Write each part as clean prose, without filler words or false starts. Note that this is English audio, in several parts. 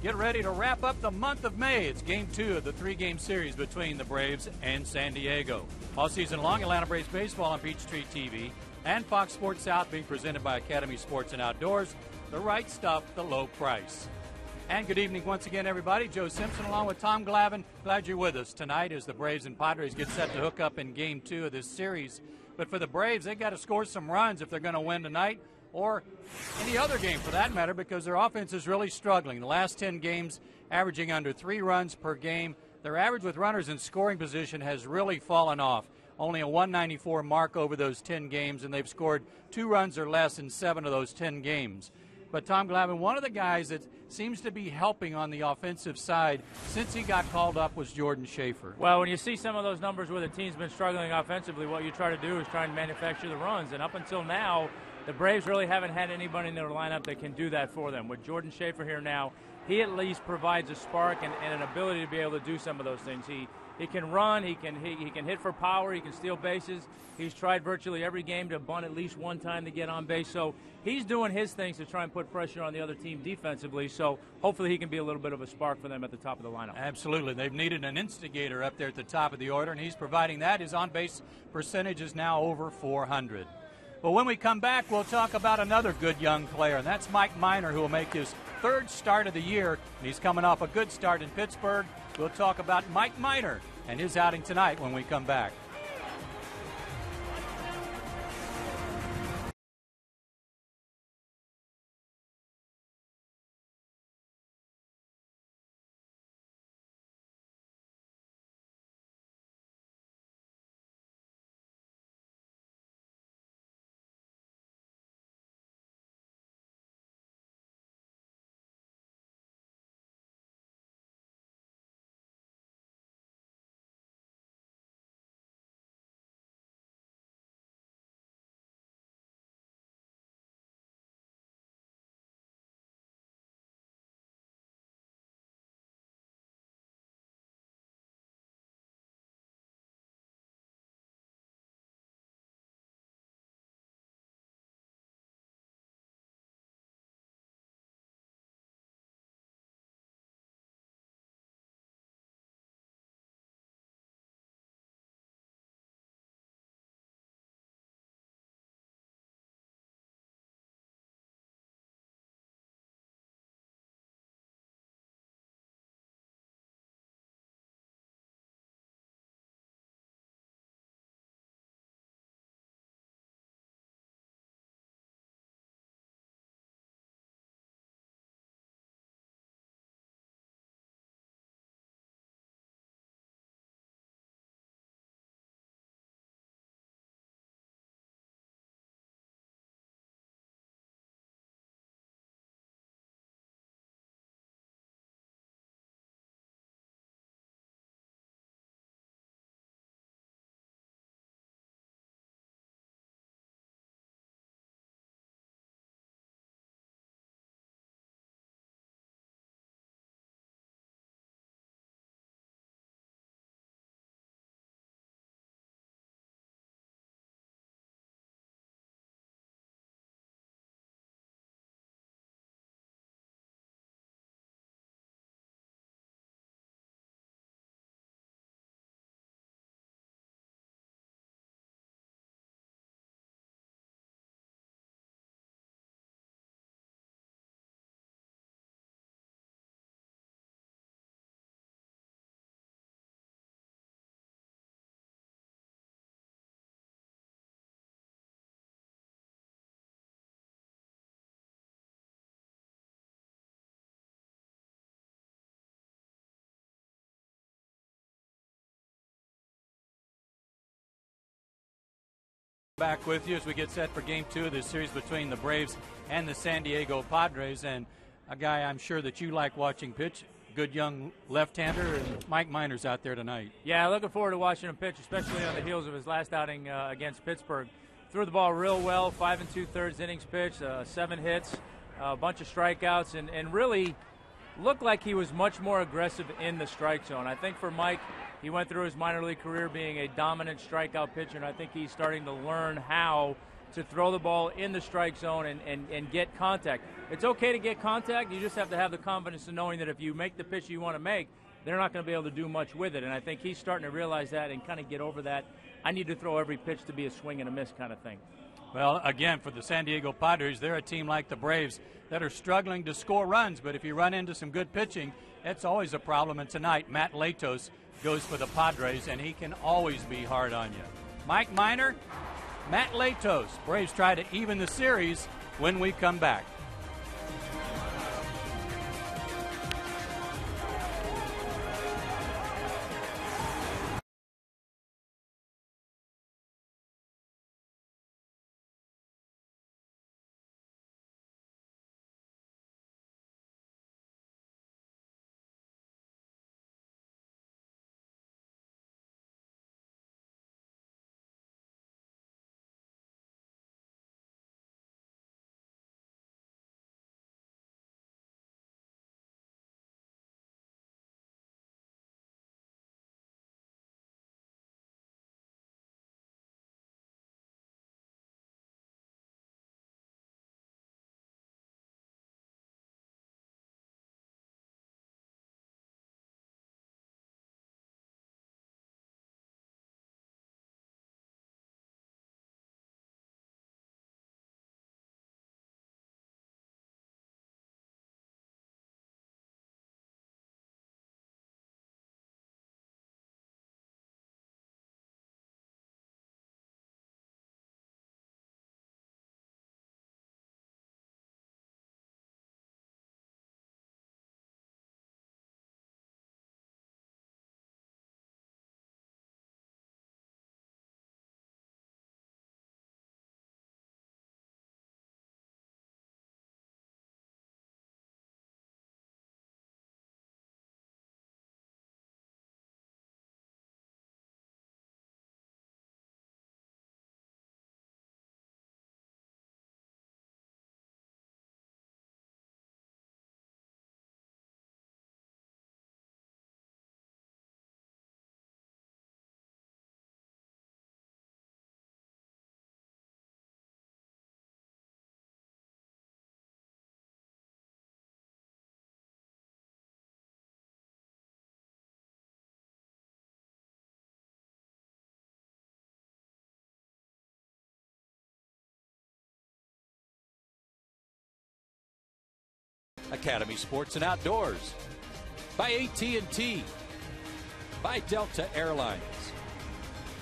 get ready to wrap up the month of May. It's Game 2 of the 3-game series between the Braves and San Diego. All season long, Atlanta Braves baseball on Peachtree TV and Fox Sports South, being presented by Academy Sports and Outdoors. The right stuff, the low price. And good evening once again, everybody. Joe Simpson along with Tom Glavine. Glad you're with us tonight as the Braves and Padres get set to hook up in Game 2 of this series. But for the Braves, they've got to score some runs if they're going to win tonight, or any other game for that matter, because their offense is really struggling. The last 10 games averaging under 3 runs per game. Their average with runners in scoring position has really fallen off. Only a 194 mark over those 10 games, and they've scored 2 runs or less in 7 of those 10 games. But Tom Glavine, one of the guys that seems to be helping on the offensive side since he got called up was Jordan Schaefer. Well, when you see some of those numbers where the team's been struggling offensively, what you try to do is try and manufacture the runs. And up until now, the Braves really haven't had anybody in their lineup that can do that for them. With Jordan Schaefer here now, he at least provides a spark and an ability to be able to do some of those things. He can run, he can hit for power, he can steal bases. He's tried virtually every game to bunt at least one time to get on base. So he's doing his things to try and put pressure on the other team defensively. So hopefully he can be a little bit of a spark for them at the top of the lineup. Absolutely. They've needed an instigator up there at the top of the order, and he's providing that. His on-base percentage is now over 400. But when we come back, we'll talk about another good young player, and that's Mike Minor, who will make his 3rd start of the year. And he's coming off a good start in Pittsburgh. We'll talk about Mike Minor and his outing tonight when we come back. Back with you as we get set for Game 2 of this series between the Braves and the San Diego Padres. And a guy I'm sure that you like watching pitch, good young left-hander, and Mike Minor's out there tonight. Yeah, looking forward to watching him pitch, especially on the heels of his last outing against Pittsburgh. Threw the ball real well, 5 2/3 innings pitched, 7 hits, a bunch of strikeouts, and really looked like he was much more aggressive in the strike zone. I think for Mike, he went through his minor league career being a dominant strikeout pitcher, and I think he's starting to learn how to throw the ball in the strike zone and get contact. It's okay to get contact. You just have to have the confidence in knowing that if you make the pitch you want to make, they're not going to be able to do much with it. And I think he's starting to realize that and kind of get over that. I need to throw every pitch to be a swing and a miss kind of thing. Well, again, for the San Diego Padres, they're a team like the Braves that are struggling to score runs. But if you run into some good pitching, it's always a problem. And tonight, Matt Latos goes for the Padres, and he can always be hard on you. Mike Minor, Matt Latos. Braves try to even the series when we come back. Academy Sports and Outdoors, by AT&T, by Delta Airlines,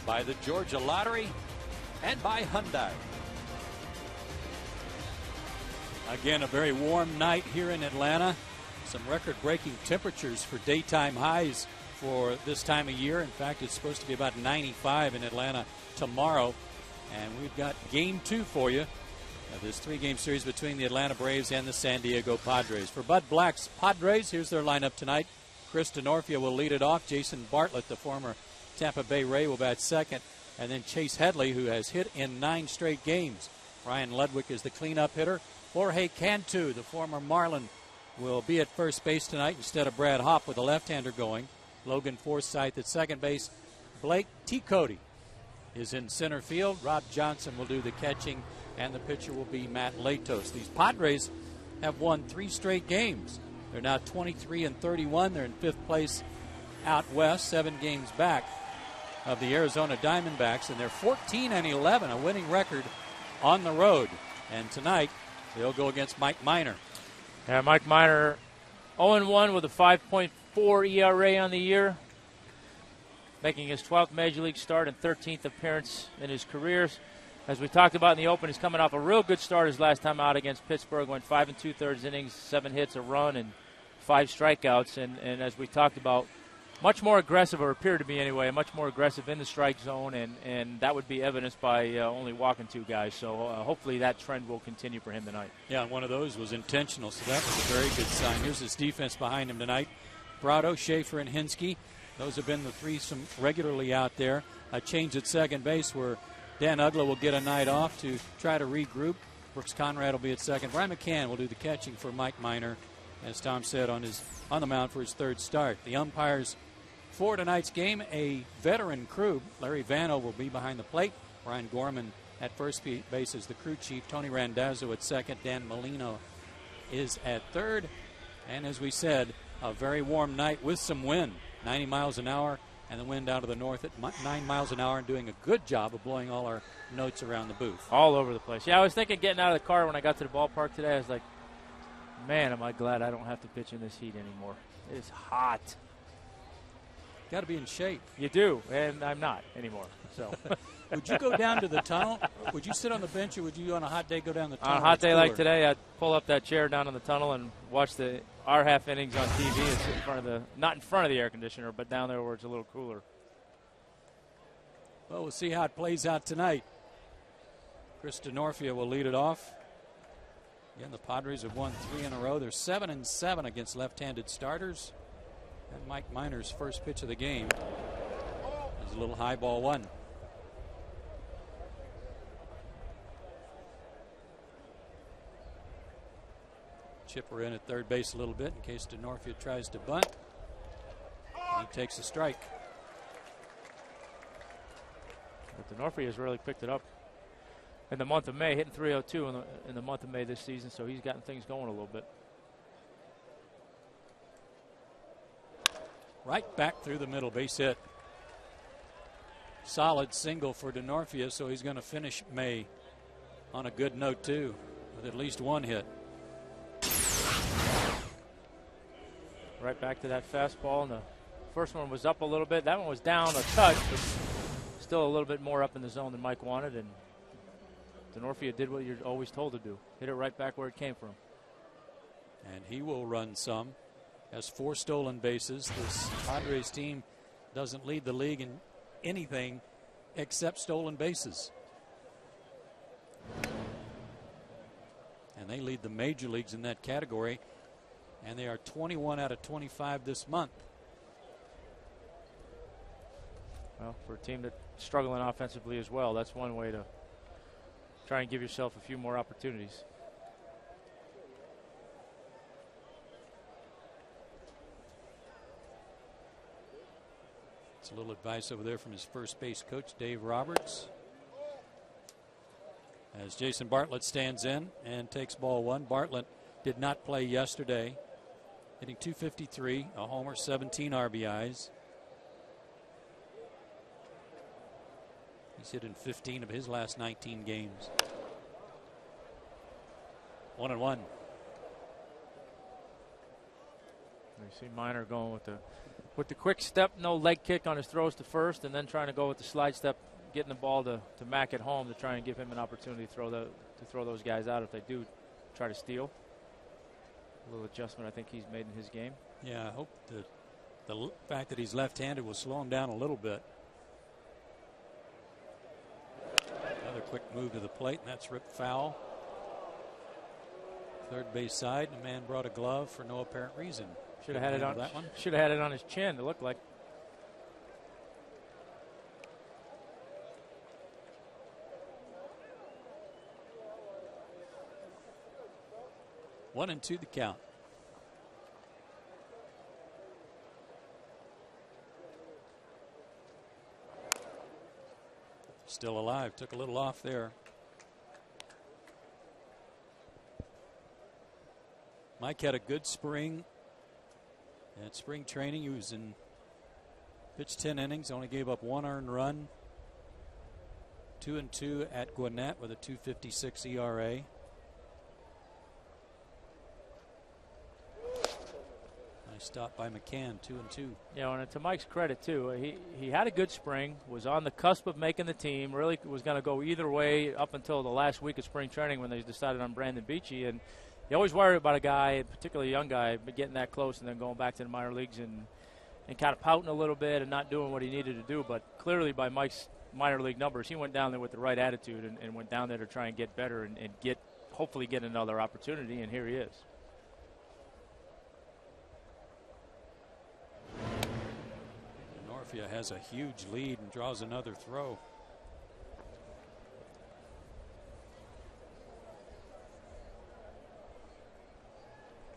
by the Georgia Lottery, and by Hyundai. Again, a very warm night here in Atlanta. Some record-breaking temperatures for daytime highs for this time of year. In fact, it's supposed to be about 95 in Atlanta tomorrow. And we've got Game 2 for you of this three-game series between the Atlanta Braves and the San Diego Padres. For Bud Black's Padres, here's their lineup tonight. Chris Denorfia will lead it off. Jason Bartlett, the former Tampa Bay Ray, will bat second. And then Chase Headley, who has hit in 9 straight games. Ryan Ludwig is the cleanup hitter. Jorge Cantu, the former Marlin, will be at first base tonight instead of Brad Hopp with a left-hander going. Logan Forsythe at second base. Blake T. Cody is in center field. Rob Johnson will do the catching, and the pitcher will be Matt Latos. These Padres have won 3 straight games. They're now 23-31. They're in 5th place out west, 7 games back of the Arizona Diamondbacks, and they're 14-11, a winning record on the road. And tonight, they'll go against Mike Minor. Yeah, Mike Minor 0-1 with a 5.4 ERA on the year, making his 12th Major League start and 13th appearance in his career. As we talked about in the open, he's coming off a real good start his last time out against Pittsburgh. Went 5 2/3 innings, 7 hits, a run, and 5 strikeouts. And as we talked about, much more aggressive, or appeared to be anyway, much more aggressive in the strike zone, and that would be evidenced by only walking 2 guys. So hopefully that trend will continue for him tonight. Yeah, and one of those was intentional, so that was a very good sign. Here's his defense behind him tonight. Brado, Schaefer, and Hinsky. Those have been the threesome regularly out there. A change at second base where Dan Ugla will get a night off to try to regroup. Brooks Conrad will be at second. Brian McCann will do the catching for Mike Minor, as Tom said, on the mound for his 3rd start. The umpires for tonight's game, a veteran crew. Larry Vano will be behind the plate. Brian Gorman At first base is the crew chief, Tony Randazzo at second. Dan Molino is at third. And as we said, a very warm night with some wind, 90 miles an hour, and the wind out of the north at 9 miles an hour, and doing a good job of blowing all our notes around the booth. All over the place. Yeah, I was thinking getting out of the car when I got to the ballpark today. I was like, man, am I glad I don't have to pitch in this heat anymore. It's hot. Got to be in shape. You do, and I'm not anymore. So, would you go down to the tunnel? Would you sit on the bench, or would you on a hot day go down the tunnel? On a hot day like today, I'd pull up that chair down in the tunnel and watch our half innings on TV and sit in front of not in front of the air conditioner, but down there where it's a little cooler. Well, we'll see how it plays out tonight. Chris DeNorfia will lead it off. Again, the Padres have won 3 in a row. They're 7-7 against left-handed starters. And Mike Minor's first pitch of the game is a little high ball one. Chipper in at third base a little bit in case DeNorfia tries to bunt. And he takes a strike. But DeNorfia has really picked it up in the month of May, hitting .302 in the month of May this season, so he's gotten things going a little bit. Right back through the middle, base hit. Solid single for DeNorfia, so he's going to finish May on a good note too, with at least one hit. Right back to that fastball, and the first one was up a little bit. That one was down a touch, but still a little bit more up in the zone than Mike wanted, and DeNorfia did what you're always told to do. Hit it right back where it came from. And he will run some. Has 4 stolen bases. This Padres team doesn't lead the league in anything except stolen bases. And they lead the major leagues in that category. And they are 21 out of 25 this month. Well, for a team that's struggling offensively as well, that's one way to try and give yourself a few more opportunities. It's a little advice over there from his first base coach, Dave Roberts. As Jason Bartlett stands in and takes ball one. Bartlett did not play yesterday, hitting .253, a homer, 17 RBIs. He's hit in 15 of his last 19 games. 1-1. You see Minor going with the quick step, no leg kick on his throws to first, and then trying to go with the slide step, getting the ball to Mack at home to try and give him an opportunity to throw those guys out if they do try to steal. A little adjustment I think he's made in his game. Yeah, I hope the fact that he's left-handed will slow him down a little bit. Another quick move to the plate, and that's ripped foul. Third base side, and the man brought a glove for no apparent reason. Should have had it on that one. Should have had it on his chin. It looked like. One and two the count. Still alive. Took a little off there. Mike had a good spring. At spring training, he was pitched 10 innings, only gave up 1 earned run. 2-2 at Gwinnett with a .256 ERA. Nice stop by McCann, 2-2. Yeah, and to Mike's credit too, he had a good spring, was on the cusp of making the team. Really was going to go either way up until the last week of spring training when they decided on Brandon Beachy. And you always worry about a guy, particularly a young guy, but getting that close and then going back to the minor leagues and kind of pouting a little bit and not doing what he needed to do. But clearly by Mike's minor league numbers, he went down there with the right attitude and went down there to try and get better and hopefully get another opportunity, and here he is. Norfia has a huge lead and draws another throw.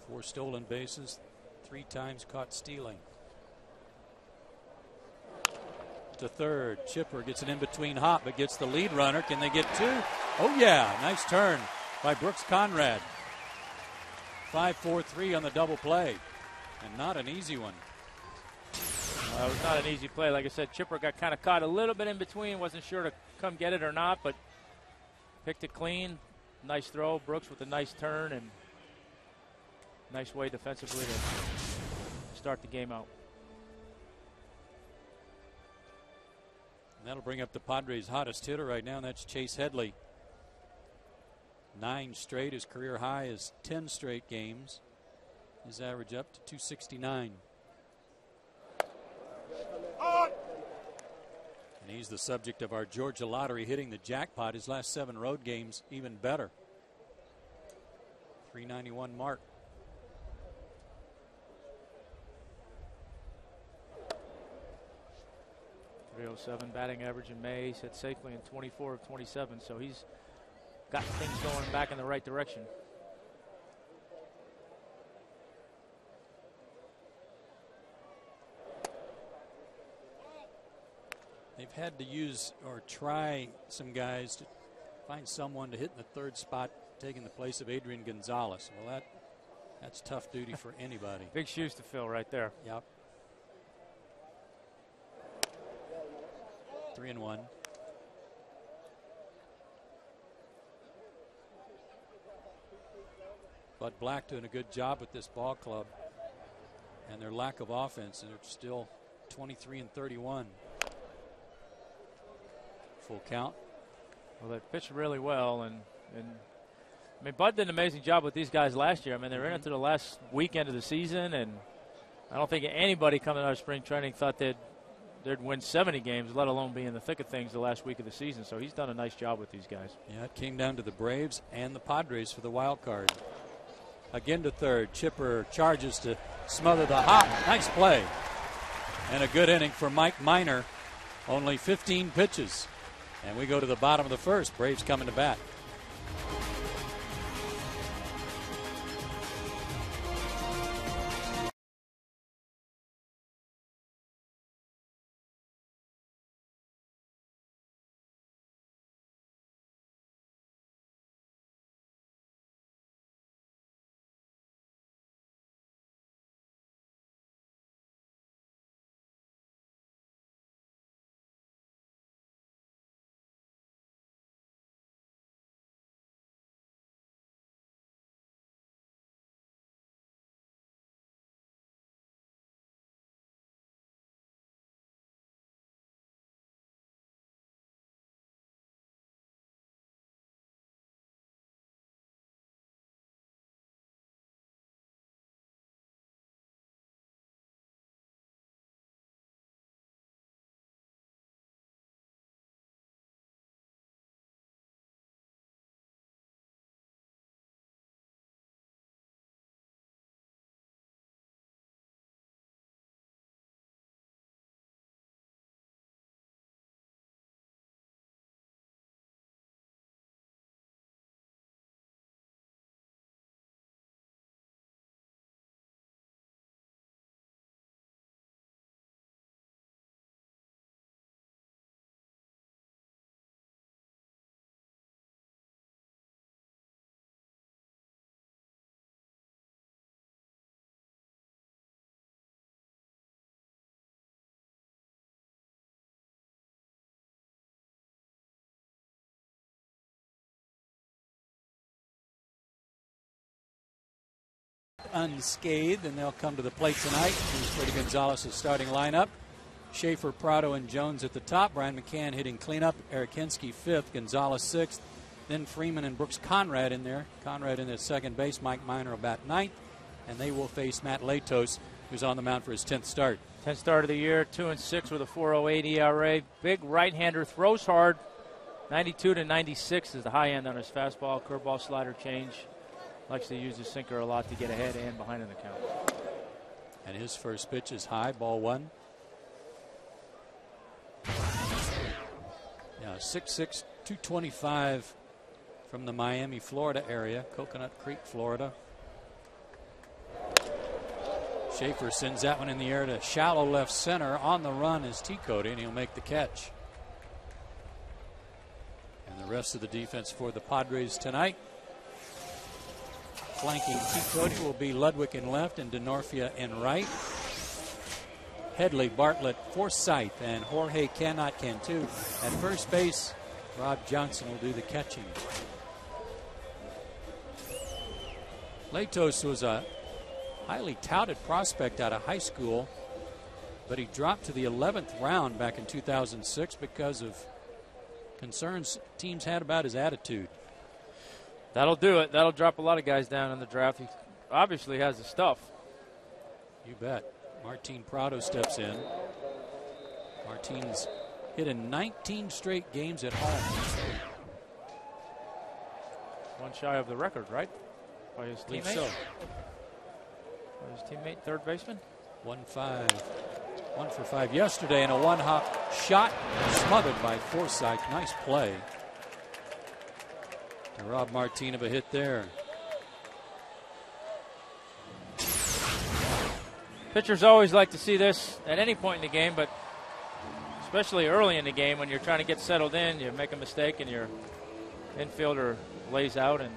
Four stolen bases, 3 times caught stealing. to third. Chipper gets it in between Hop, but gets the lead runner. Can they get two? Oh, yeah. Nice turn by Brooks Conrad. 5-4-3 on the double play. And not an easy one. It was not an easy play. Like I said, Chipper got kind of caught a little bit in between. Wasn't sure to come get it or not, but picked it clean. Nice throw. Brooks with a nice turn and nice way defensively to start the game out. And that'll bring up the Padres' hottest hitter right now, and that's Chase Headley. 9 straight. His career high is 10 straight games. His average up to 269. And he's the subject of our Georgia lottery, hitting the jackpot. His last 7 road games, even better. 391 mark. .307 batting average in May. He's hit safely in 24 of 27, so he's got things going back in the right direction. They've had to use or try some guys to find someone to hit in the third spot, taking the place of Adrian Gonzalez. Well, that's tough duty for anybody. Big shoes to fill right there. Yep. 3-1. Bud Black doing a good job with this ball club and their lack of offense, and they're still 23-31. Full count. Well, they pitched really well, and I mean, Bud did an amazing job with these guys last year. I mean, they were in it to the last weekend of the season, and I don't think anybody coming out of spring training thought they'd win 70 games, let alone be in the thick of things the last week of the season. So he's done a nice job with these guys. Yeah, it came down to the Braves and the Padres for the wild card. Again to third. Chipper charges to smother the Hop. Nice play. And a good inning for Mike Minor. Only 15 pitches. And we go to the bottom of the first. Braves coming to bat. Unscathed, and they'll come to the plate tonight. Here's Freddie Gonzalez's starting lineup. Schaefer, Prado, and Jones at the top. Brian McCann hitting cleanup. Eric Hinsky fifth. Gonzalez sixth. Then Freeman and Brooks Conrad in there. Conrad in at second base. Mike Minor will bat ninth. And they will face Matt Latos, who's on the mound for his 10th start. 10th start of the year, 2-6 with a 4.08 ERA. Big right-hander, throws hard. 92 to 96 is the high end on his fastball. Curveball, slider, change. Likes to use his sinker a lot to get ahead and behind in the count. And his first pitch is high, ball one. Yeah, 6'6", 225 from the Miami, Florida area, Coconut Creek, Florida. Schaefer sends that one in the air to shallow left center. On the run is T. Cody, and he'll make the catch. And the rest of the defense for the Padres tonight. Flanking T. Cody will be Ludwig in left and DeNorfia in right. Headley, Bartlett, Forsythe, and Jorge Cantu. At first base, Rob Johnson will do the catching. Latos was a highly touted prospect out of high school, but he dropped to the 11th round back in 2006 because of concerns teams had about his attitude. That'll do it. That'll drop a lot of guys down in the draft. He obviously has the stuff. You bet. Martin Prado steps in. Martin's hit in 19 straight games at home. One shy of the record, right? By his teammate? So. By his teammate, third baseman? 1-5. 1 for 5 yesterday, and a one-hop shot smothered by Forsythe. Nice play to rob Martin of a hit there. Pitchers always like to see this at any point in the game, but especially early in the game when you're trying to get settled in, you make a mistake and your infielder lays out and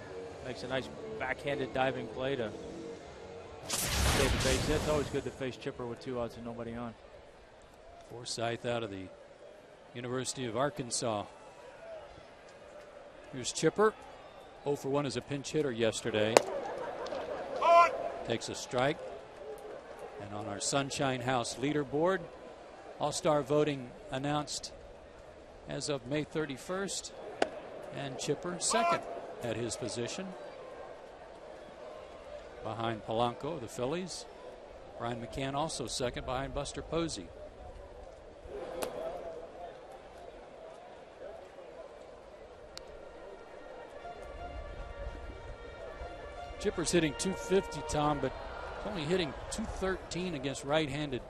makes a nice backhanded diving play to save the base hit. It's always good to face Chipper with 2 outs and nobody on. Forsythe out of the University of Arkansas. Here's Chipper. 0 for 1 as a pinch hitter yesterday. Takes a strike. And on our Sunshine House leaderboard, All-Star voting announced as of May 31st. And Chipper second at his position. Behind Polanco, the Phillies. Brian McCann also second behind Buster Posey. Chipper's hitting .250, Tom, but only hitting .213 against right-handed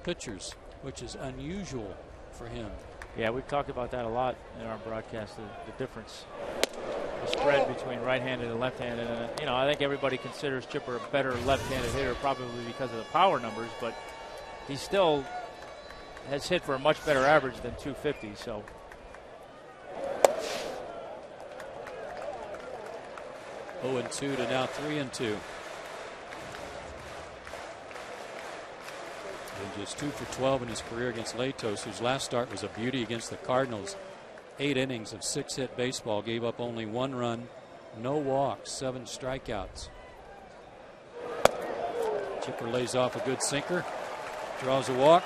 pitchers, which is unusual for him. Yeah, we've talked about that a lot in our broadcast, the difference, the spread between right-handed and left-handed. And, I think everybody considers Chipper a better left-handed hitter probably because of the power numbers, but he still has hit for a much better average than .250, so. Oh, and 2 to now 3 and 2. And just 2 for 12 in his career against Latos, whose last start was a beauty against the Cardinals. 8 innings of 6-hit baseball, gave up only 1 run, no walks, 7 strikeouts. Chipper lays off a good sinker, draws a walk.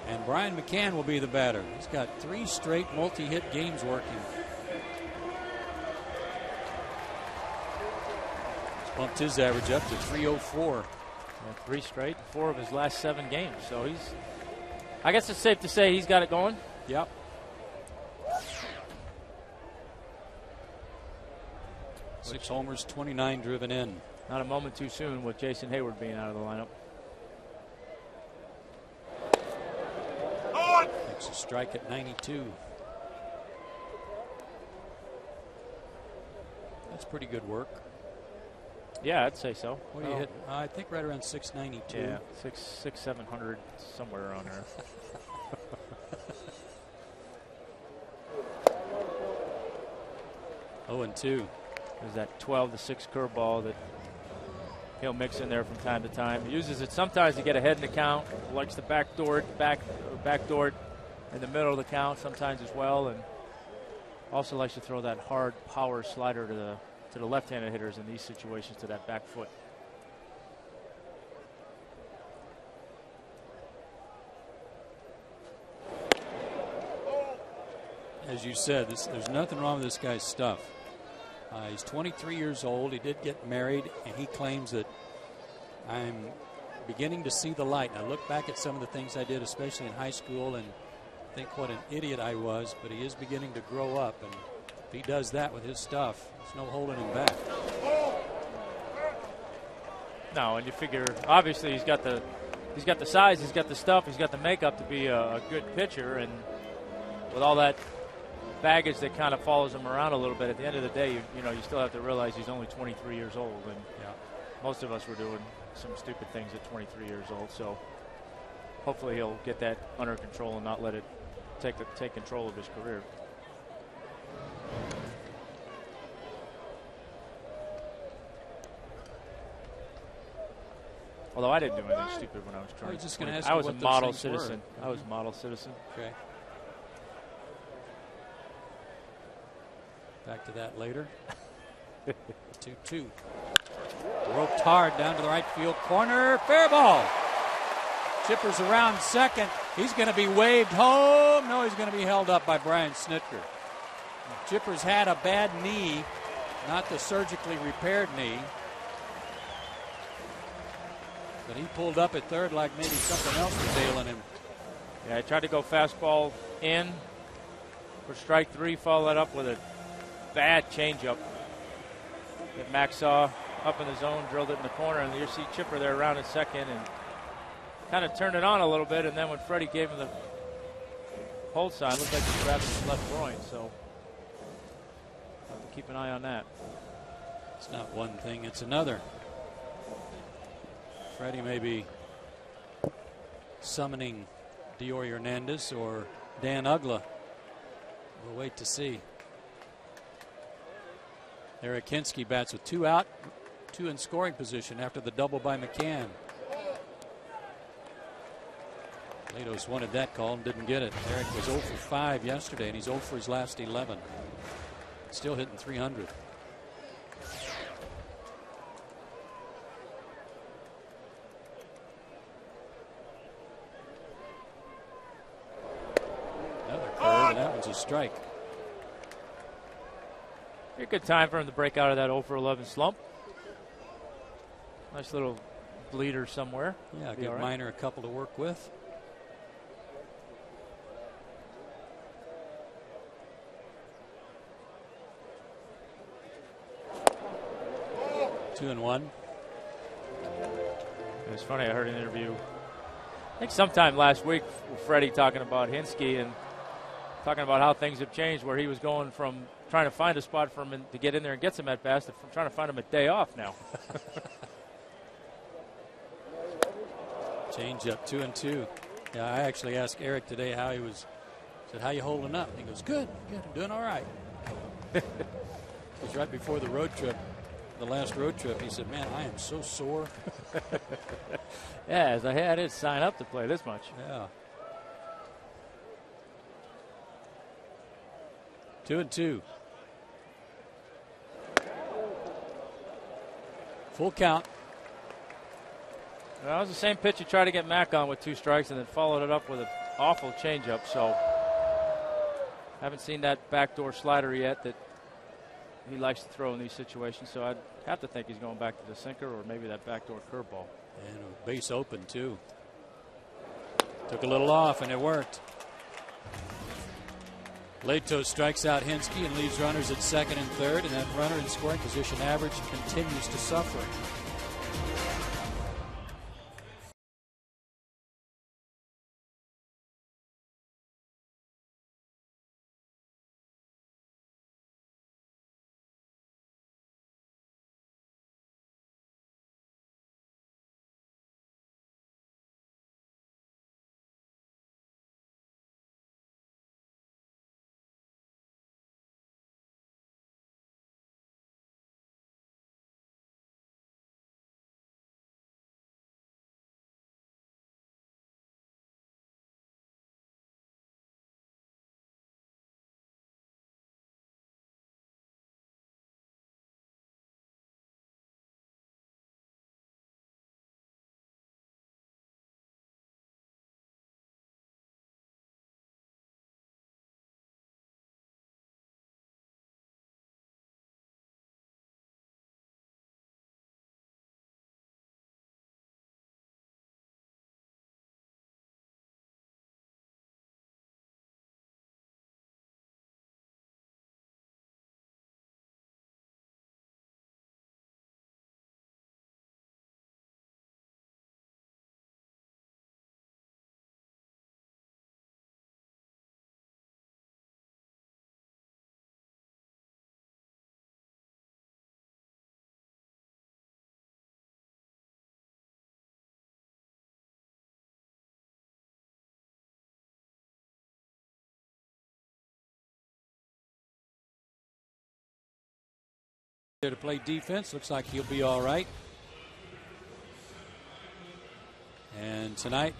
And Brian McCann will be the batter. He's got 3 straight multi-hit games working. He's bumped his average up to .304. 3 straight, 4 of his last 7 games. So I guess it's safe to say he's got it going. Yep. Six homers, 29 driven in. Not a moment too soon with Jason Hayward being out of the lineup. Makes a strike at 92. That's pretty good work. Yeah, I'd say so. What do you hit? I think right around 692. Yeah, 700, somewhere around there. Oh, and 2. There's that 12-6 curveball that he'll mix in there from time to time. He uses it sometimes to get ahead in the count. Likes the backdoor in the middle of the count sometimes as well, and also likes to throw that hard power slider to the left-handed hitters in these situations to that back foot. As you said, there's nothing wrong with this guy's stuff. He's 23 years old. He did get married, and he claims that I'm beginning to see the light. And I look back at some of the things I did, especially in high school, and think what an idiot I was, but he is beginning to grow up, and if he does that with his stuff, there's no holding him back. No, and you figure obviously he's got the size, he's got the stuff, he's got the makeup to be a good pitcher, and with all that baggage that kind of follows him around a little bit. At the end of the day, you still have to realize he's only 23 years old, and most of us were doing some stupid things at 23 years old. So hopefully he'll get that under control and not let it take control of his career. Although I didn't do anything stupid when I was trying. I was just going to ask I you was what a those model things citizen. were. I was a model citizen. Okay. Back to that later. 2-2. Roped hard down to the right field corner. Fair ball. Chipper's around second. He's going to be waved home. No, he's going to be held up by Brian Snitker. Chipper's had a bad knee, not the surgically repaired knee. But he pulled up at third like maybe something else was ailing him. Yeah, I tried to go fastball in for strike three, follow that up with a bad changeup that Max saw up in the zone, drilled it in the corner, and you see Chipper there around at second and kind of turned it on a little bit, and then when Freddie gave him the hold sign, it looked like he grabbed his left groin, so I'll have to keep an eye on that. It's not one thing, it's another. Freddie may be summoning Dior Hernandez or Dan Ugla. We'll wait to see. Eric Hinsky bats with 2 out, 2 in scoring position after the double by McCann. Latos wanted that call and didn't get it. Eric was 0 for 5 yesterday, and he's 0 for his last 11. Still hitting 300. Another curve, and that one's a strike. A good time for him to break out of that 0 for 11 slump. Nice little bleeder somewhere. Yeah, give Minor a couple to work with. Two and one. It was funny, I heard an interview, I think sometime last week, with Freddie talking about Hinsky and talking about how things have changed, where he was going from trying to find a spot for him to get in there and get some at-bats to trying to find him a day off now. Change up 2 and 2. Yeah, I actually asked Eric today how he was. Said, "How you holding up?" He goes, "Good, good, I'm doing all right." It was right before the road trip, the last road trip. He said, "Man, I am so sore." Yeah, as I didn't sign up to play this much. Yeah. 2 and 2. Full count. Well, that was the same pitch you tried to get Mac on with 2 strikes and then followed it up with an awful changeup. So haven't seen that backdoor slider yet that he likes to throw in these situations. So I'd have to think he's going back to the sinker or maybe that backdoor curveball. And a base open, too. Took a little off, and it worked. Latos strikes out Hinsky and leaves runners at second and third, and that runner in scoring position average continues to suffer. There to play defense. Looks like he'll be all right. And tonight,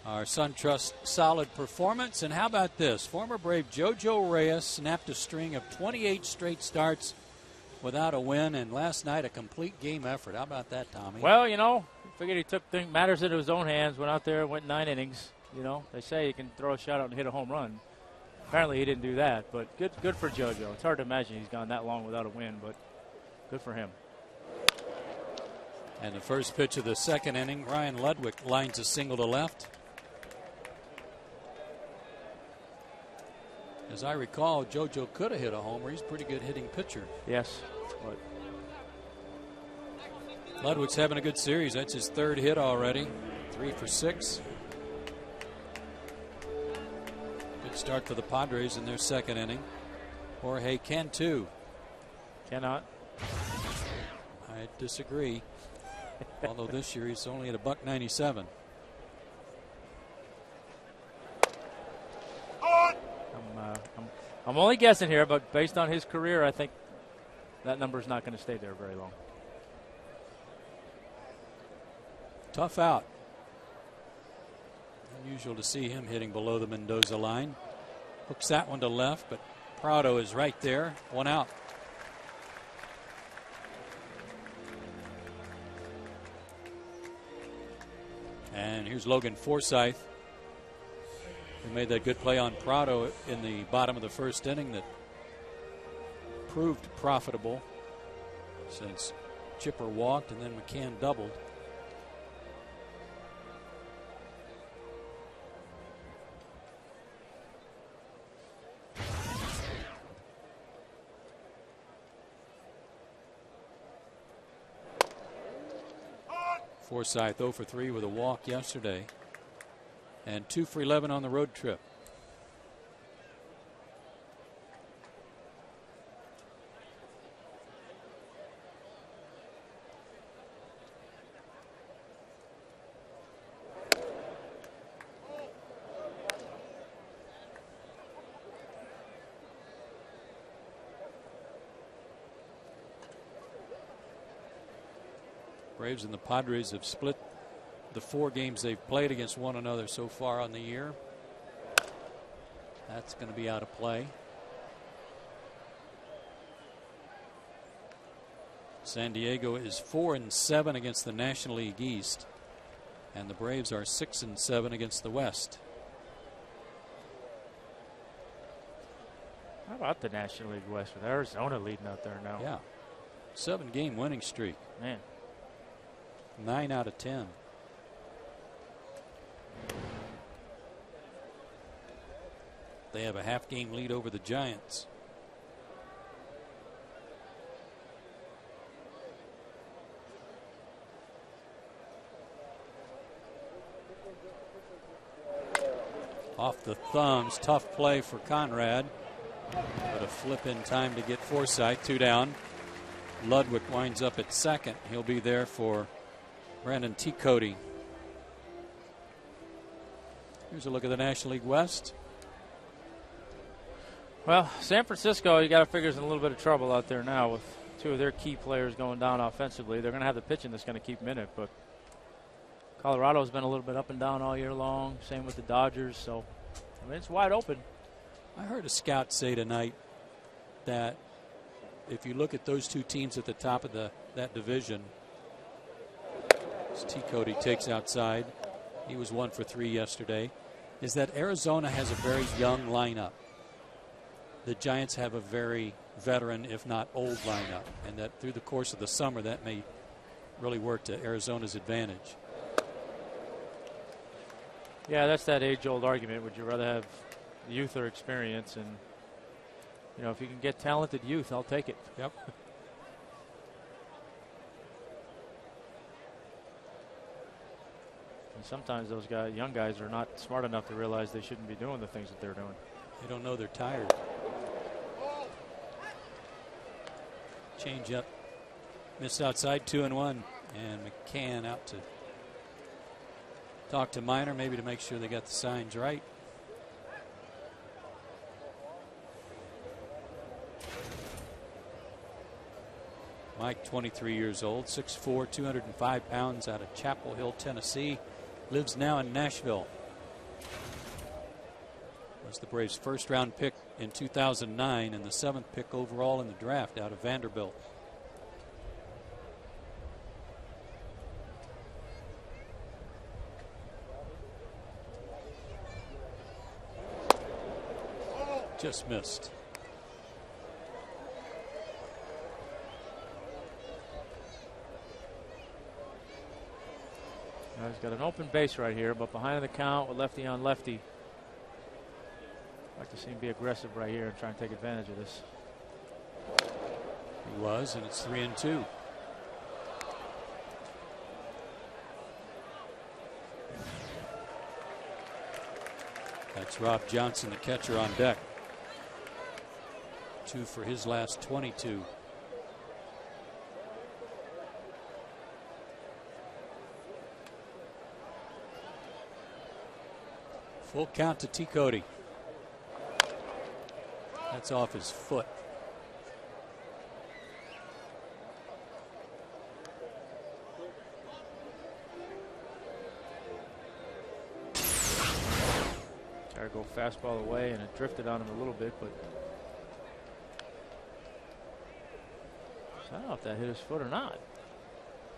our SunTrust solid performance. And how about this? Former Brave JoJo Reyes snapped a string of 28 straight starts without a win, and last night a complete game effort. How about that, Tommy? Well, you know, figured he took matters into his own hands, went out there, went 9 innings. You know, they say he can throw a shutout and hit a home run. Apparently he didn't do that, but good for JoJo. It's hard to imagine he's gone that long without a win, but good for him. And the first pitch of the second inning, Ryan Ludwig lines a single to left. As I recall, JoJo could have hit a homer. He's a pretty good hitting pitcher. Yes. But Ludwig's having a good series. That's his third hit already. 3 for 6. Good start for the Padres in their second inning. Jorge Cantu. Cannot. I disagree. Although this year he's only at $1.97. I'm only guessing here, but based on his career, I think that number's not going to stay there very long. Tough out. Unusual to see him hitting below the Mendoza line. Hooks that one to left, but Prado is right there. 1 out. And here's Logan Forsythe, who made that good play on Prado in the bottom of the first inning that proved profitable since Chipper walked and then McCann doubled. Forsythe 0 for 3 with a walk yesterday, and 2 for 11 on the road trip. Braves and the Padres have split the 4 games they've played against one another so far on the year. That's going to be out of play. San Diego is 4-7 against the National League East, and the Braves are 6-7 against the West. How about the National League West with Arizona leading out there now? Yeah. 7-game winning streak. Man. 9 out of 10. They have a half-game lead over the Giants. Off the thumbs, tough play for Conrad, but a flip in time to get Forsythe. 2 down. Ludwig winds up at second. He'll be there for Brandon T. Cody. Here's a look at the National League West. Well, San Francisco, you got to figure, is in a little bit of trouble out there now with 2 of their key players going down offensively. They're going to have the pitching that's going to keep them in it, but Colorado's been a little bit up and down all year long. Same with the Dodgers, so I mean it's wide open. I heard a scout say tonight that if you look at those 2 teams at the top of that division, T. Cody takes outside. He was 1 for 3 yesterday. Is that Arizona has a very young lineup. The Giants have a very veteran, if not old, lineup, and that through the course of the summer that may really work to Arizona's advantage. Yeah, that's that age-old argument. Would you rather have youth or experience? And you know, if you can get talented youth, I'll take it. Yep. And sometimes those young guys are not smart enough to realize they shouldn't be doing the things that they're doing. They don't know they're tired. Change up. Missed outside, 2-1. And McCann out to talk to Minor, maybe to make sure they got the signs right. Mike, 23 years old, 6'4", 205 pounds, out of Chapel Hill, Tennessee. Lives now in Nashville. Was the Braves' first-round pick in 2009 and the 7th pick overall in the draft out of Vanderbilt. Just missed. Now he's got an open base right here, but behind the count with lefty on lefty. I'd like to see him be aggressive right here and try and take advantage of this. He was, and it's 3-2. That's Rob Johnson, the catcher, on deck. 2 for his last 22. Full count to T. Cody. That's off his foot. Tried to go fastball away, and it drifted on him a little bit, but I don't know if that hit his foot or not.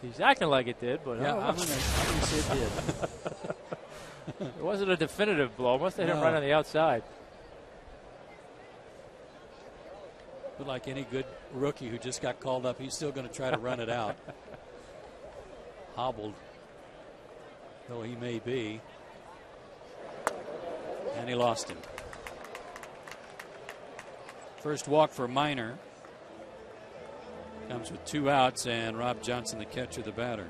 He's acting like it did, but yeah, I'm gonna say it did. It wasn't a definitive blow. Must have hit him right on the outside. But like any good rookie who just got called up, he's still going to try to run it out. Hobbled though he may be. And he lost him. First walk for Minor. Comes with 2 outs, and Rob Johnson, the catcher, the batter.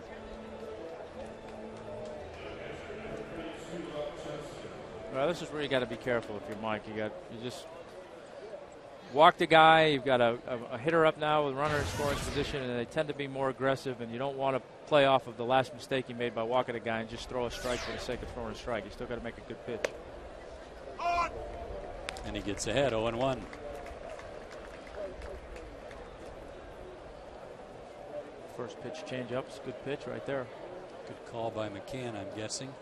Well, this is where you got to be careful if you're Mike. You just walk the guy. You've got a hitter up now with a runner in scoring position, and they tend to be more aggressive, and you don't want to play off of the last mistake you made by walking a guy and just throw a strike for the sake of throwing a strike. You still got to make a good pitch. And he gets ahead, 0-1. First pitch change up. It's a good pitch right there. Good call by McCann, I'm guessing.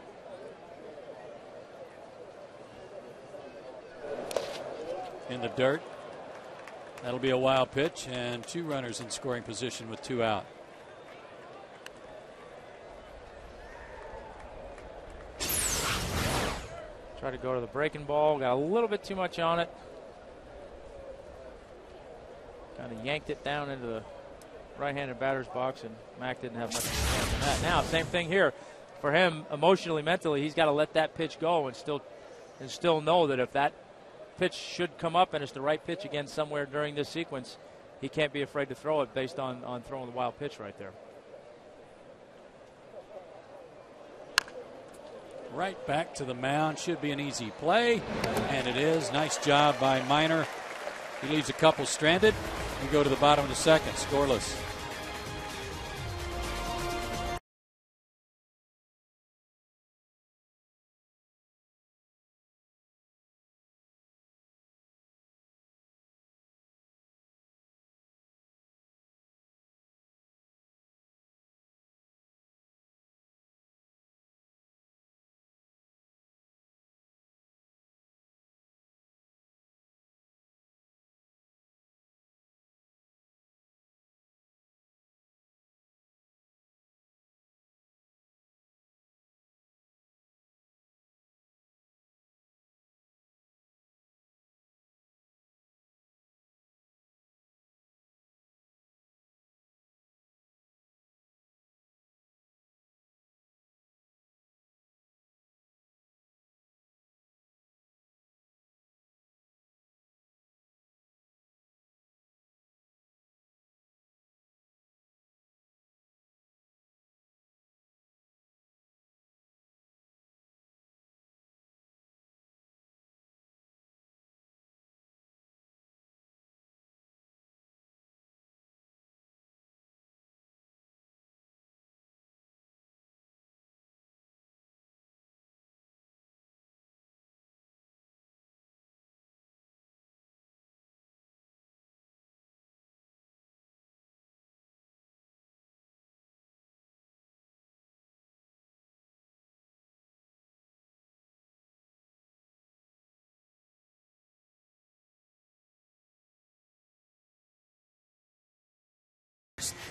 In the dirt. That'll be a wild pitch, and 2 runners in scoring position with 2 out. Try to go to the breaking ball. Got a little bit too much on it. Kind of yanked it down into the right-handed batter's box, and Mac didn't have much of a chance on that. Now, same thing here. For him, emotionally, mentally, he's got to let that pitch go and still know that if that pitch should come up and it's the right pitch again somewhere during this sequence, he can't be afraid to throw it based on throwing the wild pitch right there. Right back to the mound. Should be an easy play, and it is. Nice job by Minor. He leaves a couple stranded. We go to the bottom of the second, scoreless.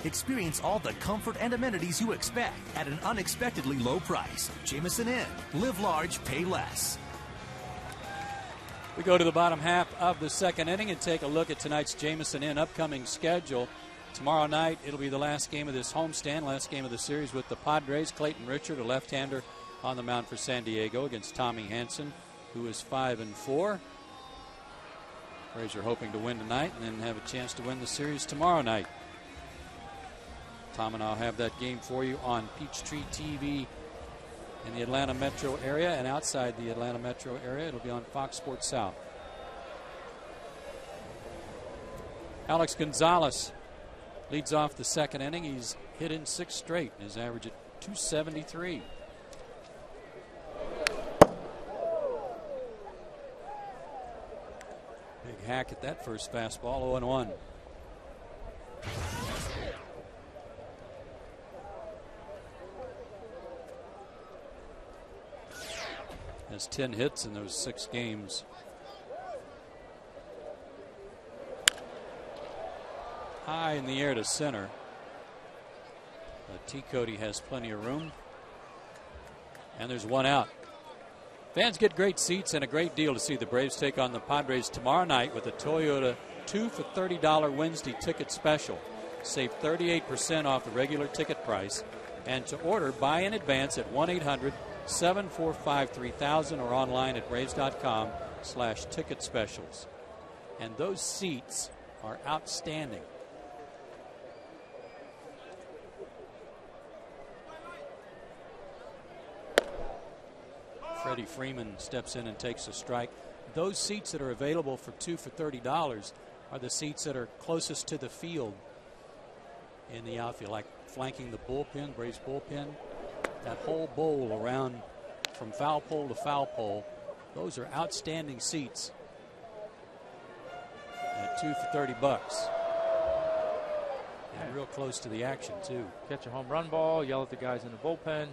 Experience all the comfort and amenities you expect at an unexpectedly low price. Jamison Inn. Live large, pay less. We go to the bottom half of the second inning and take a look at tonight's Jamison Inn upcoming schedule. Tomorrow night, it'll be the last game of this homestand, last game of the series with the Padres. Clayton Richard, a left-hander, on the mound for San Diego against Tommy Hanson, who is 5-4. Braves are hoping to win tonight and then have a chance to win the series tomorrow night. Tom and I'll have that game for you on Peachtree TV in the Atlanta metro area, and outside the Atlanta metro area, it'll be on Fox Sports South. Alex Gonzalez leads off the second inning. He's hit in 6 straight. His average at 273. Big hack at that first fastball, 0-1. Has 10 hits in those 6 games. High in the air to center. T. Cody has plenty of room. And there's 1 out. Fans get great seats and a great deal to see the Braves take on the Padres tomorrow night with a Toyota 2 for $30 Wednesday ticket special. Save 38% off the regular ticket price. And to order, buy in advance at 1-800-745-3000 or online at braves.com/ticket specials. And those seats are outstanding. Freddie Freeman steps in and takes a strike. Those seats that are available for 2 for $30 are the seats that are closest to the field in the outfield, like flanking the bullpen, Braves bullpen. That whole bowl around from foul pole to foul pole, those are outstanding seats at 2 for $30. And real close to the action, too. Catch a home run ball, yell at the guys in the bullpen.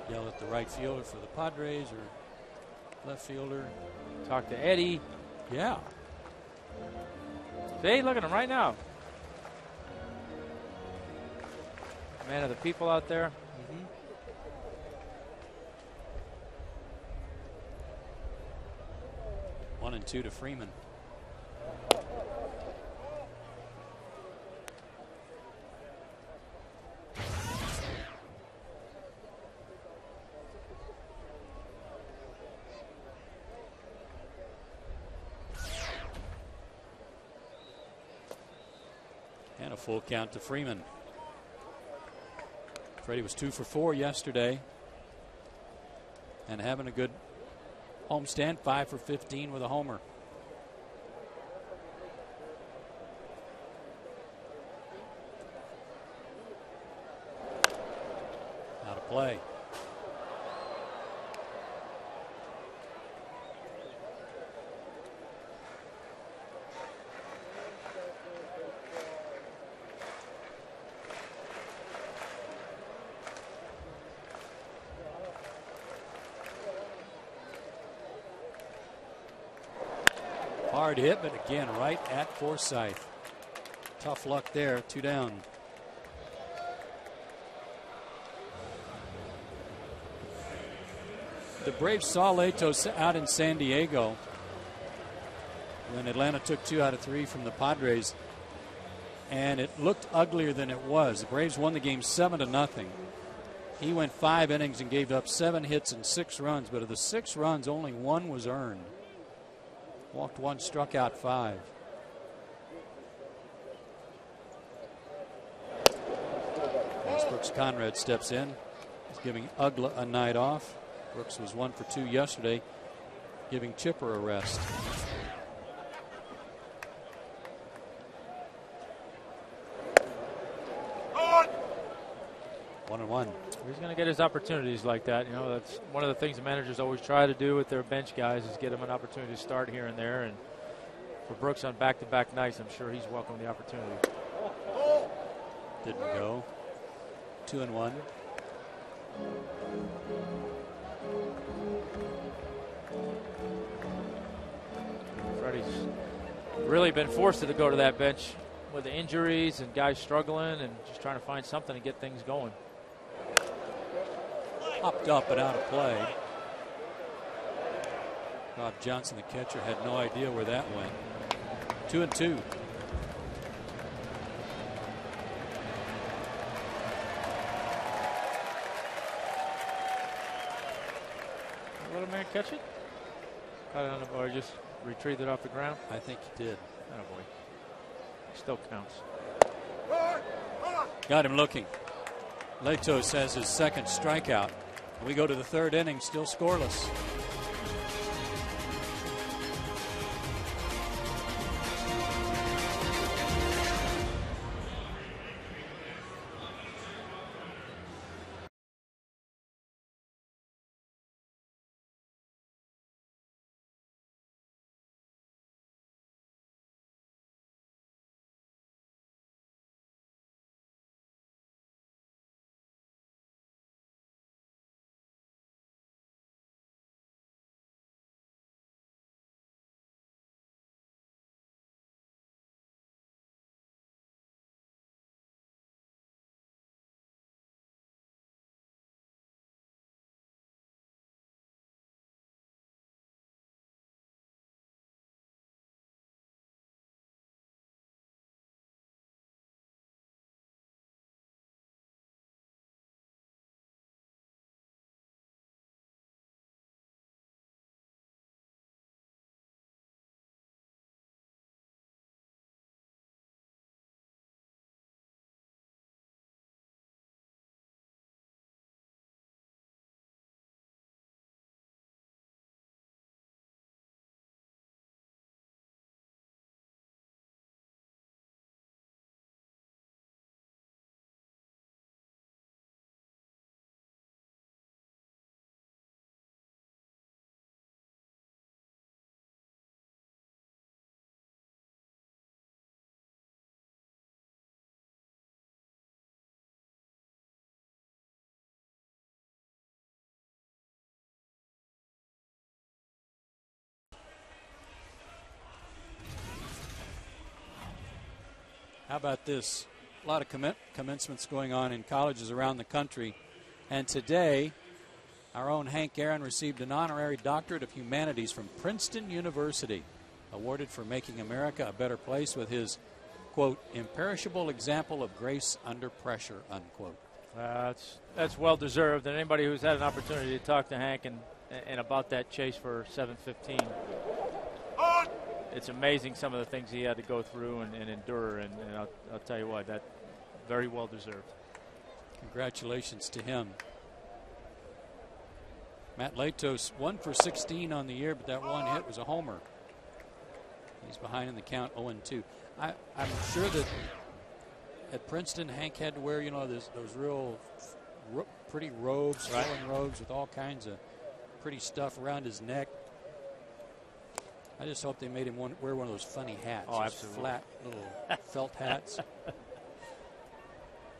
Yell at the right fielder for the Padres or left fielder. Talk to Eddie. Yeah. See, look at him right now. Man of the people out there. Mm-hmm. One and two to Freeman. And a full count to Freeman. Freddie was 2 for 4 yesterday and having a good homestand, 5 for 15 with a homer. Out of play. Hard hit, but again, right at Forsythe. Tough luck there, 2 down. The Braves saw Latos out in San Diego when Atlanta took 2 out of 3 from the Padres, and it looked uglier than it was. The Braves won the game 7-0. He went 5 innings and gave up 7 hits and 6 runs, but of the 6 runs, only 1 was earned. Walked 1, struck out 5. As Brooks Conrad steps in, he's giving Ugla a night off. Brooks was 1 for 2 yesterday, giving Chipper a rest. One and one. He's going to get his opportunities like that. You know, that's one of the things the managers always try to do with their bench guys is get them an opportunity to start here and there. And for Brooks on back-to-back nights, I'm sure he's welcomed the opportunity. Didn't go. 2 and 1. Freddie's really been forced to go to that bench with the injuries and guys struggling and just trying to find something to get things going. Popped up and out of play. Rob Johnson, the catcher, had no idea where that went. 2-2. Let a man catch it? Caught it on the board, just retrieved it off the ground. I think he did. Oh boy. Still counts. Got him looking. Latos has his second strikeout. We go to the third inning, still scoreless. How about this? A lot of commencements going on in colleges around the country. And today, our own Hank Aaron received an honorary doctorate of humanities from Princeton University, awarded for making America a better place with his, quote, imperishable example of grace under pressure, unquote. That's well deserved. And anybody who's had an opportunity to talk to Hank and about that chase for 715, it's amazing some of the things he had to go through and endure. And I'll tell you what, that very well deserved. Congratulations to him. Matt Latos 1 for 16 on the year, but that one hit was a homer. He's behind in the count, 0-2. I'm sure that at Princeton, Hank had to wear, those real pretty robes, flowing robes with all kinds of pretty stuff around his neck. I just hope they made him wear one of those funny hats. Oh, absolutely. Flat little felt hats.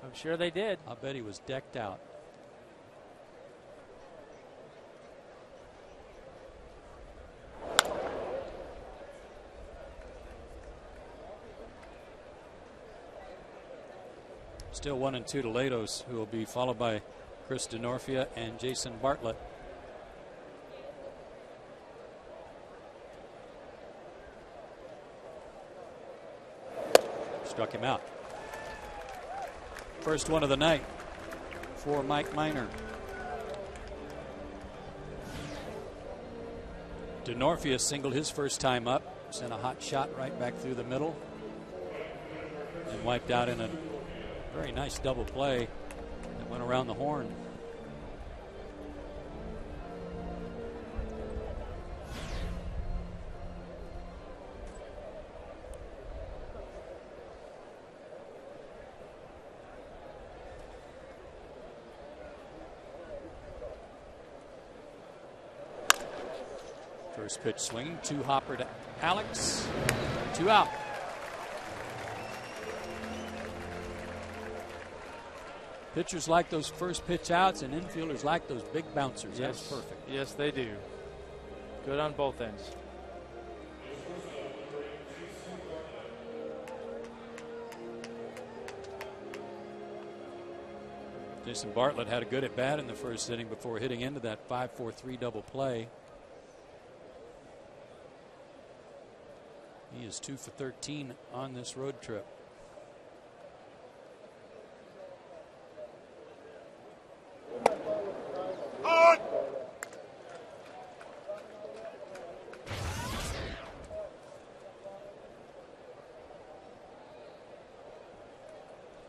I'm sure they did. I'll bet he was decked out. Still 1-2 to Latos, who will be followed by Chris DeNorfia and Jason Bartlett. Struck him out. First one of the night for Mike Minor. DeNorfia singled his first time up, sent a hot shot right back through the middle, and wiped out in a very nice double play that went around the horn. First pitch swinging, 2-hopper to Alex, 2 out. Pitchers like those first pitch outs, and infielders like those big bouncers. Yes. That's perfect. Yes, they do. Good on both ends. Jason Bartlett had a good at bat in the first inning before hitting into that 5-4-3 double play. He is 2 for 13 on this road trip.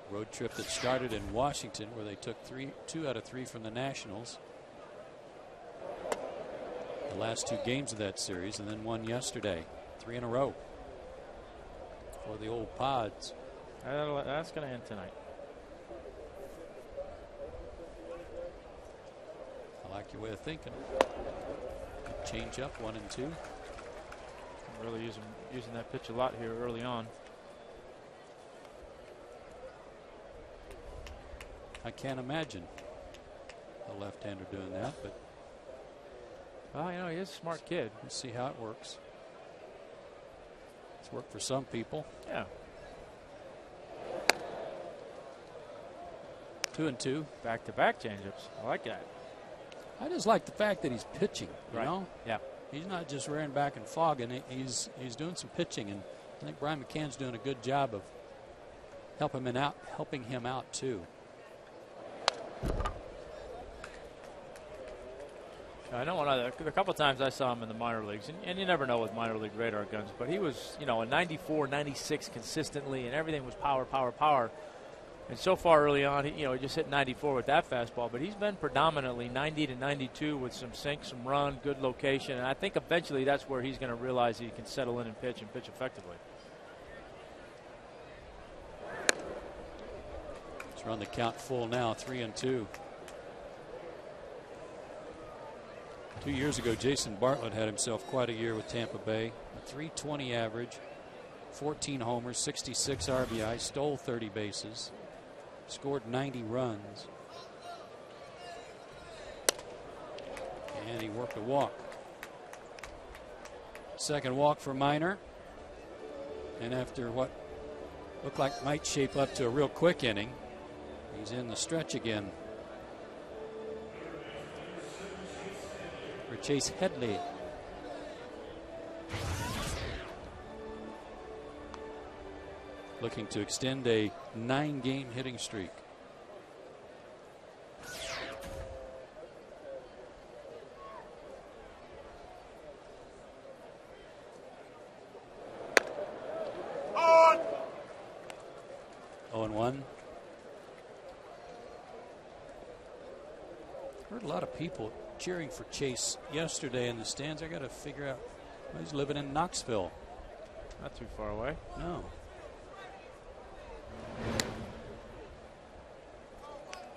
Road trip that started in Washington, where they took 2 out of 3 from the Nationals. The last 2 games of that series, and then won yesterday. 3 in a row for the old Pods. That's going to end tonight. I like your way of thinking. Change up 1 and 2. I'm really using that pitch a lot here early on. I can't imagine a left-hander doing that, but well, you know, he is a smart kid. We'll see how it works. It's worked for some people. Yeah. 2 and 2. Back-to-back changeups. I like that. I just like the fact that he's pitching. You know? Yeah. He's not just rearing back and fogging. He's doing some pitching, and I think Brian McCann's doing a good job of helping him out too. I know a couple times I saw him in the minor leagues, and you never know with minor league radar guns, but he was, you know, a 94, 96 consistently, and everything was power, power, power. And so far early on, he just hit 94 with that fastball, but he's been predominantly 90 to 92 with some sink, some run, good location, and I think eventually that's where he's going to realize he can settle in and pitch effectively. Let's run the count full now, 3 and 2. 2 years ago, Jason Bartlett had himself quite a year with Tampa Bay. A .320 average, 14 homers, 66 RBI, stole 30 bases, scored 90 runs, and he worked a walk. Second walk for Minor, and after what looked like might shape up to a real quick inning, he's in the stretch again. For Chase Headley. Looking to extend a 9-game hitting streak. On. 0-1. Heard a lot of people cheering for Chase yesterday in the stands. I got to figure out. Well, he's living in Knoxville. Not too far away. No.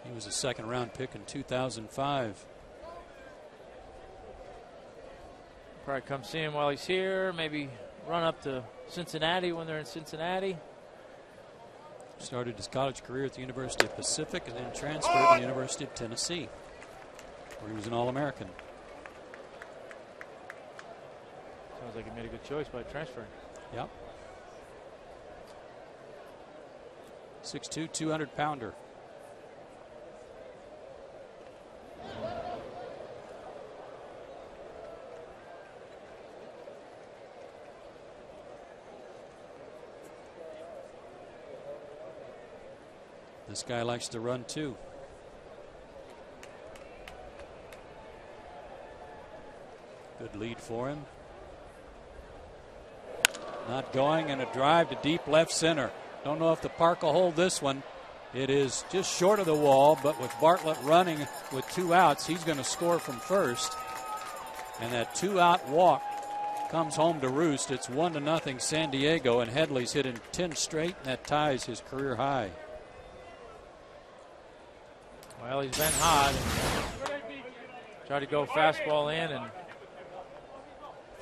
He was a second-round pick in 2005. Probably come see him while he's here. Maybe run up to Cincinnati when they're in Cincinnati. Started his college career at the University of Pacific and then transferred to the University of Tennessee, where he was an All-American. Sounds like he made a good choice by transferring. Yep. 6'2", 200-pounder. This guy likes to run too. Good lead for him. Not going, and a drive to deep left center. Don't know if the park will hold this one. It is just short of the wall, but with Bartlett running with 2 outs, he's going to score from first. And that 2-out walk comes home to roost. It's 1-0 San Diego, and Headley's hitting 10 straight, and that ties his career high. Well, he's been hot. Tried to go fastball in and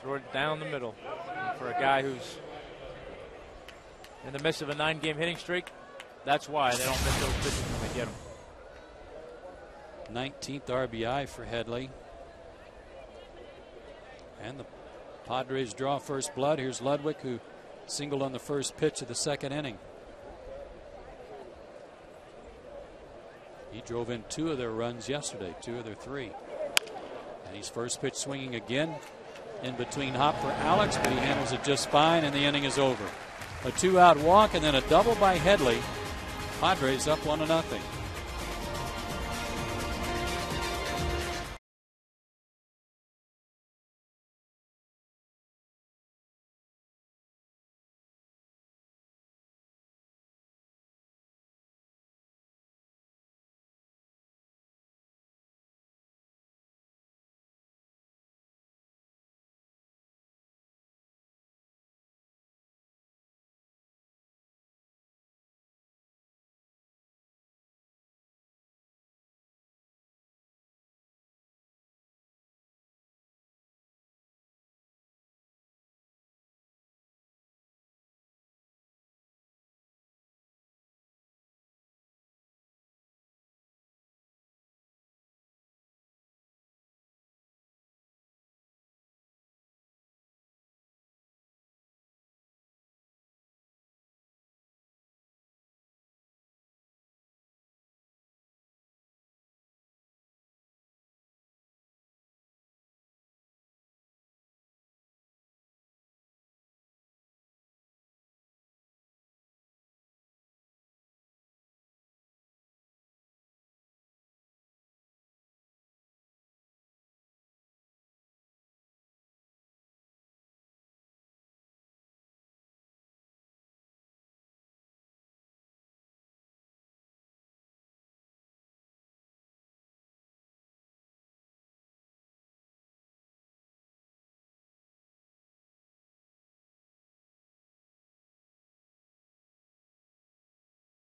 throw it down the middle. And for a guy who's in the midst of a 9-game hitting streak, that's why they don't miss those pitches when they get them. 19th RBI for Headley. And the Padres draw first blood. Here's Ludwig, who singled on the first pitch of the second inning. He drove in 2 of their runs yesterday, 2 of their 3. And he's first pitch swinging again. In between hop for Alex, but he handles it just fine, and the inning is over. A 2-out walk and then a double by Headley. Padres up 1-0.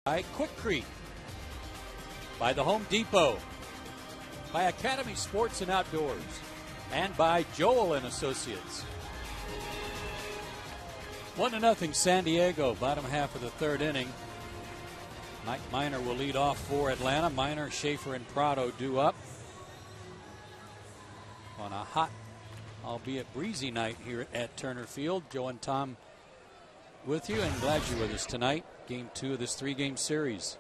By Quick Creek, by the Home Depot, by Academy Sports and Outdoors, and by Joel and Associates. 1-0 San Diego, bottom half of the 3rd inning. Mike Minor will lead off for Atlanta. Minor, Schaefer, and Prado due up on a hot, albeit breezy night here at Turner Field. Joe and Tom with you, and glad you're with us tonight. Game 2 of this 3-game series.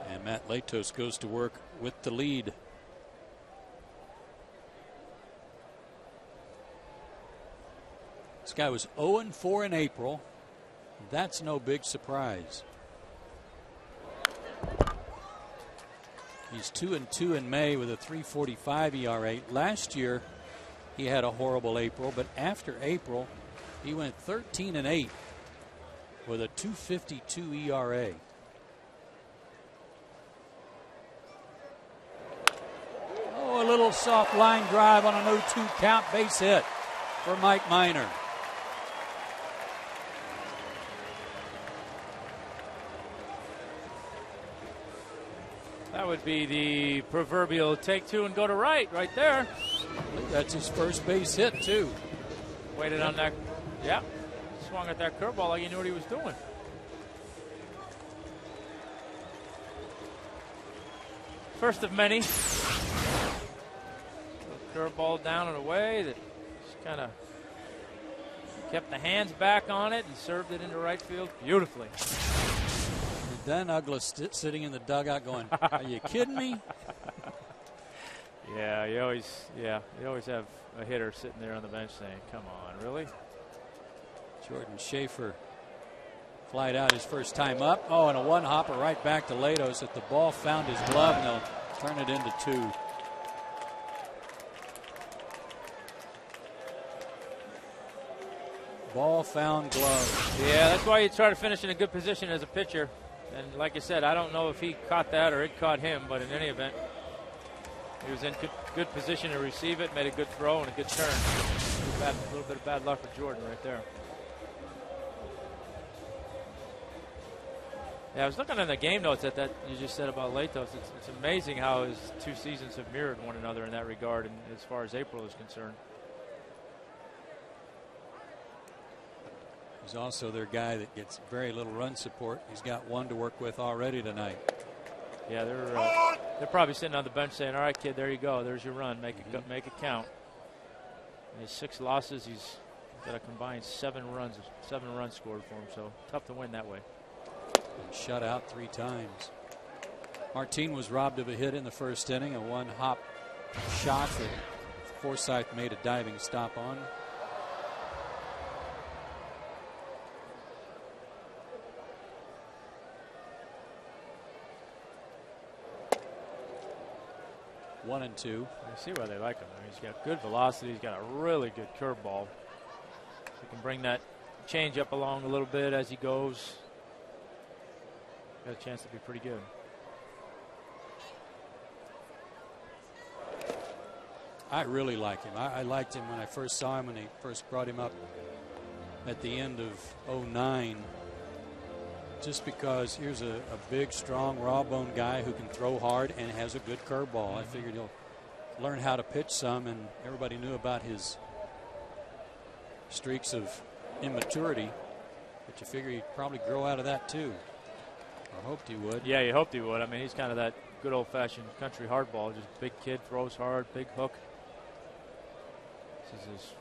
And Matt Latos goes to work with the lead. This guy was 0-4 in April. That's no big surprise. He's 2-2 in May with a 3.45 ERA. Last year, he had a horrible April, but after April, he went 13-8 with a 2.52 ERA. Oh, a little soft line drive on an 0-2 count, base hit for Mike Minor. That would be the proverbial take 2 and go to right there. That's his first base hit, too. Waited on that. Yeah. Swung at that curveball like he knew what he was doing. First of many. Curveball down and away that just kind of kept the hands back on it and served it into right field beautifully. Then Douglas sitting in the dugout going, are you kidding me? Yeah, you always have a hitter sitting there on the bench saying, come on, really? Jordan Schaefer flied out his first time up. Oh, and a 1-hopper right back to Latos. If the ball found his glove, and they'll turn it into 2. Ball found glove. Yeah, that's why you try to finish in a good position as a pitcher. And like I said, I don't know if he caught that or it caught him, but in any event, he was in good position to receive it, made a good throw and a good turn. A little bit of bad luck for Jordan right there. Yeah, I was looking at the game notes that you just said about Latos. It's amazing how his 2 seasons have mirrored one another in that regard, and as far as April is concerned. He's also their guy that gets very little run support. He's got 1 to work with already tonight. Yeah, they're probably sitting on the bench saying, "All right, kid, there you go. There's your run. Make it count." And his 6 losses. He's got a combined 7 runs scored for him, so tough to win that way. And shut out 3 times. Martin was robbed of a hit in the first inning, a 1-hop shot that Forsythe made a diving stop on. One and two. I see why they like him. I mean, he's got good velocity. He's got a really good curveball. He can bring that change up along a little bit as he goes. Got a chance to be pretty good. I really like him. I liked him when I first saw him, when they first brought him up at the end of '09. Just because here's a big, strong, raw-boned guy who can throw hard and has a good curveball. I figured he'll learn how to pitch some, and everybody knew about his streaks of immaturity. But you figure he'd probably grow out of that too. I hoped he would. Yeah, you hoped he would. I mean, he's kind of that good old-fashioned country hardball. Just big kid, throws hard, big hook. This is his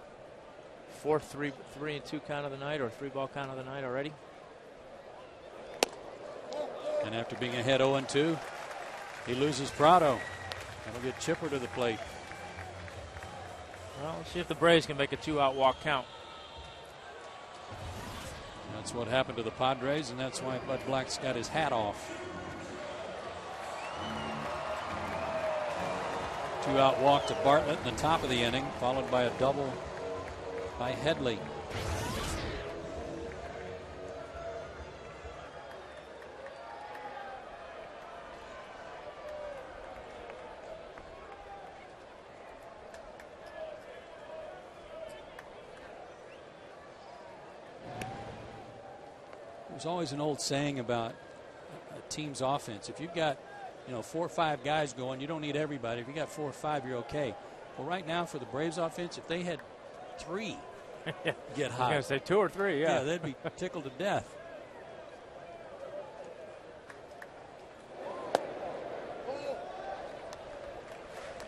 4th 3-2 count of the night, or 3-ball count of the night already. And after being ahead 0-2, he loses Prado. That'll get Chipper to the plate. Well, let's see if the Braves can make a 2-out walk count. That's what happened to the Padres, and that's why Bud Black's got his hat off. 2-out walk to Bartlett in the top of the inning, followed by a double by Headley. There's always an old saying about a team's offense. If you've got, 4 or 5 guys going, you don't need everybody. If you got 4 or 5, you're okay. Well, right now for the Braves offense, if they had 3 get hot, I was going to say 2 or 3, yeah. Yeah, they'd be tickled to death.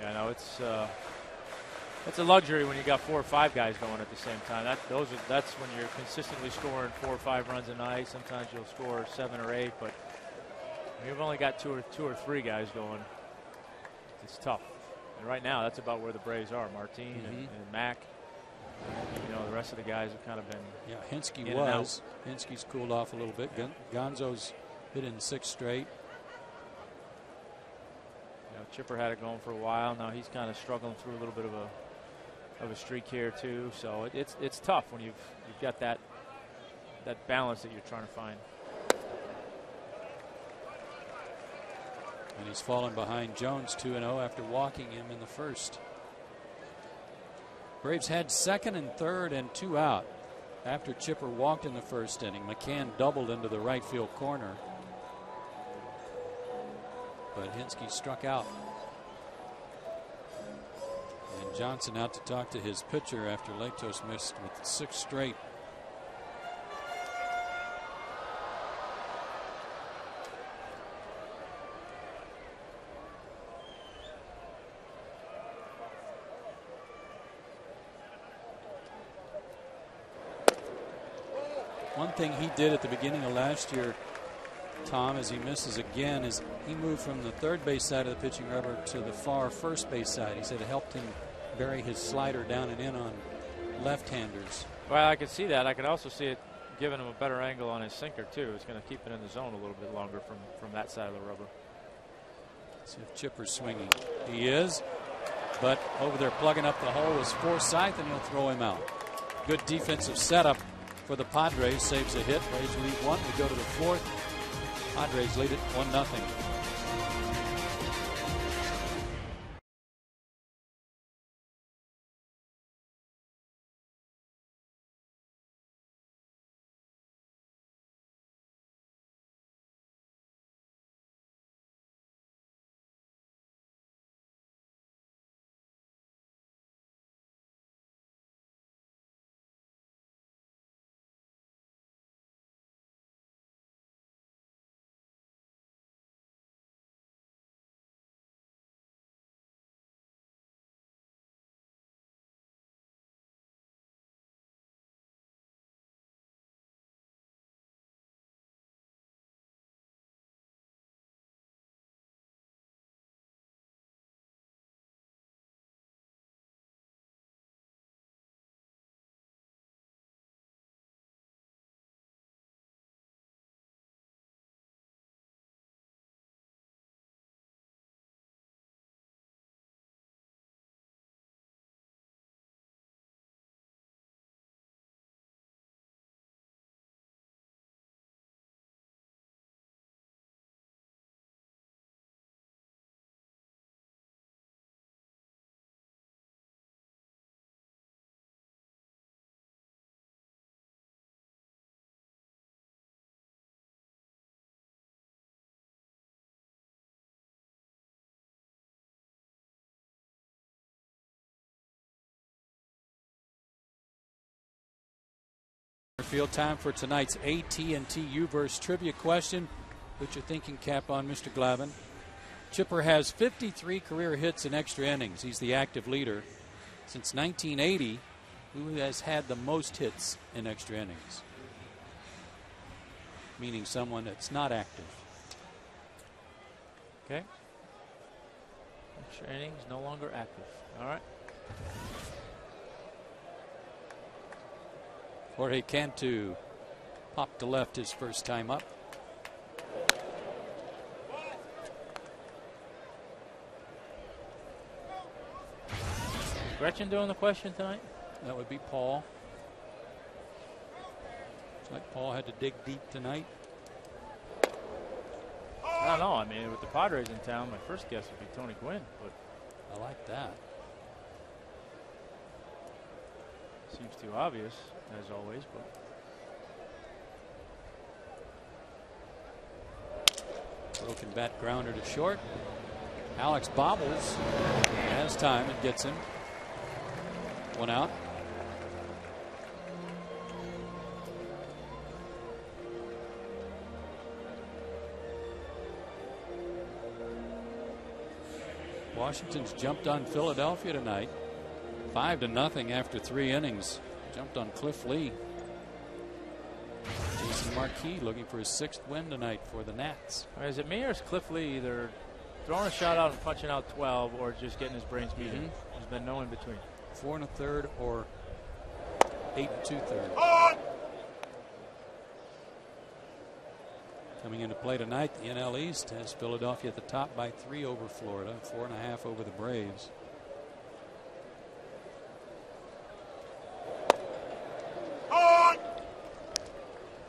Yeah, no, it's a luxury when you got 4 or 5 guys going at the same time. That's when you're consistently scoring 4 or 5 runs a night. Sometimes you'll score 7 or 8, but when you've only got two or three guys going, it's tough. And right now, that's about where the Braves are. Martin and Mack. The rest of the guys have kind of been. Yeah, Hinsky was. Hinsky's cooled off a little bit. Gonzo's hit in 6 straight. Chipper had it going for a while. Now he's kind of struggling through a little bit of a streak here too. So it's tough when you've got that balance that you're trying to find. And he's fallen behind Jones 2-0 after walking him in the first. Braves had 2nd and 3rd and 2 out after Chipper walked in the first inning. McCann doubled into the right field corner, but Hinsky struck out. And Johnson out to talk to his pitcher after Latos missed with 6 straight. One thing he did at the beginning of last year, Tom, as he misses again, is he moved from the third base side of the pitching rubber to the far first base side. He said it helped him bury his slider down and in on left-handers. Well, I could see that. I could also see it giving him a better angle on his sinker too. It's going to keep it in the zone a little bit longer from that side of the rubber. See if Chipper's swinging. He is, but over there plugging up the hole is Forsythe, and he'll throw him out. Good defensive setup for the Padres. Saves a hit. Braves lead 1. We go to the 4th. Padres lead it 1-0. Field. Time for tonight's AT&T U-verse trivia question. Put your thinking cap on, Mr. Glavin. Chipper has 53 career hits in extra innings. He's the active leader. Since 1980, who has had the most hits in extra innings? Meaning someone that's not active. Okay. Extra innings, no longer active. All right. Jorge Cantu popped to left his first time up. Gretchen doing the question tonight? That would be Paul. Looks like Paul had to dig deep tonight. I don't know. I mean, with the Padres in town, my first guess would be Tony Gwynn, but I like that. seems too obvious, as always. But Broken bat grounder to short. Alex bobbles, has time and gets him. One out. Washington's jumped on Philadelphia tonight. 5-0 after 3 innings. Jumped on Cliff Lee. Jason Marquis looking for his 6th win tonight for the Nats. is it me or is Cliff Lee either throwing a shot out and punching out 12 or just getting his brains beaten? There's been no in between. 4 1/3 or 8 2/3. Coming into play tonight, the NL East has Philadelphia at the top by 3 over Florida, 4.5 over the Braves.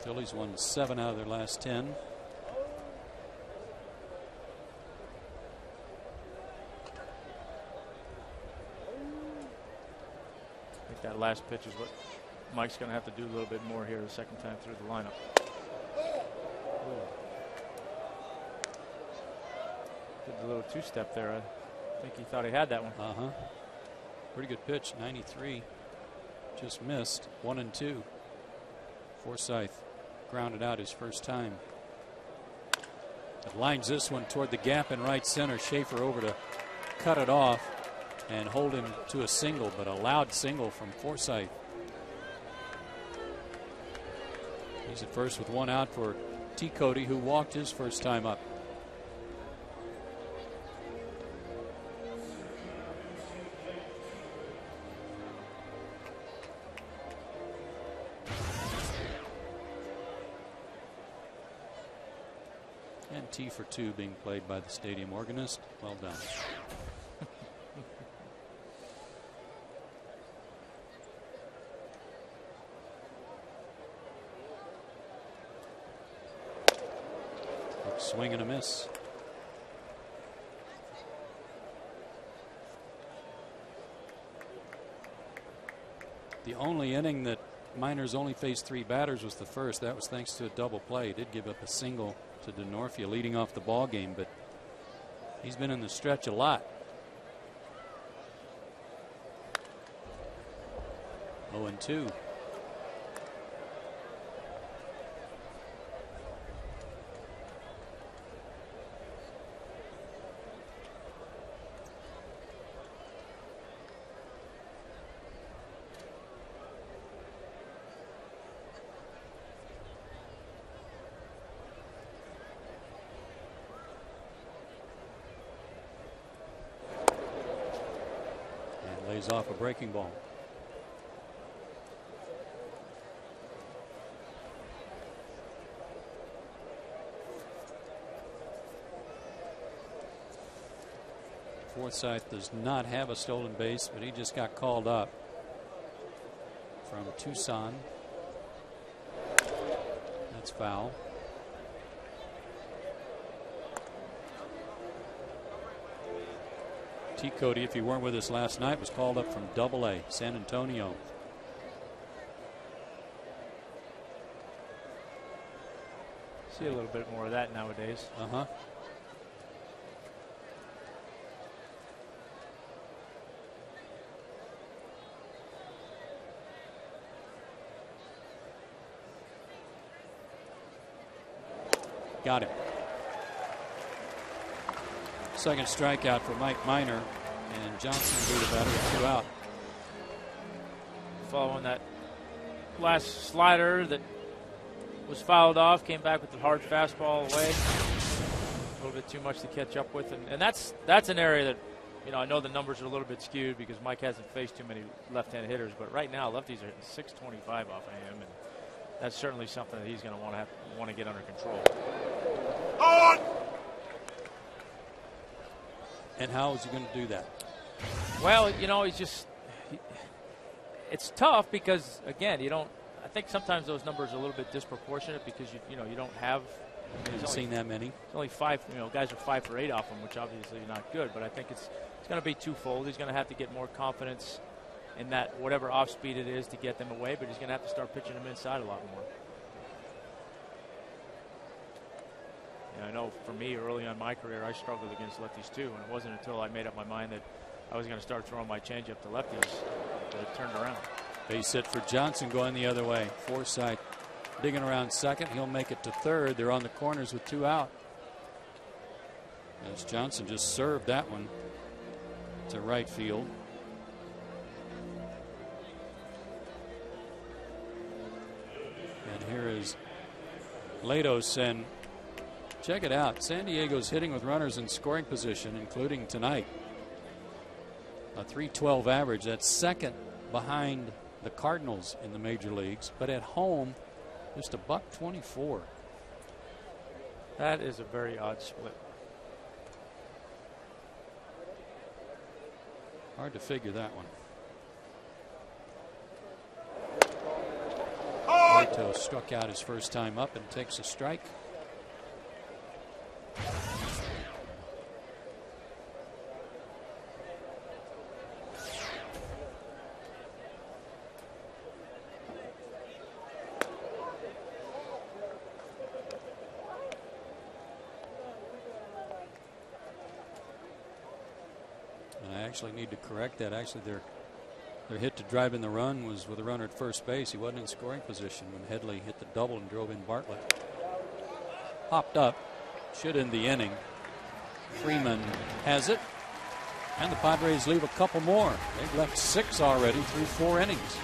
Phillies won 7 out of their last 10. I think that last pitch is what Mike's going to have to do a little bit more here the second time through the lineup. Did the little two-step there. I think he thought he had that one. Pretty good pitch, 93. Just missed. 1-2. Forsythe grounded out his first time. It lines this one toward the gap in right center. Schaefer over to cut it off and hold him to a single, but a loud single from Forsythe. He's at first with 1 out for T. Cody, who walked his first time up. And T for 2 being played by the stadium organist. Well done. Swing and a miss. The only inning that Miners only faced 3 batters was the first. That was thanks to a double play. He did give up a single to DeNorfia leading off the ball game, but he's been in the stretch a lot. 0-2. Off a breaking ball. Forsythe does not have a stolen base, but he just got called up from Tucson. That's foul. T. Cody, if you weren't with us last night, was called up from Double-A, San Antonio. See a little bit more of that nowadays. Got him. Second strikeout for Mike Minor, and Johnson do the batter with 2 out. Following that last slider that was fouled off, came back with the hard fastball away. A little bit too much to catch up with, and that's an area that, you know, I know the numbers are a little bit skewed because Mike hasn't faced too many left-hand hitters, but right now lefties are hitting 625 off of him, and that's certainly something that he's going to want to get under control. And how is he going to do that? Well, you know, it's tough because, again, I think sometimes those numbers are a little bit disproportionate because you don't have. I haven't seen that many. It's only 5. You know, guys are 5 for 8 off him, which obviously is not good. But I think it's going to be twofold. He's going to have to get more confidence in that whatever off speed it is to get them away, but he's going to have to start pitching them inside a lot more. I know for me, early on in my career, I struggled against lefties too, and it wasn't until I made up my mind that I was going to start throwing my changeup to lefties that it turned around. Base hit for Johnson going the other way. Forsythe digging around second. He'll make it to third. They're on the corners with 2 out. As Johnson just served that one to right field. And here is Latos, and check it out. San Diego's hitting with runners in scoring position, including tonight. A .312 average. That's second behind the Cardinals in the major leagues, but at home, just a $124. That is a very odd split. Hard to figure that one. Latos struck out his first time up and takes a strike. I actually need to correct that. Actually, their hit to drive in the run was with a runner at first base. He wasn't in scoring position when Headley hit the double and drove in Bartlett. Hopped up, should end the inning. Freeman has it, and the Padres leave a couple more. They've left 6 already through 4 innings.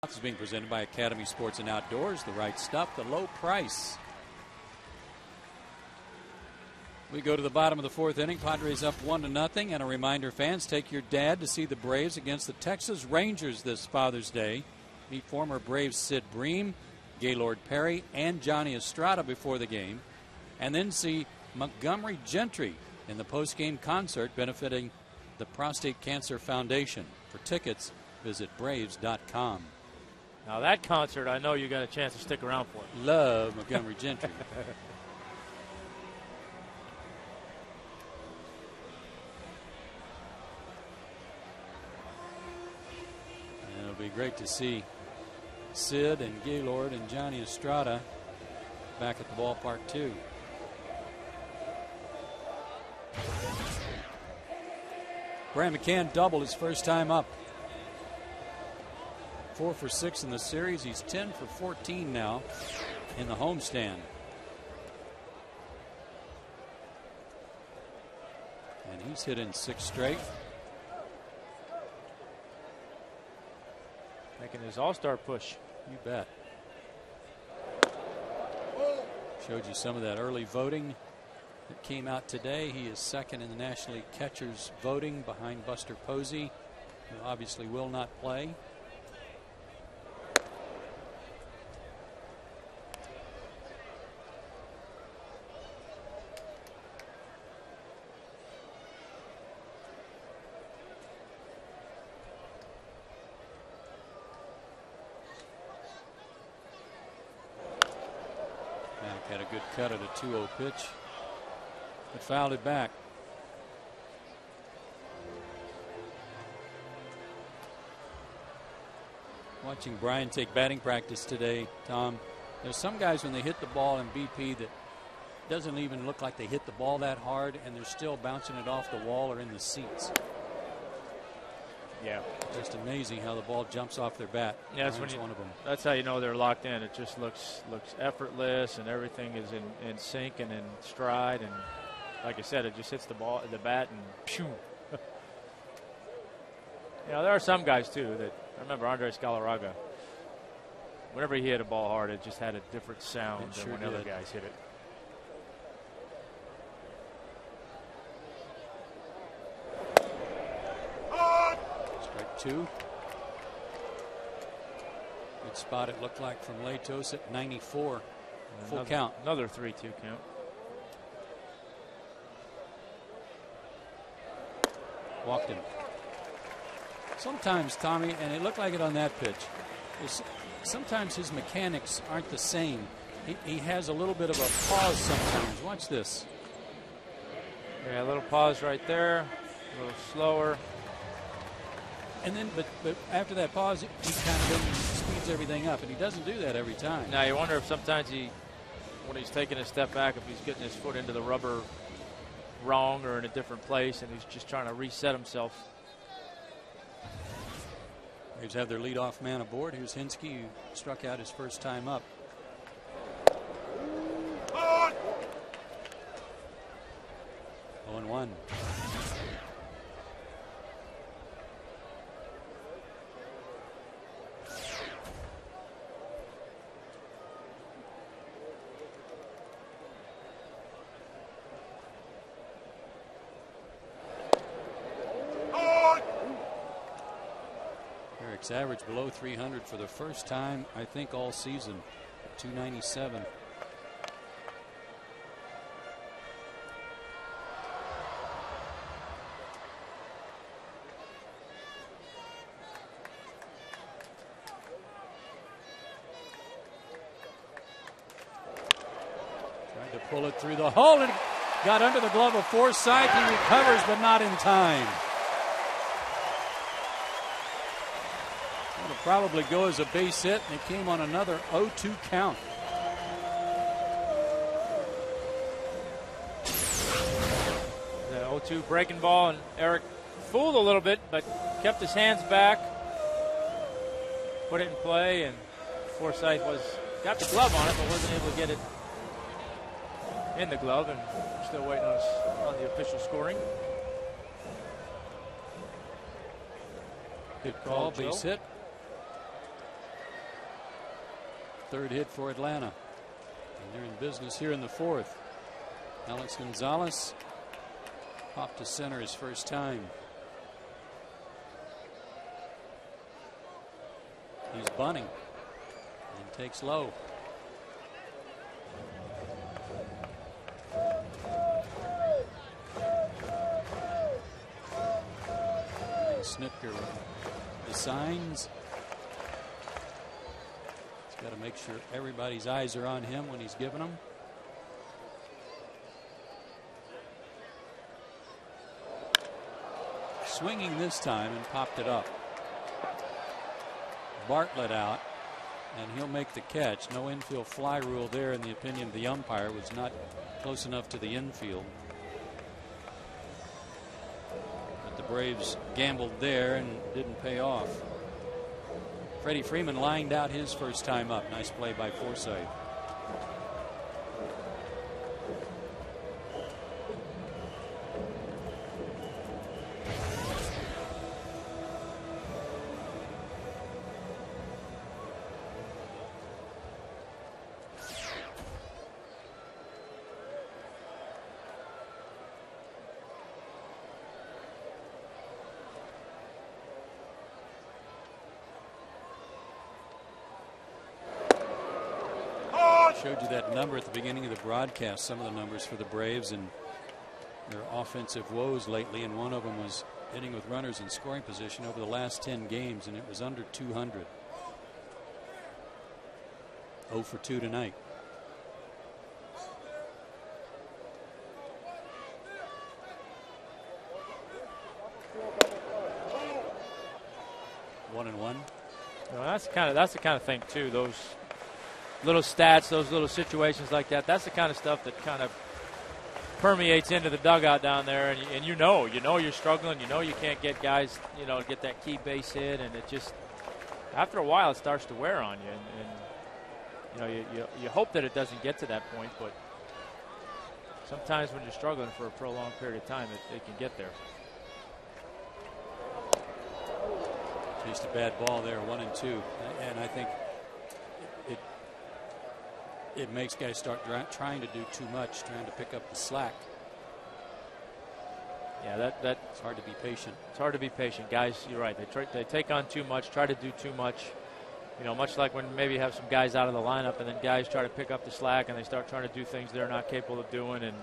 Is being presented by Academy Sports and Outdoors. The right stuff, the low price. We go to the bottom of the 4th inning. Padres up 1-0. And a reminder, fans, take your dad to see the Braves against the Texas Rangers this Father's Day. Meet former Braves Sid Bream, Gaylord Perry, and Johnny Estrada before the game. And then see Montgomery Gentry in the post-game concert benefiting the Prostate Cancer Foundation. For tickets, visit Braves.com. Now that concert, I know you got a chance to stick around for. Love Montgomery Gentry. And it'll be great to see Sid and Gaylord and Johnny Estrada back at the ballpark too. Brian McCann doubled his first time up. 4 for 6 in the series. He's 10 for 14 now in the homestand. And he's hit in 6 straight. Making his all-star push. You bet. Showed you some of that early voting that came out today. He is second in the National League catchers voting behind Buster Posey, who obviously will not play. Had a good cut at a 2-0 pitch, but fouled it back. Watching Brian take batting practice today, Tom, there's some guys when they hit the ball in BP that doesn't even look like they hit the ball that hard, and they're still bouncing it off the wall or in the seats. Yeah, just amazing how the ball jumps off their bat. Yeah, that's when one of them. That's how you know they're locked in. It just looks effortless, and everything is in sync and in stride. And like I said, it just hits the bat, and phew. You know, there are some guys too that I remember Andres Galarraga. Whenever he hit a ball hard, it just had a different sound than when other guys hit it. Strike 2. Good spot it looked like from Latos at 94. Full count. Another 3-2 count. Walked him. Sometimes, Tommy, and it looked like it on that pitch, sometimes his mechanics aren't the same. He has a little bit of a pause sometimes. Watch this. Yeah, a little pause right there, a little slower. And then, but after that pause, he kind of then speeds everything up, and he doesn't do that every time. Now, you wonder if sometimes when he's taking a step back, if he's getting his foot into the rubber wrong or in a different place, and he's just trying to reset himself. Braves have their leadoff man aboard. Here's Hinsky, who struck out his first time up. Oh! 0-1. Eric's average below 300 for the first time, I think, all season. 297. Tried to pull it through the hole and got under the glove of Forsythe. He recovers, but not in time. It'll probably go as a base hit, and it came on another 0-2 count. The 0-2 breaking ball, and Eric fooled a little bit, but kept his hands back, put it in play, and Forsythe got the glove on it, but wasn't able to get it in the glove, and we're still waiting on the official scoring. Good call, base hit. Third hit for Atlanta. And they're in business here in the fourth. Alex Gonzalez popped to center his first time. He's bunting and takes low. And Snitker with the signs. Got to make sure everybody's eyes are on him when he's giving them. Swinging this time and popped it up. Bartlett out, and he'll make the catch. No infield fly rule there in the opinion of the umpire. Was not close enough to the infield. But the Braves gambled there and didn't pay off. Freddie Freeman lined out his first time up. Nice play by Forsythe. Showed you that number at the beginning of the broadcast, some of the numbers for the Braves and their offensive woes lately, and one of them was hitting with runners in scoring position over the last 10 games, and it was under 200. 0 for 2 tonight. One and one. Well, that's the kind of thing too. Those little stats, those little situations like that. That's the kind of stuff that kind of permeates into the dugout down there, and you know you're struggling. You know you can't get guys, get that key base hit, and it just after a while it starts to wear on you, and you hope that it doesn't get to that point, but sometimes when you're struggling for a prolonged period of time, it can get there. Just a bad ball there, 1-2, and I think it makes guys start trying to do too much, trying to pick up the slack. Yeah, it's hard to be patient. It's hard to be patient, guys. You're right. They take on too much, try to do too much. Much like when maybe you have some guys out of the lineup, and then guys try to pick up the slack, and they start trying to do things they're not capable of doing, and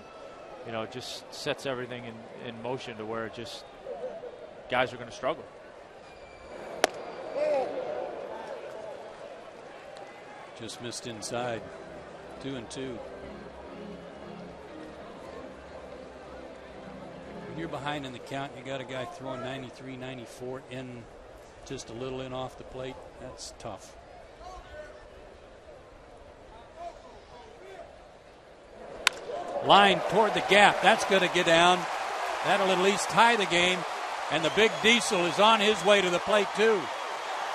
it just sets everything in motion to where it just guys are going to struggle. Just missed inside. 2-2. When you're behind in the count, you got a guy throwing 93, 94 in, just a little in off the plate. That's tough. Line toward the gap. That's going to get down. That'll at least tie the game. And the big Diesel is on his way to the plate, too.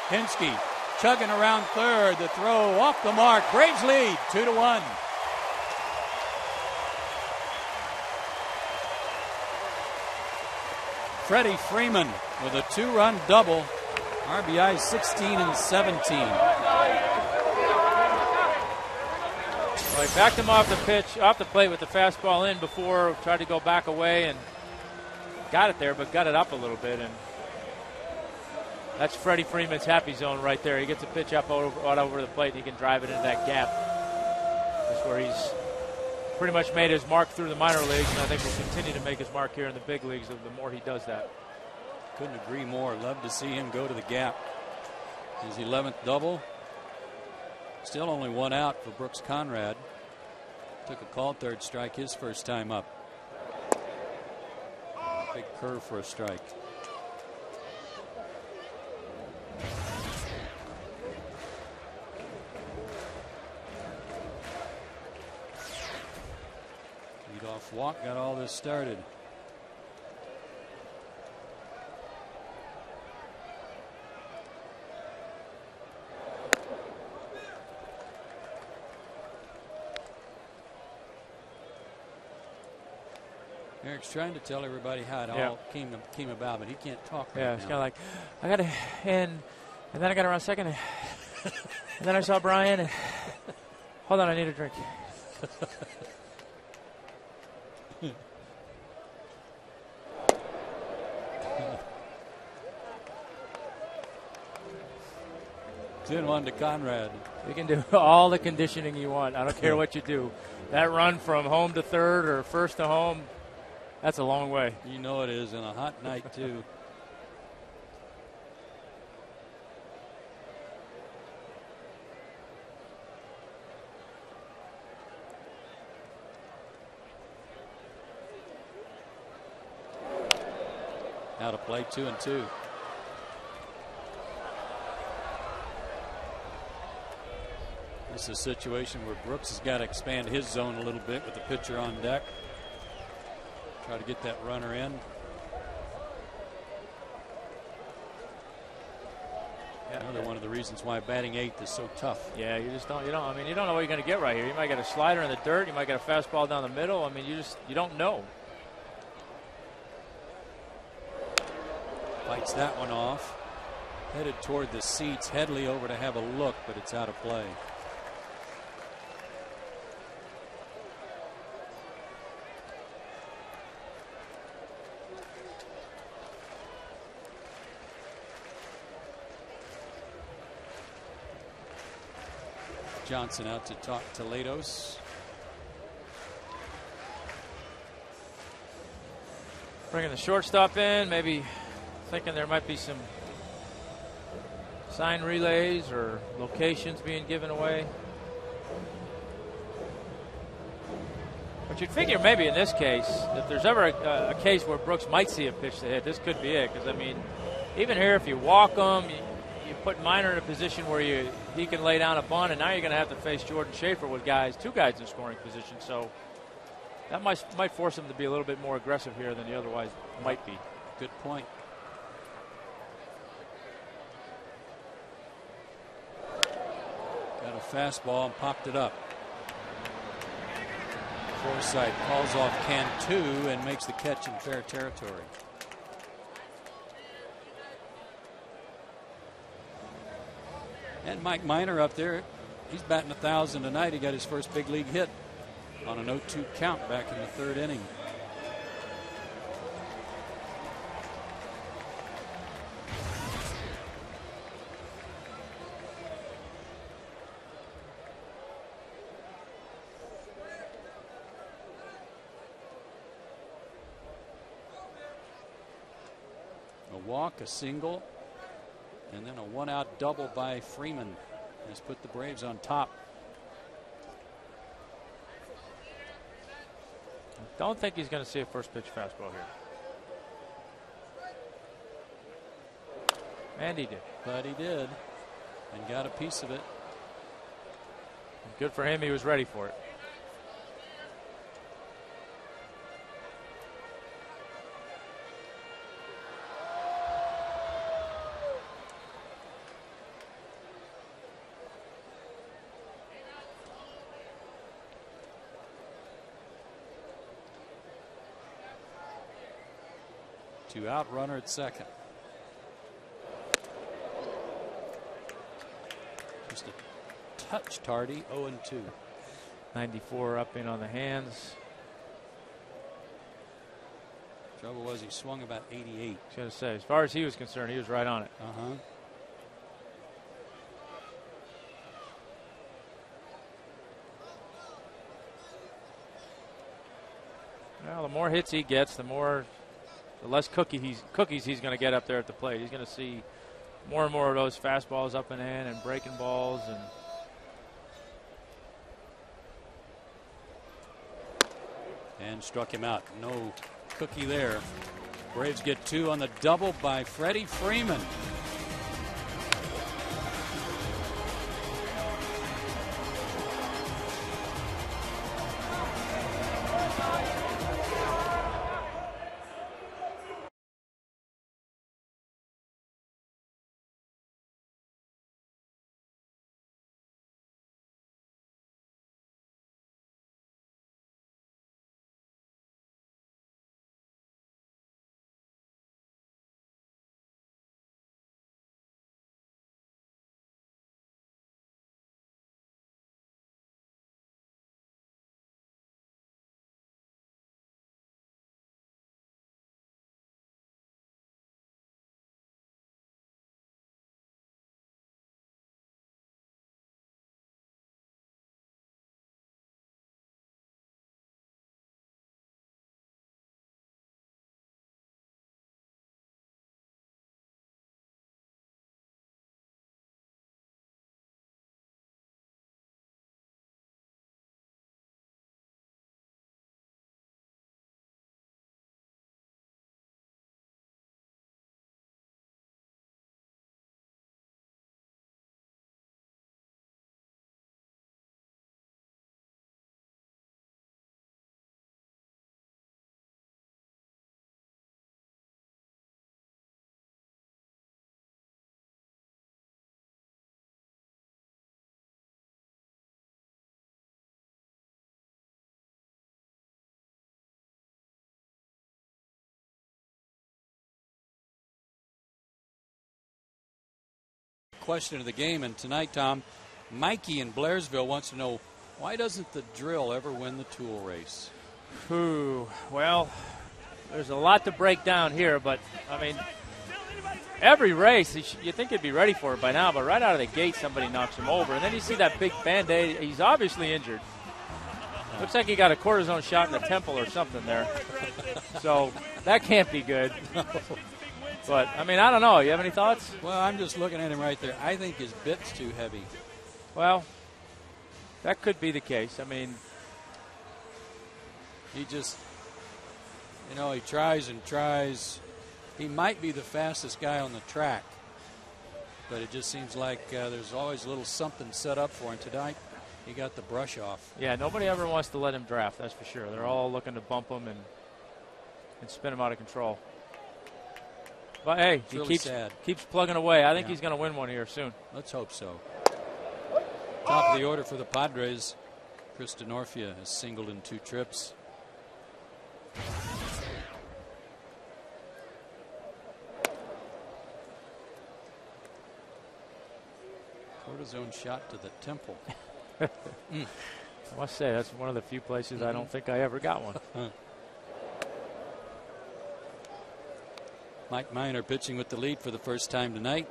Hinsky chugging around third. The throw off the mark. Braves lead 2-1. Freddie Freeman with a 2-run double. RBI 16 and 17. Well, he backed him off the plate with the fastball in before, tried to go back away and got it there, but got it up a little bit, and that's Freddie Freeman's happy zone right there. He gets a pitch up over the plate, and he can drive it into that gap. That's where he's pretty much made his mark through the minor leagues, and I think will continue to make his mark here in the big leagues the more he does that. Couldn't agree more. Love to see him go to the gap. His 11th double. Still only one out for Brooks Conrad. Took a called third strike his first time up. Big curve for a strike. Leadoff walk got all this started. Eric's trying to tell everybody how it all came about, but he can't talk right now. It's kind of like, I got to, and then I got around second, and then I saw Brian, and hold on, I need a drink. Two and one to Conrad. You can do all the conditioning you want. I don't care what you do. That run from home to third or first to home, that's a long way. You know it is, and a hot night, too. Out of play, 2-2. This is a situation where Brooks has got to expand his zone a little bit with the pitcher on deck. Try to get that runner in. Yeah. Another one of the reasons why batting eighth is so tough. Yeah, you just don't. I mean, you don't know what you're going to get right here. You might get a slider in the dirt. You might get a fastball down the middle. I mean, you don't know. Fights that one off. Headed toward the seats. Headley over to have a look, but it's out of play. Johnson out to talk to Latos. Bringing the shortstop in, maybe thinking there might be some sign relays or locations being given away. But you'd figure maybe in this case, if there's ever a case where Brooks might see a pitch to hit, this could be it. Because, I mean, even here, if you walk him, you put Minor in a position where he can lay down a bunt, and now you're going to have to face Jordan Schaefer with two guys in scoring position. So that might force him to be a little bit more aggressive here than he otherwise might be. Good point. Got a fastball and popped it up. Forsythe calls off Cantu and makes the catch in fair territory. And Mike Minor up there, he's batting 1,000 tonight. He got his first big league hit on an 0-2 count back in the third inning. A walk, a single, and then a one-out double by Freeman has put the Braves on top. Don't think he's going to see a first pitch fastball here. And he did. But he did, and got a piece of it. Good for him. He was ready for it. Two-out runner at second. Just a touch tardy, 0-2. 94 up in on the hands. Trouble was he swung about 88. I was going to say, as far as he was concerned, he was right on it. Well, the more hits he gets, the less cookies he's going to get up there at the plate. He's going to see more and more of those fastballs up and in and breaking balls. And struck him out. No cookie there. Braves get two on the double by Freddie Freeman. question of the game. And tonight, Tom, Mikey in Blairsville wants to know, why doesn't the drill ever win the tool race? Well, there's a lot to break down here, but, I mean, every race, you think he'd be ready for it by now, but right out of the gate, somebody knocks him over. And then you see that big Band-Aid. He's obviously injured. Looks like he got a cortisone shot in the temple or something there. So that can't be good. But, I mean, I don't know. You have any thoughts? Well, I'm just looking at him right there. I think his bit's too heavy. Well, that could be the case. I mean, he just, he tries and tries. He might be the fastest guy on the track, but it just seems like there's always a little something set up for him. Tonight, he got the brush off. Yeah, nobody ever wants to let him draft, that's for sure. They're all looking to bump him and spin him out of control. But, hey, it's he really keeps plugging away. I think he's going to win one here soon. Let's hope so. Top of the order for the Padres. Chris DeNorfia has singled in 2 trips. Cortisone shot to the temple. I must say, that's one of the few places I don't think I ever got one. Mike Minor pitching with the lead for the first time tonight.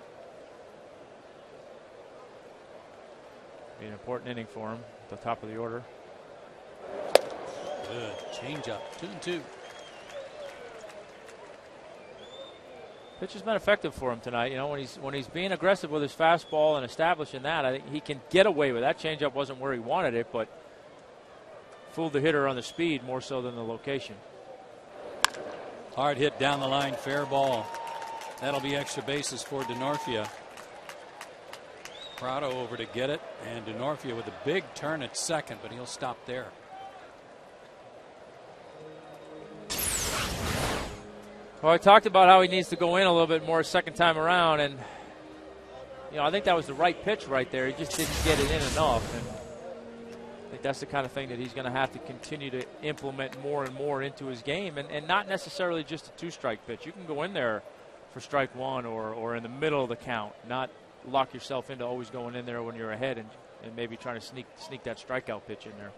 Be an important inning for him at the top of the order. Good change up, 2-2. Pitch has been effective for him tonight. When he's being aggressive with his fastball and establishing that, I think he can get away with that. Changeup wasn't where he wanted it, but fooled the hitter on the speed more so than the location. Hard hit down the line, fair ball. That'll be extra bases for DeNorfia. Prado over to get it, and DeNorfia with a big turn at second, but he'll stop there. Well, I talked about how he needs to go in a little bit more second time around, and I think that was the right pitch right there. He just didn't get it in enough, and I think that's the kind of thing that he's going to have to continue to implement more and more into his game, and not necessarily just a 2-strike pitch. You can go in there for strike 1 or in the middle of the count, not lock yourself into always going in there when you're ahead and maybe trying to sneak that strikeout pitch in there.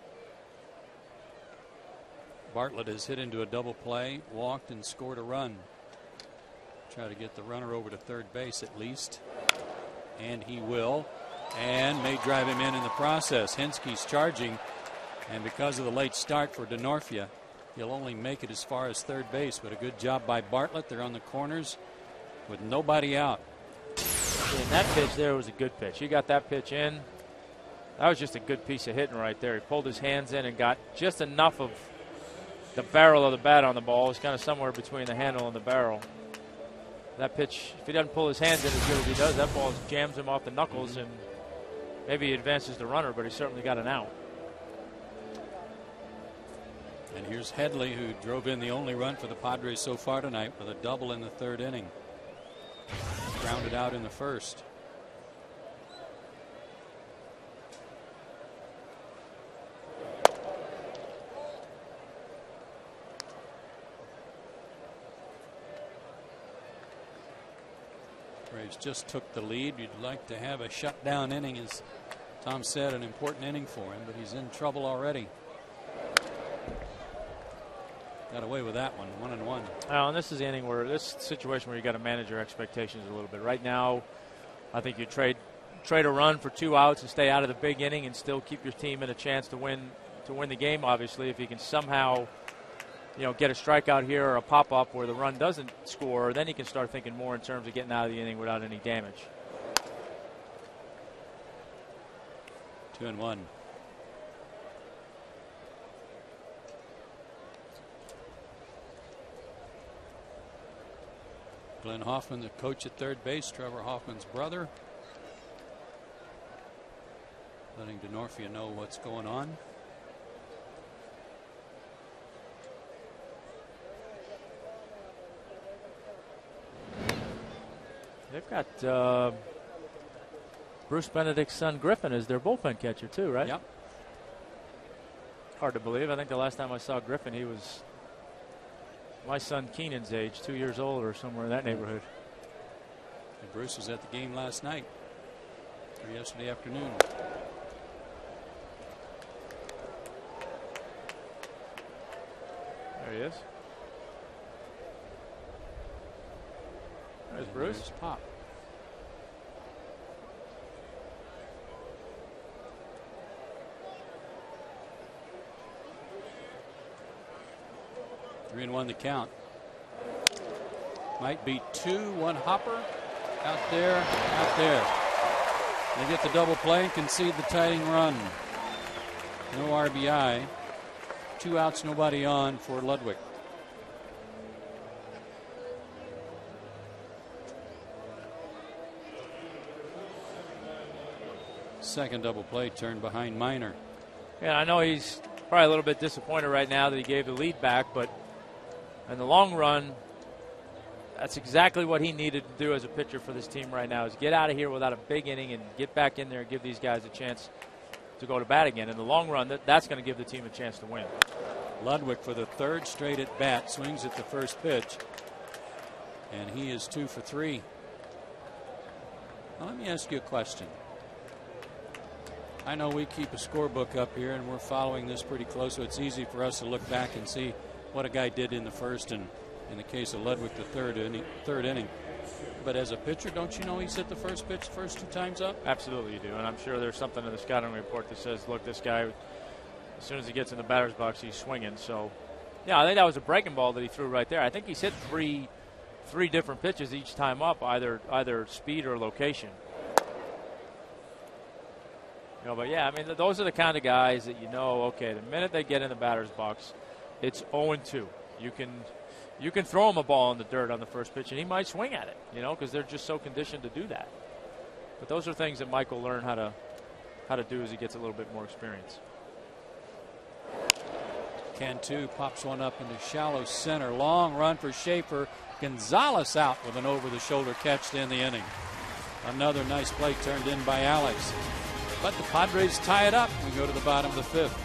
Bartlett has hit into a double play, walked and scored a run. Try to get the runner over to third base at least. And he will. And may drive him in the process. Henske's charging. And because of the late start for DeNorfia, he'll only make it as far as third base. But a good job by Bartlett. They're on the corners with nobody out. And that pitch there was a good pitch. He got that pitch in. That was just a good piece of hitting right there. He pulled his hands in and got just enough of the barrel of the bat on the ball. It's kind of somewhere between the handle and the barrel. That pitch, if he doesn't pull his hands in as good as he does, that ball jams him off the knuckles, and maybe he advances the runner, but he certainly got an out. And here's Headley, who drove in the only run for the Padres so far tonight with a double in the 3rd inning. Grounded out in the 1st. Braves just took the lead. You'd like to have a shutdown inning, as Tom said, an important inning for him, but he's in trouble already. Got away with that one, 1-1. And this is the inning where this situation where you got to manage your expectations a little bit. Right now, I think you trade a run for 2 outs and stay out of the big inning and still keep your team in a chance to win the game. Obviously, if you can somehow, get a strikeout here or a pop up where the run doesn't score, then you can start thinking more in terms of getting out of the inning without any damage. 2-1. Glenn Hoffman, the coach at third base, Trevor Hoffman's brother, letting DeNorfia know what's going on. They've got Bruce Benedict's son Griffin as their bullpen catcher too, right? Yep. Hard to believe. I think the last time I saw Griffin, he was my son Keenan's age, 2 years old or somewhere in that neighborhood. And Bruce was at the game last night. or yesterday afternoon. There he is. There's Bruce. There's Pop. Three and one to count. Might be 2-1 hopper. Out there, out there. They get the double play and concede the tying run. No RBI. 2 outs, nobody on for Ludwig. Second double play turned behind Minor. Yeah, I know he's probably a little bit disappointed right now that he gave the lead back, but in the long run, that's exactly what he needed to do as a pitcher for this team right now, is get out of here without a big inning and get back in there and give these guys a chance to go to bat again. In the long run, that's going to give the team a chance to win. Ludwig, for the third straight at bat, swings at the first pitch, and he is 2 for 3. Now, let me ask you a question. I know we keep a scorebook up here, and we're following this pretty close, so it's easy for us to look back and see what a guy did in the first, and in the case of Ludwig, the third inning. But as a pitcher, don't you know he's hit the first pitch the first 2 times up? Absolutely you do, and I'm sure there's something in the scouting report that says, look, this guy, as soon as he gets in the batter's box, he's swinging. So, yeah, I think that was a breaking ball that he threw right there. I think he's hit three different pitches each time up, either speed or location. But yeah, I mean, those are the kind of guys that okay, the minute they get in the batter's box, it's 0-2. You can throw him a ball in the dirt on the first pitch, and he might swing at it, because they're just so conditioned to do that. But those are things that Mike will learn how to do as he gets a little bit more experience. Cantu pops one up into shallow center. Long run for Schaefer. Gonzalez out with an over-the-shoulder catch to end the inning. Another nice play turned in by Alex. But the Padres tie it up. We go to the bottom of the 5th.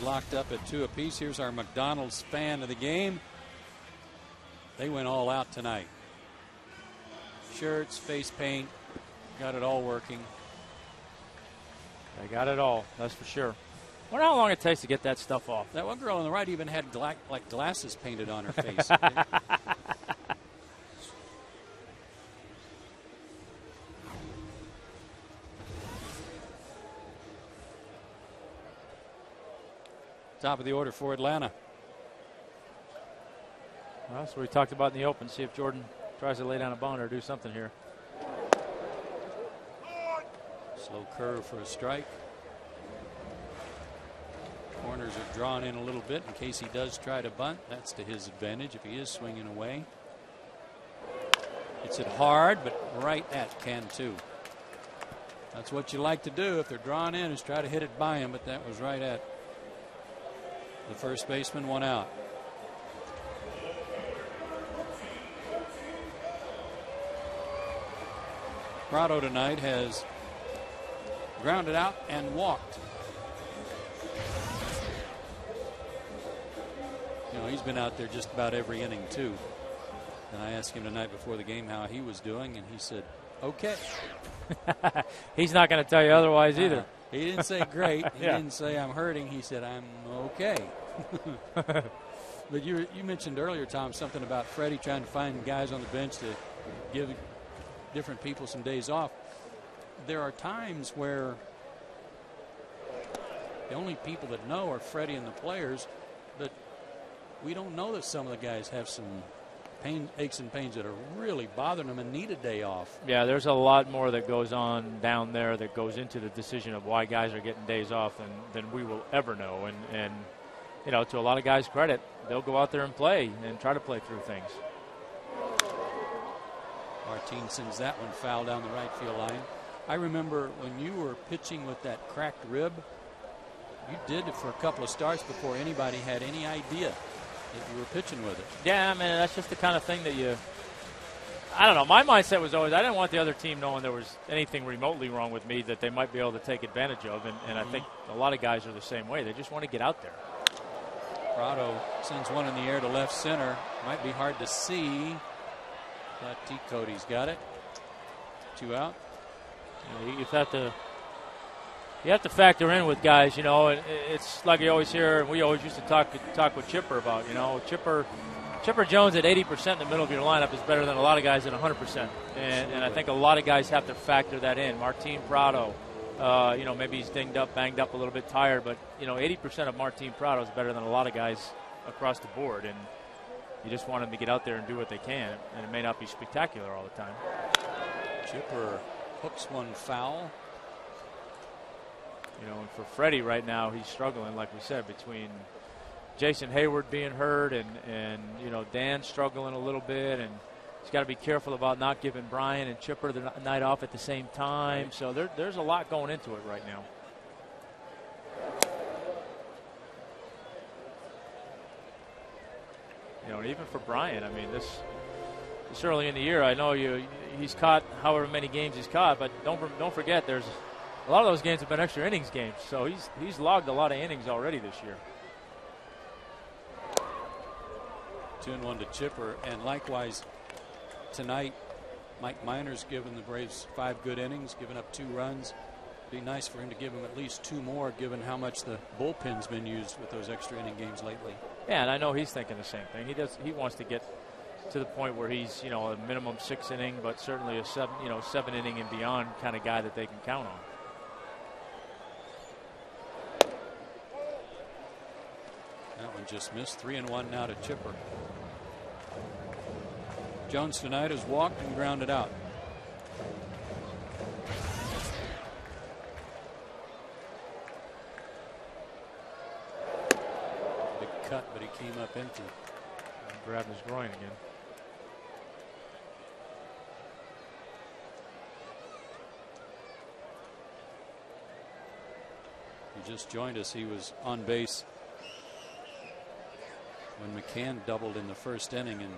Locked up at 2 apiece. Here's our McDonald's fan of the game. They went all out tonight. Shirts, face paint, got it all working. They got it all, that's for sure. I wonder how long it takes to get that stuff off. That one girl on the right even had glasses painted on her face. Top of the order for Atlanta. Well, that's what we talked about in the open. See if Jordan tries to lay down a bone or do something here. Slow curve for a strike. Corners are drawn in a little bit in case he does try to bunt. That's to his advantage if he is swinging away. Hits it hard, but right at Cantu. That's what you like to do if they're drawn in, is try to hit it by him, but that was right at The first baseman, one out. Prado tonight has grounded out and walked. You know, he's been out there just about every inning, too. And I asked him tonight before the game how he was doing, and he said, okay. He's not going to tell you otherwise either. He didn't say great. He didn't say I'm hurting. He said I'm okay. But you mentioned earlier, Tom, something about Freddie trying to find guys on the bench to give different people some days off. There are times where the only people that know are Freddie and the players, but we don't know that some of the guys have some aches and pains that are really bothering them and need a day off. Yeah, there's a lot more that goes on down there that goes into the decision of why guys are getting days off than we will ever know. And you know, to a lot of guys' credit, they'll go out there and play and try to play through things. Martin sends that one foul down the right field line. I remember when you were pitching with that cracked rib, you did it for a couple of starts before anybody had any idea that you were pitching with it. Yeah, I mean, that's just the kind of thing that I don't know. My mindset was always I didn't want the other team knowing there was anything remotely wrong with me that they might be able to take advantage of. And I think a lot of guys are the same way. They just want to get out there. Prado sends one in the air to left center. Might be hard to see, but T. Cody's got it. 2 out. You have to factor in with guys, you know. It's like you always hear, and we always used to talk with Chipper about, you know, Chipper Jones at 80% in the middle of your lineup is better than a lot of guys at 100%. And I think a lot of guys have to factor that in. Martin Prado, you know, maybe he's dinged up, banged up, a little bit tired, but, you know, 80% of Martin Prado is better than a lot of guys across the board. And you just want them to get out there and do what they can. And it may not be spectacular all the time. Chipper hooks one foul. You know, and for Freddie right now, he's struggling, like we said, between Jason Hayward being hurt and you know, Dan struggling a little bit, and he's got to be careful about not giving Brian and Chipper the night off at the same time. Right. So there's a lot going into it right now. You know, and even for Brian, I mean, this early in the year, I know he's caught however many games he's caught, but don't forget there's a lot of those games have been extra innings games, so he's logged a lot of innings already this year. 2-1 to Chipper, and likewise tonight, Mike Minor's given the Braves 5 good innings, giving up 2 runs. Be nice for him to give him at least 2 more, given how much the bullpen's been used with those extra inning games lately. Yeah, and I know he's thinking the same thing. He wants to get to the point where he's, you know, a minimum 6 inning, but certainly a 7 inning and beyond kind of guy that they can count on. That one just missed. 3-1 now to Chipper. Jones tonight has walked and grounded out. Big cut, but he came up empty. And grabbed his groin again. He just joined us. He was on base when McCann doubled in the first inning and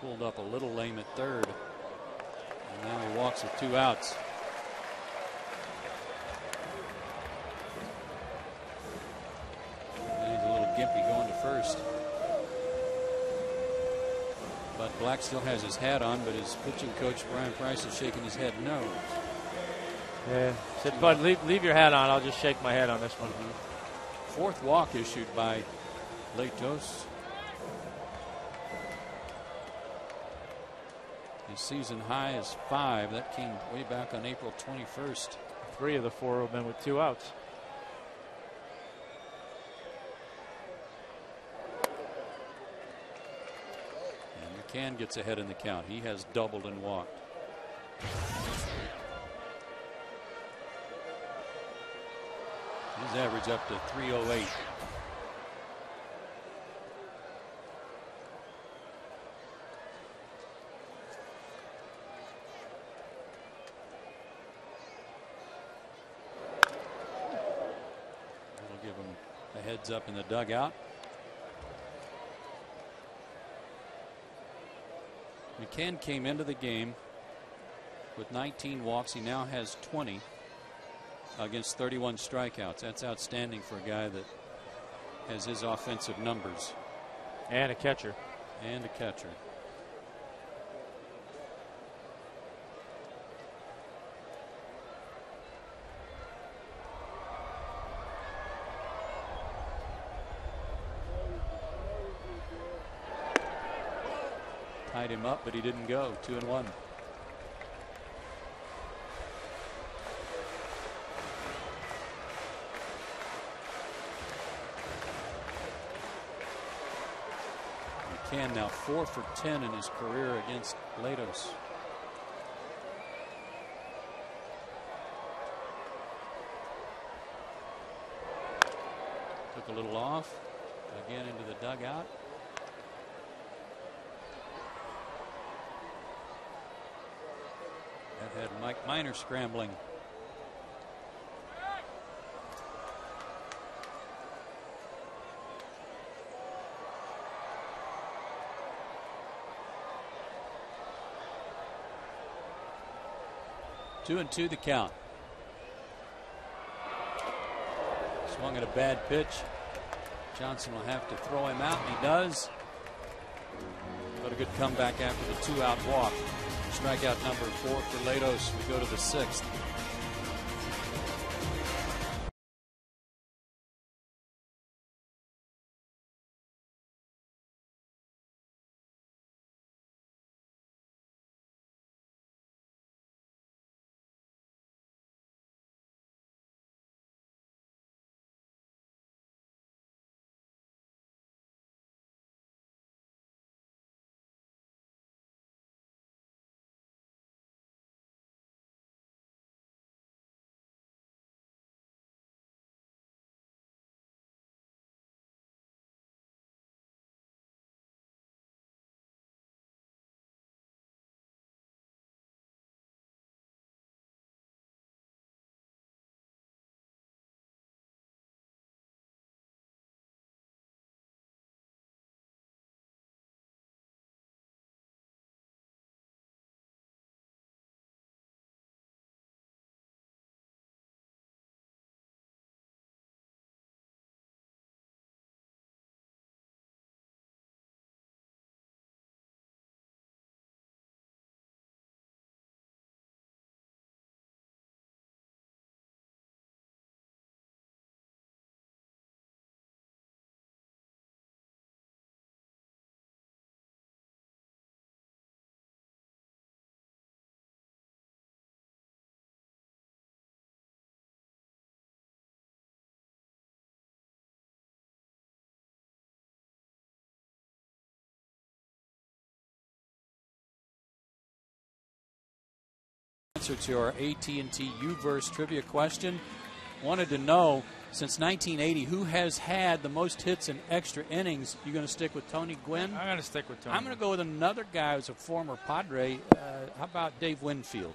pulled up a little lame at third. And now he walks with 2 outs. And he's a little gimpy going to first. But Black still has his hat on, but his pitching coach, Brian Price, is shaking his head no. Yeah. Said, Bud, leave your hat on. I'll just shake my head on this one. 4th walk issued by Latos. His season high is 5. That came way back on April 21st. 3 of the 4 have been with 2 outs. And McCann gets ahead in the count. He has doubled and walked. His average up to 308. heads up in the dugout. McCann came into the game with 19 walks. He now has 20 against 31 strikeouts. That's outstanding for a guy that has his offensive numbers. And a catcher. And a catcher. Tied him up, but he didn't go. 2-1. McCann now 4 for 10 in his career against Latos. Took a little off. Again into the dugout. That had Mike Minor scrambling. Two and two the count. Swung at a bad pitch. Johnson will have to throw him out, and he does. But a good comeback after the 2-out walk. Strikeout number 4 for Latos. We go to the 6th. Answer to our AT&T U-verse trivia question. Wanted to know, since 1980, who has had the most hits in extra innings? You going to stick with Tony Gwynn? I'm going to stick with Tony. I'm going to go with another guy who's a former Padre. How about Dave Winfield?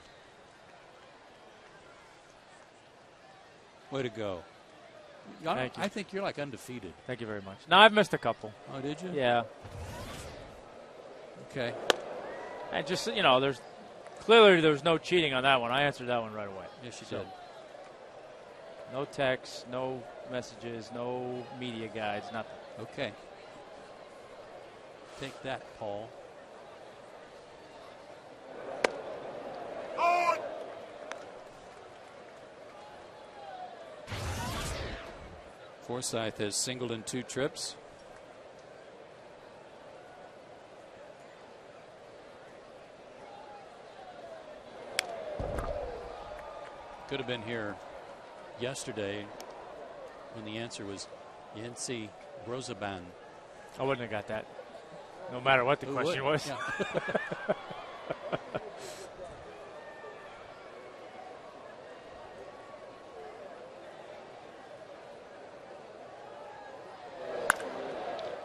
Way to go. Thank you. I think you're like undefeated. Thank you very much. No, I've missed a couple. Oh, did you? Yeah. Okay. And just, you know, there's no cheating on that one. I answered that one right away. Yes, you did. No texts, no messages, no media guides, nothing. Okay. Take that, Paul. Forsythe has singled in 2 trips. Could have been here yesterday when the answer was Yancy Rosaban. I wouldn't have got that, no matter what the question was. Yeah.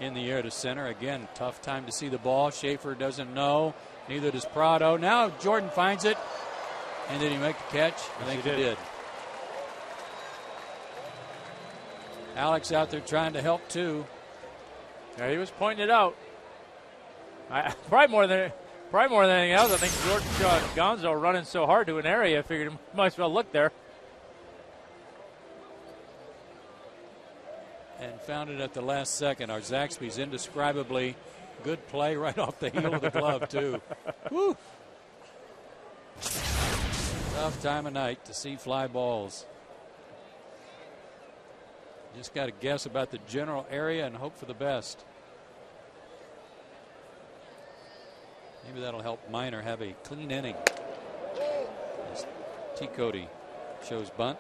In the air to center. Again, tough time to see the ball. Schaefer doesn't know. Neither does Prado. Now Jordan finds it. And did he make the catch? I think he did. Alex out there trying to help too. Yeah, he was pointing it out. Probably more than anything else, I think George Gonzo running so hard to an area, I figured he might as well look there. And found it at the last second. Our Zaxby's indescribably good play right off the heel of the glove, too. Woo! Tough time of night to see fly balls. Just got to guess about the general area and hope for the best. Maybe that'll help Minor have a clean inning. As T. Cody shows bunt.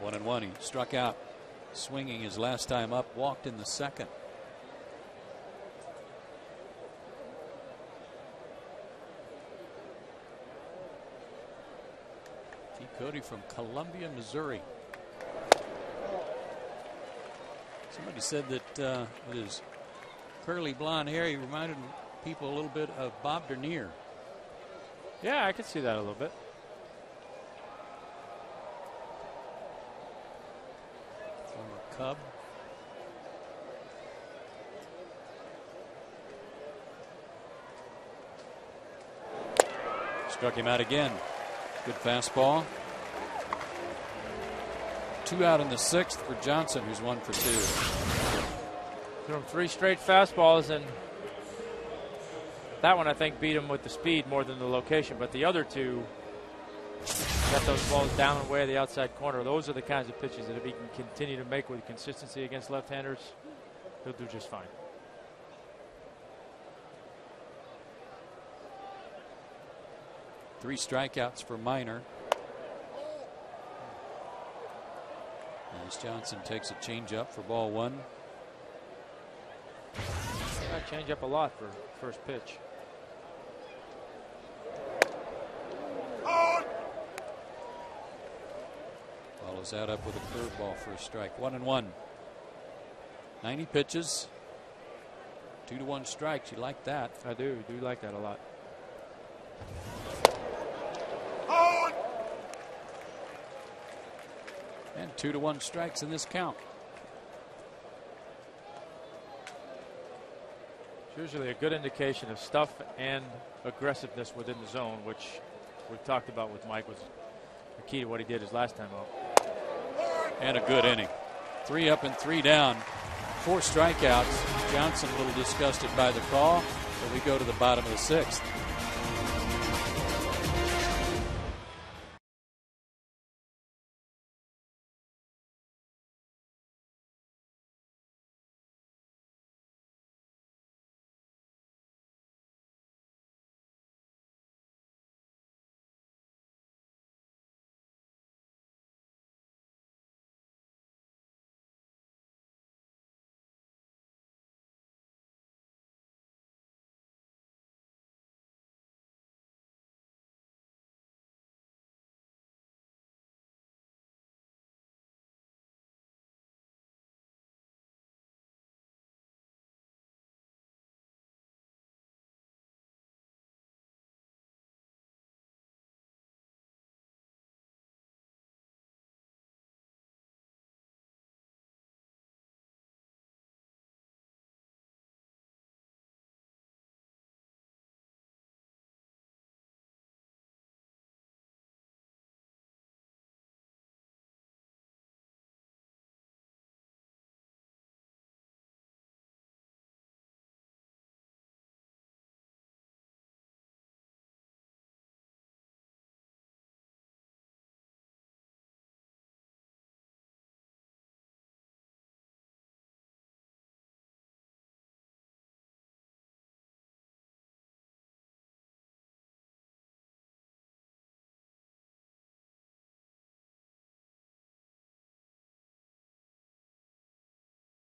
One and one. He struck out swinging his last time up, walked in the second. T. Cody from Columbia, Missouri. Somebody said that with his curly blonde hair, he reminded people a little bit of Bob Dernier. Yeah, I could see that a little bit. Cub. Struck him out again. Good fastball. 2 out in the 6th for Johnson, who's 1 for 2. Threw him 3 straight fastballs, and that one I think beat him with the speed more than the location, but the other 2 got those balls down and way of the outside corner. Those are the kinds of pitches that if he can continue to make with consistency against left-handers, he'll do just fine. Three strikeouts for Minor. As Johnson takes a changeup for ball 1. I change up a lot for first pitch. Follows that up with a curveball for a strike. 1-1. 90 pitches. 2-1 strikes. You like that? I do like that a lot. And 2-1 strikes in this count. It's usually a good indication of stuff and aggressiveness within the zone, which we've talked about with Mike was the key to what he did his last time out. And a good inning. 3 up and 3 down. 4 strikeouts. Johnson a little disgusted by the call, but we go to the bottom of the 6th.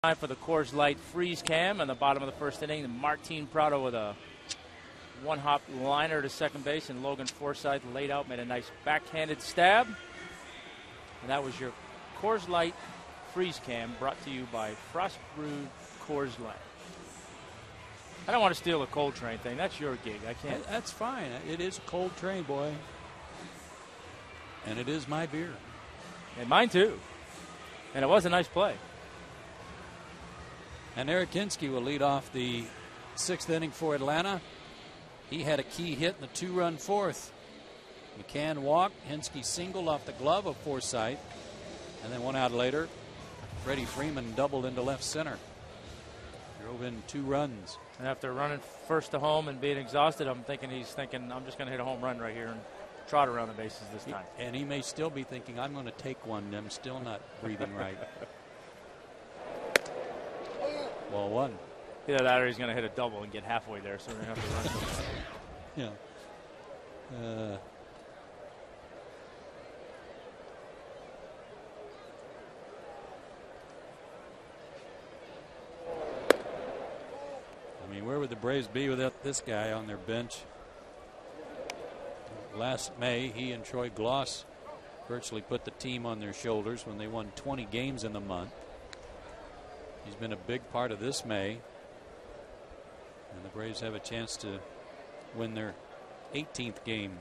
Time for the Coors Light freeze cam in the bottom of the first inning. Martin Prado with a one-hop liner to second base, and Logan Forsythe laid out, made a nice backhanded stab. And that was your Coors Light Freeze Cam, brought to you by Frost Brewed Coors Light. I don't want to steal a cold train thing. That's your gig. I can't. That's fine. It is a cold train, boy. And it is my beer. And mine too. And it was a nice play. And Eric Hinske will lead off the 6th inning for Atlanta. He had a key hit in the 2-run 4th. McCann walked. Hinske singled off the glove of Forsythe. And then 1 out later, Freddie Freeman doubled into left center. Drove in 2 runs. And after running first to home and being exhausted, I'm thinking I'm just going to hit a home run right here and trot around the bases this time. And he may still be thinking, I'm going to take one. I'm still not breathing right. Ball 1. Either that or he's going to hit a double and get halfway there, so we're going to have to run. Yeah. I mean, where would the Braves be without this guy on their bench? Last May, he and Troy Gloss virtually put the team on their shoulders when they won 20 games in the month. He's been a big part of this May. And the Braves have a chance to win their 18th game.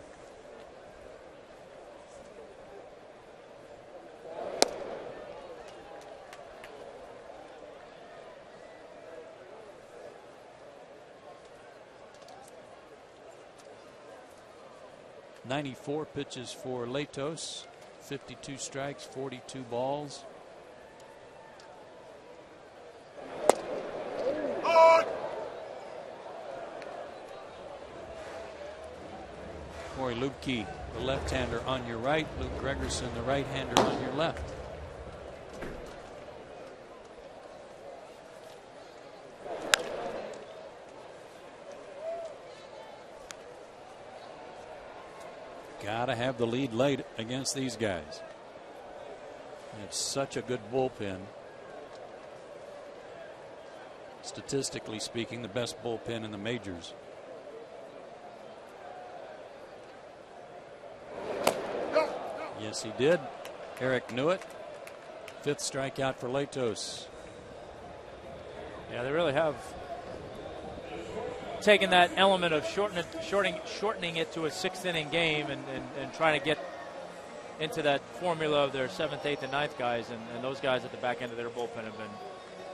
.94 pitches for Latos, 52 strikes, 42 balls. Corey Lubke, the left-hander on your right. Luke Gregerson, the right-hander on your left. Gotta have the lead late against these guys. It's such a good bullpen. Statistically speaking, the best bullpen in the majors. Yes, he did. Eric knew it. 5th strikeout for Latos. Yeah, they really have taken that element of shortening it to a 6th inning game and trying to get into that formula of their 7th, 8th, and 9th guys. And those guys at the back end of their bullpen have been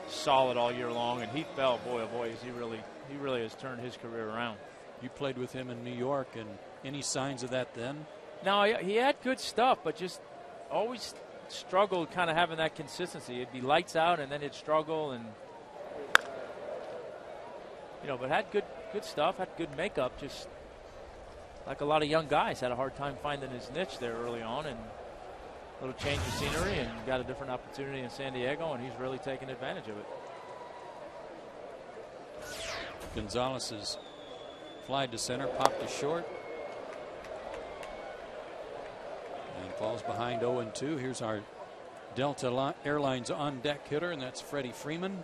solid all year long. And Heath Bell, boy, oh boy, he really has turned his career around. You played with him in New York, and any signs of that then? No, he had good stuff, but just always struggled kind of having that consistency. It'd be lights out, and then he'd struggle, and but had good stuff, had good makeup. Just like a lot of young guys, had a hard time finding his niche there early on, and a little change of scenery, and got a different opportunity in San Diego, and he's really taken advantage of it. Gonzalez's fly to center, popped to short. And falls behind 0-2. Here's our Delta Airlines on deck hitter, and that's Freddie Freeman,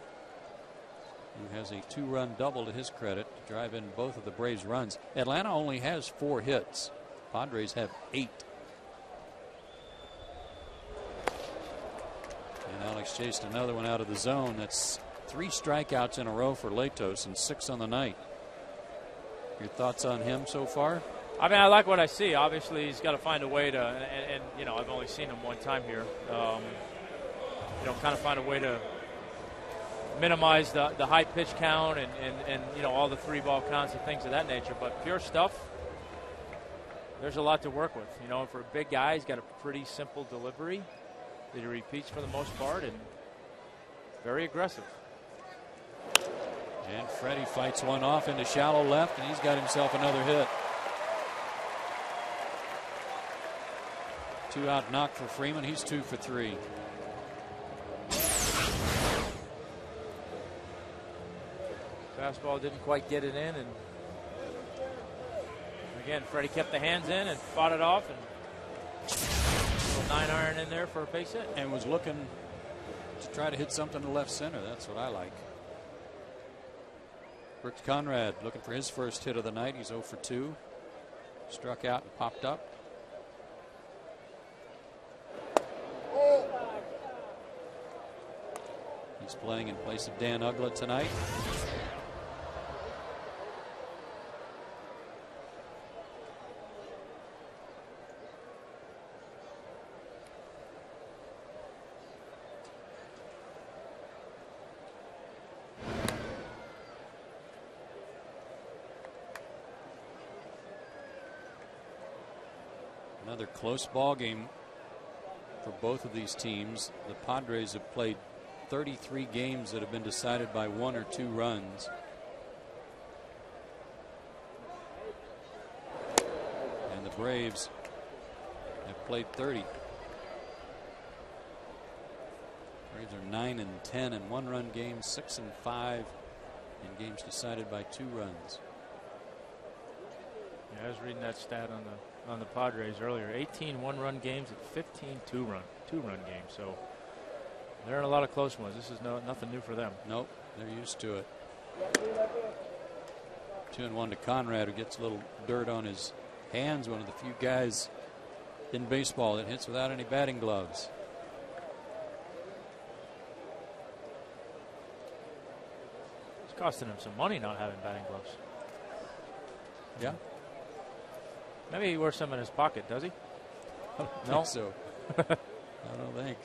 who has a 2-run double to his credit to drive in both of the Braves' runs. Atlanta only has 4 hits. Padres have 8. And Alex chased another one out of the zone. That's 3 strikeouts in a row for Latos and 6 on the night. Your thoughts on him so far? I mean, I like what I see. Obviously, he's got to find a way to, and I've only seen him one time here. Kind of find a way to minimize the high pitch count and all the 3-ball counts and things of that nature. But pure stuff, there's a lot to work with. For a big guy, he's got a pretty simple delivery that he repeats for the most part, and very aggressive. And Freddie fights one off into shallow left, and he's got himself another hit. 2-out knock for Freeman. He's 2 for 3. Fastball didn't quite get it in, and again, Freddie kept the hands in and fought it off, and a little 9-iron in there for a base hit. And was looking to try to hit something to left center. That's what I like. Brooks Conrad looking for his first hit of the night. He's 0 for 2. Struck out and popped up. He's playing in place of Dan Ugla tonight. Another close ball game for both of these teams. The Padres have played 33 games that have been decided by 1 or 2 runs. And the Braves have played 30. Braves are 9-10 in 1-run games, 6-5 in games decided by 2 runs. Yeah, I was reading that stat on the Padres earlier. 18 one-run games and 15 two-run games. So they're in a lot of close ones. This is nothing new for them. Nope, they're used to it. 2-1 to Conrad, who gets a little dirt on his hands. One of the few guys in baseball that hits without any batting gloves. It's costing him some money not having batting gloves. Yeah. Maybe he wears some in his pocket, does he? I don't think so. I don't think.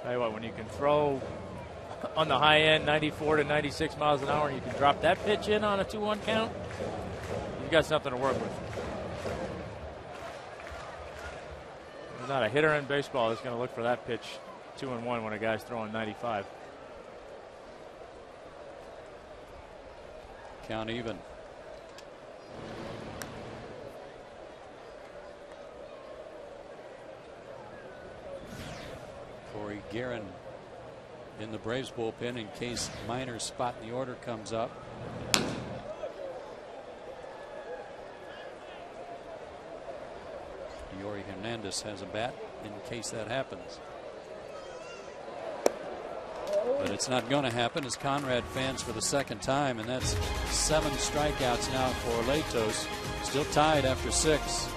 Tell you what, when you can throw on the high end 94 to 96 miles an hour and you can drop that pitch in on a 2-1 count, you've got something to work with. There's not a hitter in baseball that's going to look for that pitch 2-1 when a guy's throwing 95. Count even. Corey Guerin in the Braves bullpen in case Minor's spot in the order comes up. Yori Hernandez has a bat in case that happens. But it's not going to happen as Conrad fans for the second time, and that's 7 strikeouts now for Latos. Still tied after 6.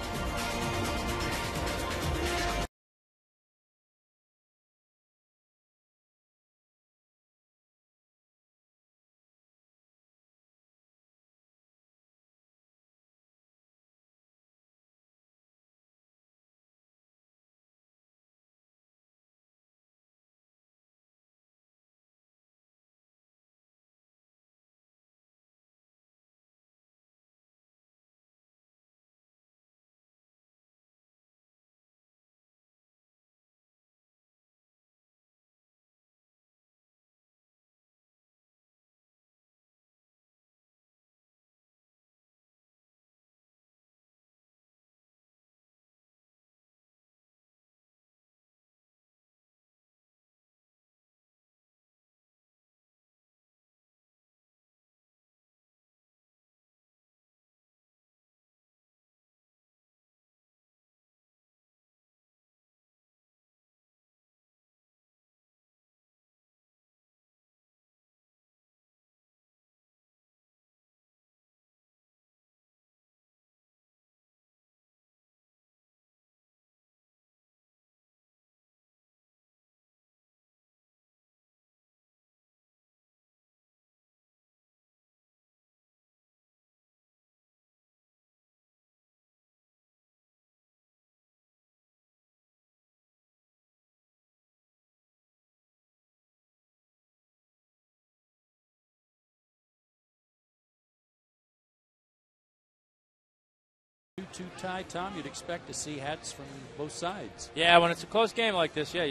Two tie, Tom. You'd expect to see hats from both sides. Yeah, when it's a close game like this, yeah,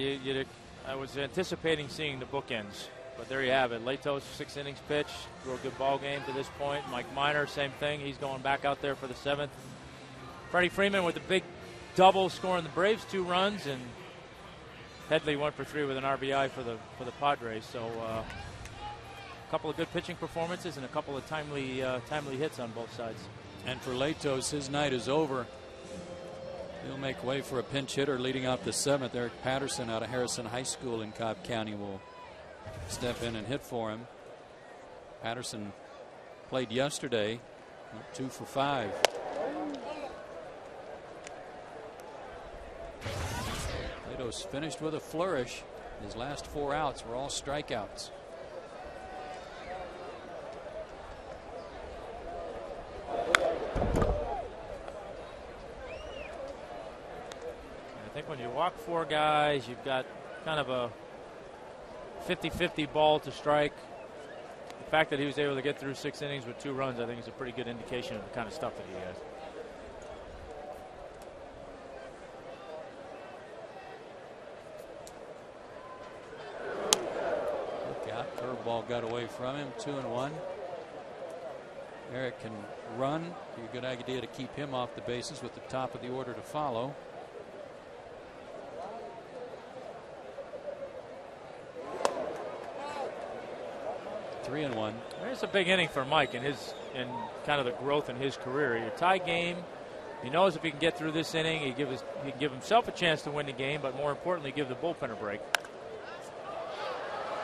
I was anticipating seeing the bookends, but there you have it. Latos, 6 innings pitch, real good ball game to this point. Mike Minor, same thing. He's going back out there for the 7th. Freddie Freeman with a big double, scoring the Braves 2 runs, and Headley 1 for 3 with an RBI for the Padres. So a couple of good pitching performances and a couple of timely hits on both sides. And for Latos, his night is over. He'll make way for a pinch hitter leading off the 7th. Eric Patterson out of Harrison High School in Cobb County will step in and hit for him. Patterson played yesterday, 2 for 5. Santos finished with a flourish. His last 4 outs were all strikeouts. I think when you walk 4 guys, you've got kind of a 50-50 ball to strike. The fact that he was able to get through 6 innings with 2 runs, I think, is a pretty good indication of the kind of stuff that he has. Look out. Curveball got away from him. 2-1. Eric can run. Be a good idea to keep him off the bases with the top of the order to follow. Three and one. It's a big inning for Mike and kind of the growth in his career. A tie game. He knows if he can get through this inning, he can give himself a chance to win the game, but more importantly, give the bullpen a break.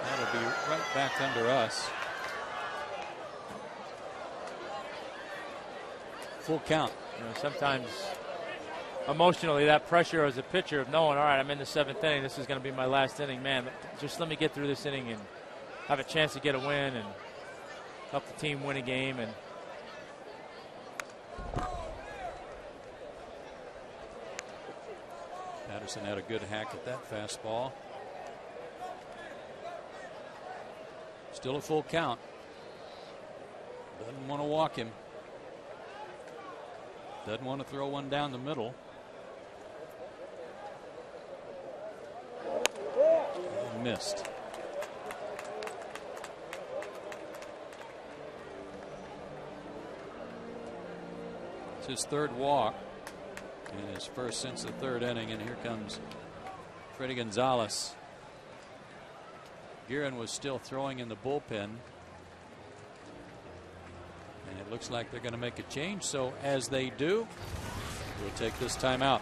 That'll be right back under us. Full count. You know, sometimes emotionally, that pressure as a pitcher of knowing, all right, I'm in the 7th inning, this is going to be my last inning, man, just let me get through this inning and have a chance to get a win and help the team win a game. And Patterson had a good hack at that fastball. Still a full count. Doesn't want to walk him. Doesn't want to throw one down the middle. And missed. It's his 3rd walk and his first since the 3rd inning, and here comes Freddie Gonzalez. Guerin was still throwing in the bullpen, and it looks like they're going to make a change. So as they do, we'll take this time out.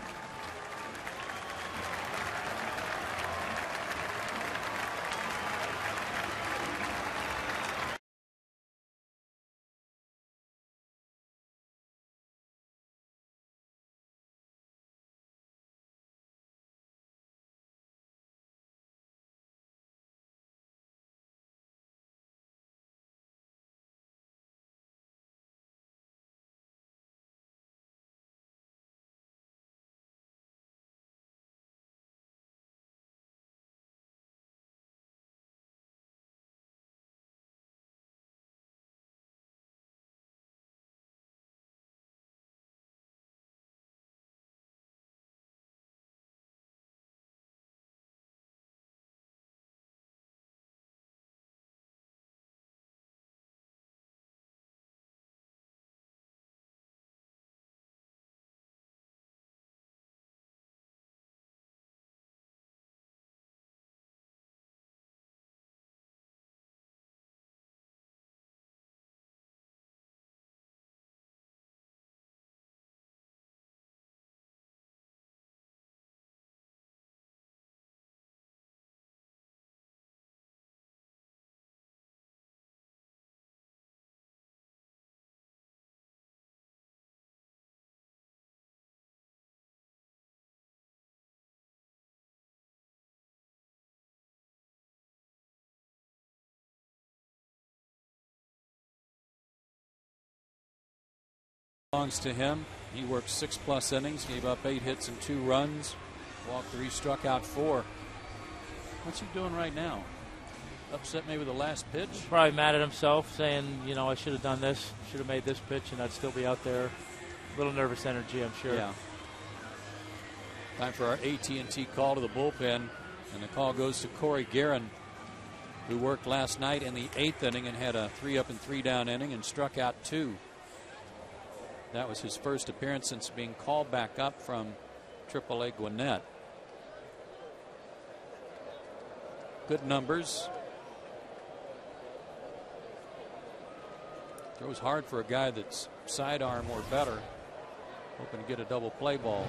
Belongs to him. He worked 6+ innings, gave up 8 hits and 2 runs, walked 3, struck out 4. What's he doing right now? Upset maybe the last pitch? Probably mad at himself, saying, you know, I should have done this, should have made this pitch, and I'd still be out there. A little nervous energy, I'm sure. Yeah. Time for our AT&T call to the bullpen, and the call goes to Corey Guerin, who worked last night in the 8th inning and had a 3-up and 3-down inning and struck out 2. That was his first appearance since being called back up from AAA Gwinnett. Good numbers. Throws hard for a guy that's sidearm or better. Hoping to get a double play ball.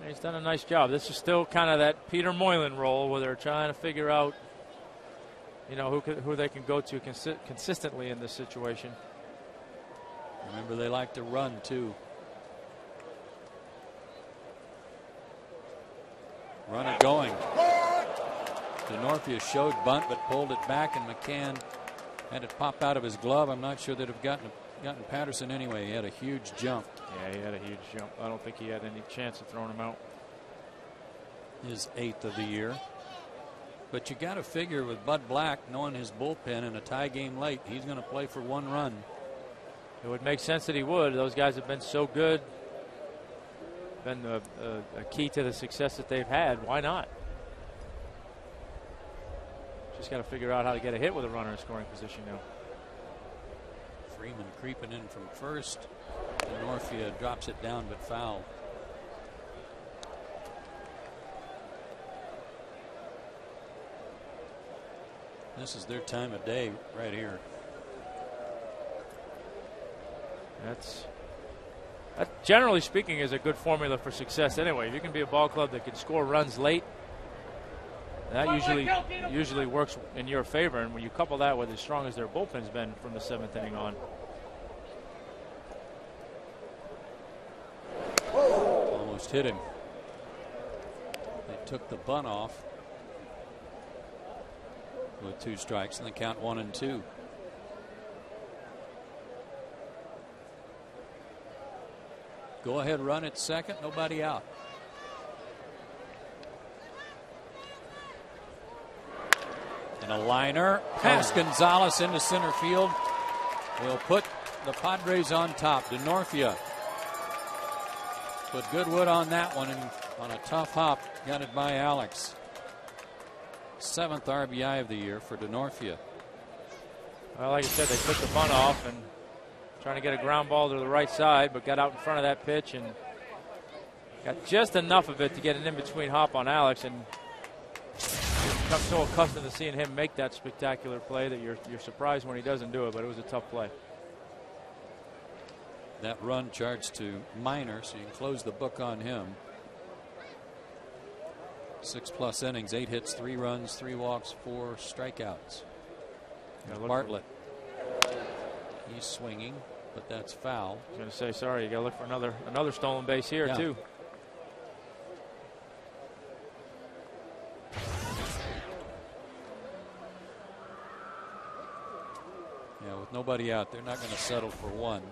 He's done a nice job. This is still kind of that Peter Moylan role where they're trying to figure out, you know, who they can go to consistently in this situation. Remember, they like to run too. Runner going. DeNorfia showed bunt but pulled it back, and McCann had it pop out of his glove. I'm not sure they'd have gotten Patterson anyway. He had a huge jump. Yeah, he had a huge jump. I don't think he had any chance of throwing him out. His 8th of the year. But you got to figure with Bud Black knowing his bullpen in a tie game late, he's going to play for 1 run. It would make sense that he would. Those guys have been so good. Been a key to the success that they've had. Why not? Just got to figure out how to get a hit with a runner in scoring position now. Freeman creeping in from first. DeNorfia drops it down but foul. This is their time of day right here. That generally speaking is a good formula for success anyway. If you can be a ball club that can score runs late, that usually works in your favor. And when you couple that with as strong as their bullpen's been from the 7th inning on. Almost hit him. They took the bunt off with 2 strikes, and they count 1-2. Go ahead run at second, nobody out. And a liner past Gonzalez into center field will put the Padres on top. DeNorfia put Goodwood on that one, and on a tough hop got it by Alex. 7th RBI of the year for DeNorfia. Well, like I said, they took the bunt off and trying to get a ground ball to the right side, but got out in front of that pitch and got just enough of it to get an in-between hop on Alex. And you've become so accustomed to seeing him make that spectacular play that you're surprised when he doesn't do it, but it was a tough play. That run charged to Minor, so you can close the book on him. 6+ innings, 8 hits, 3 runs, 3 walks, 4 strikeouts. Bartlett. He's swinging, but that's foul. I was going to say, sorry, you got to look for another stolen base here, too. Yeah, with nobody out, they're not going to settle for 1.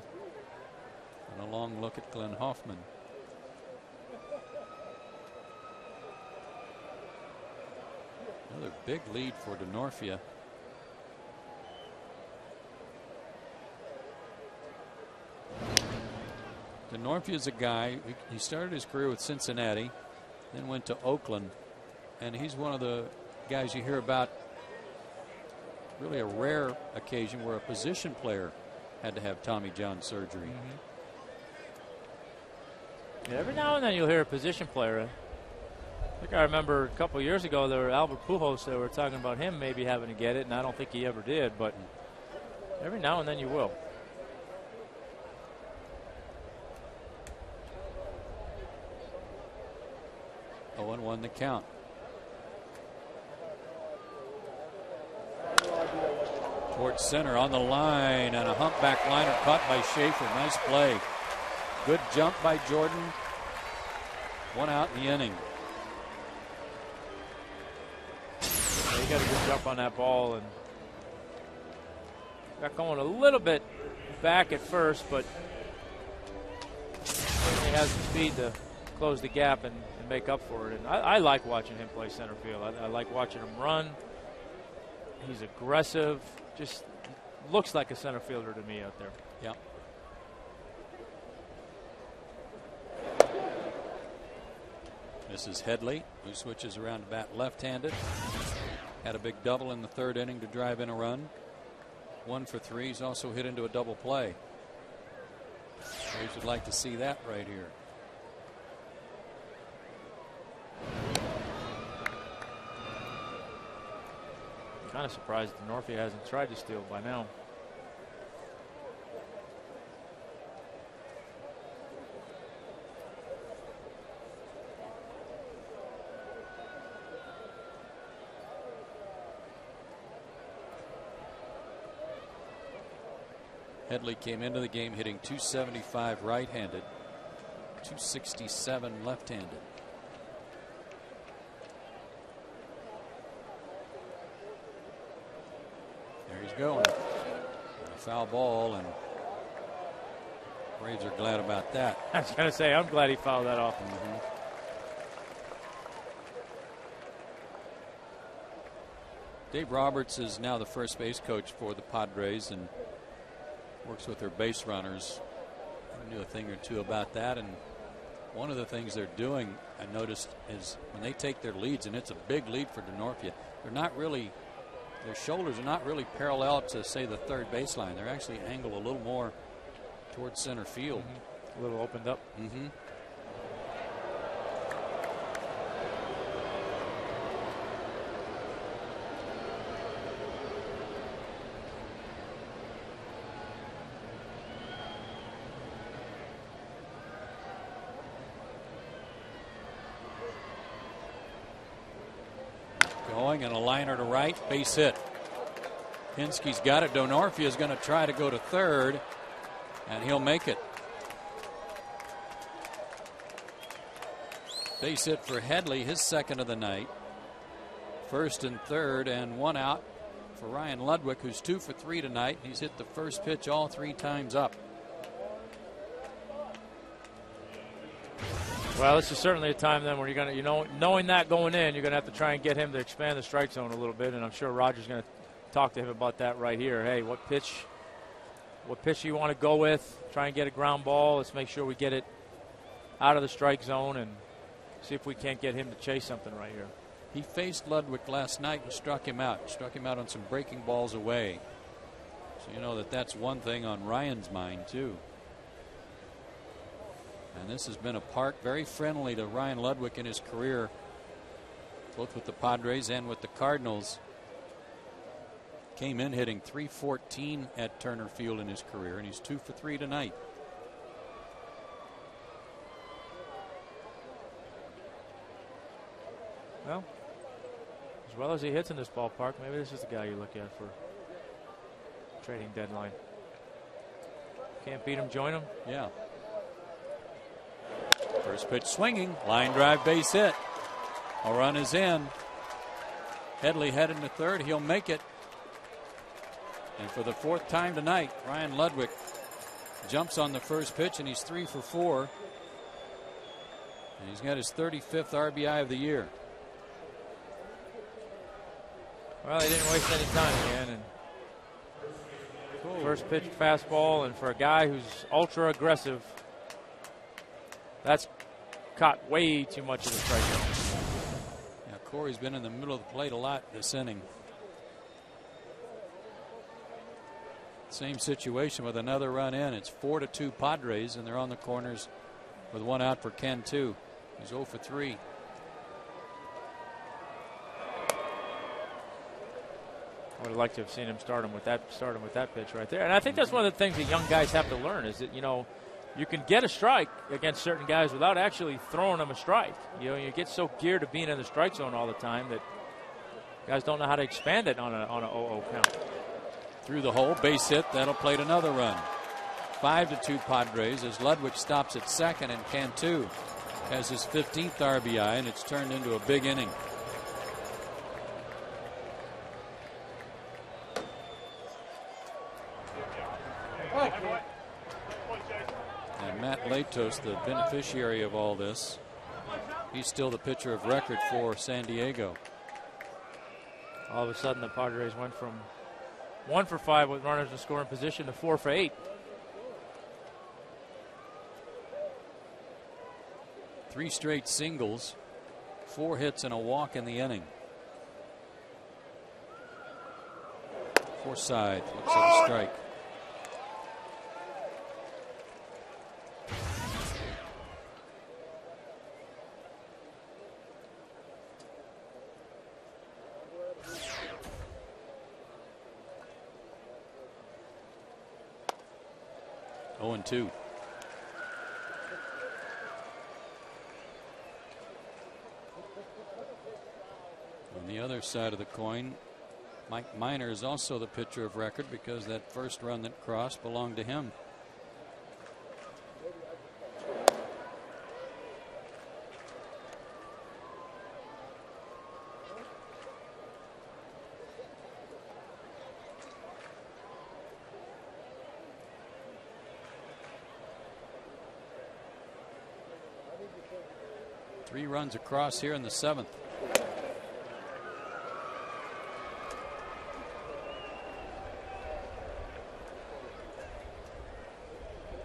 And a long look at Glenn Hoffman. Another big lead for DeNorfia. DeNorfia is a guy, he started his career with Cincinnati, then went to Oakland, and he's one of the guys you hear about, really a rare occasion where a position player had to have Tommy John surgery. Yeah, every now and then you'll hear a position player. I think I remember a couple years ago there were Albert Pujols, they were talking about him maybe having to get it, and I don't think he ever did, but every now and then you will. Oh, and 1 the count. Towards center on the line, and a humpback liner caught by Schaefer. Nice play. Good jump by Jordan. 1 out in the inning. Yeah, he got a good jump on that ball and got going a little bit back at first, but he has the speed to close the gap and make up for it. And I like watching him play center field. I like watching him run. He's aggressive. Just looks like a center fielder to me out there. Yeah. This is Headley, who switches around to bat left-handed. Had a big double in the 3rd inning to drive in a run. 1 for 3. He's also hit into a double play. Braves would like to see that right here. Kind of surprised DeNorfia hasn't tried to steal by now. Headley came into the game hitting .275 right-handed, .267 left-handed. he's going. A foul ball, and Braves are glad about that. I was going to say, I'm glad he fouled that off. Dave Roberts is now the first base coach for the Padres and works with their base runners. I knew a thing or two about that, and one of the things they're doing, I noticed, is when they take their leads, and it's a big lead for Denorfia, they're not really, their shoulders are not really parallel to, say, the third baseline. They're actually angled a little more towards center field. A little opened up. Going, and a liner to right, base hit. Hinsky's got it. Denorfia is going to try to go to third, and he'll make it. Base hit for Headley, his second of the night. First and third, and one out for Ryan Ludwig, who's 2 for 3 tonight. He's hit the first pitch all 3 times up. Well, this is certainly a time then where you're going to, knowing that going in, you're going to have to try and get him to expand the strike zone a little bit, and I'm sure Roger's going to talk to him about that right here. Hey, what pitch you want to go with? Try and get a ground ball. Let's make sure we get it out of the strike zone and see if we can't get him to chase something right here. He faced Ludwig last night and struck him out. Struck him out on some breaking balls away. So you know that's one thing on Ryan's mind too. And this has been a park very friendly to Ryan Ludwig in his career, both with the Padres and with the Cardinals. Came in hitting .314 at Turner Field in his career, and he's 2 for 3 tonight. Well, as well as he hits in this ballpark, maybe this is the guy you look at for trading deadline. Can't beat him, join him. Yeah. First pitch swinging, line drive, base hit. A run is in. Headley headed to third. He'll make it. And for the 4th time tonight, Ryan Ludwig jumps on the first pitch, and he's 3 for 4. And he's got his 35th RBI of the year. Well, he didn't waste any time, man. And first pitch fastball, and for a guy who's ultra aggressive, that's caught way too much of the strike zone. Yeah, Corey's been in the middle of the plate a lot this inning. Same situation with another run in. It's 4-2 Padres, and they're on the corners with one out for Ken too. He's 0 for 3. I would have liked to have seen him start him with that pitch right there. And I think that's one of the things that young guys have to learn is that, you can get a strike against certain guys without actually throwing them a strike. You get so geared to being in the strike zone all the time that guys don't know how to expand it on a 0-0 count. Through the hole, base hit. That'll plate another run. 5-2 Padres as Ludwig stops at second, and Cantu has his 15th RBI, and it's turned into a big inning. And Matt Latos, the beneficiary of all this, he's still the pitcher of record for San Diego. All of a sudden, the Padres went from 1 for 5 with runners in scoring position to 4 for 8. 3 straight singles, 4 hits and a walk in the inning. Forsythe looks at a strike. On the other side of the coin, Mike Minor is also the pitcher of record because that first run that crossed belonged to him. 3 runs across here in the 7th.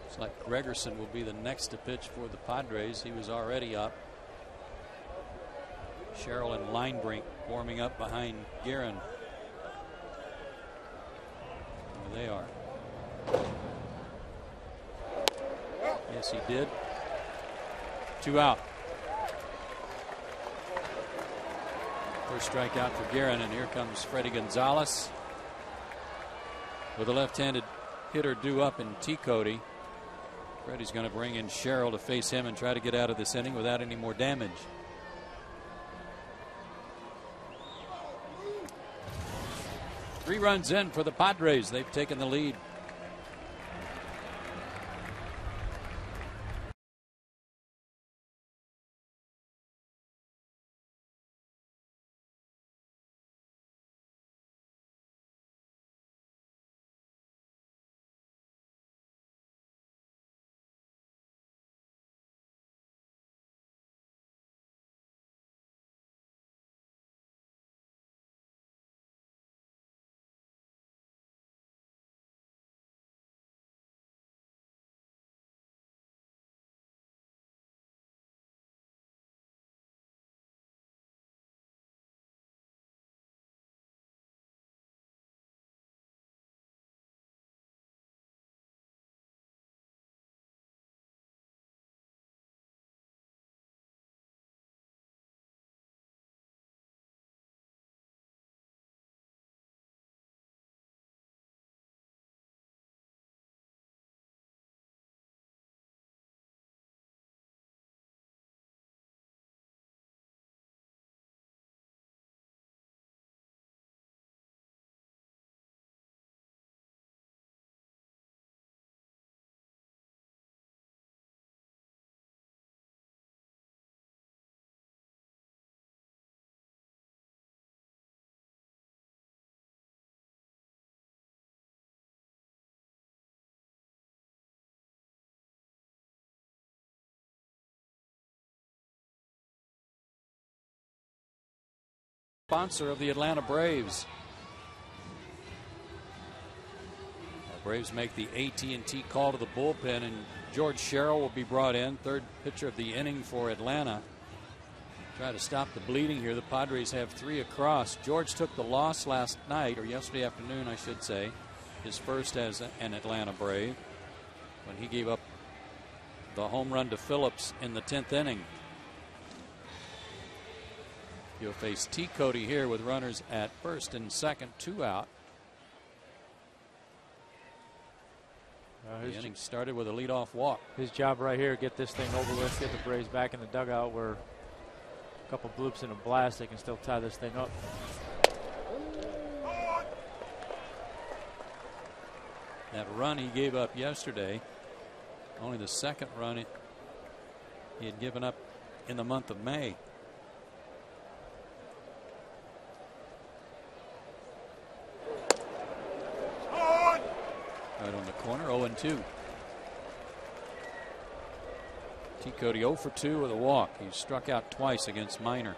Looks like Gregerson will be the next to pitch for the Padres. He was already up. Sherrill and Linebrink warming up behind Guerin. There they are. Yes, he did. 2 out. First strikeout for Guerin, and here comes Freddie Gonzalez with a left-handed hitter due up in T. Cody. Freddie's going to bring in Sherrill to face him and try to get out of this inning without any more damage. Three runs in for the Padres. They've taken the lead. Sponsor of the Atlanta Braves. The Braves make the AT&T call to the bullpen, and George Sherrill will be brought in, third pitcher of the inning for Atlanta. Try to stop the bleeding here. The Padres have 3 across. George took the loss last night, or yesterday afternoon, I should say, his first as an Atlanta Brave, when he gave up the home run to Phillips in the 10th inning. He'll face T. Cody here with runners at first and second, 2 out. The inning started with a leadoff walk. His job right here, get this thing over with, get the Braves back in the dugout where a couple bloops and a blast, they can still tie this thing up. That run he gave up yesterday, only the second run he had given up in the month of May. Right on the corner, 0-2. T. Cody 0 for 2 with a walk. He struck out twice against Minor.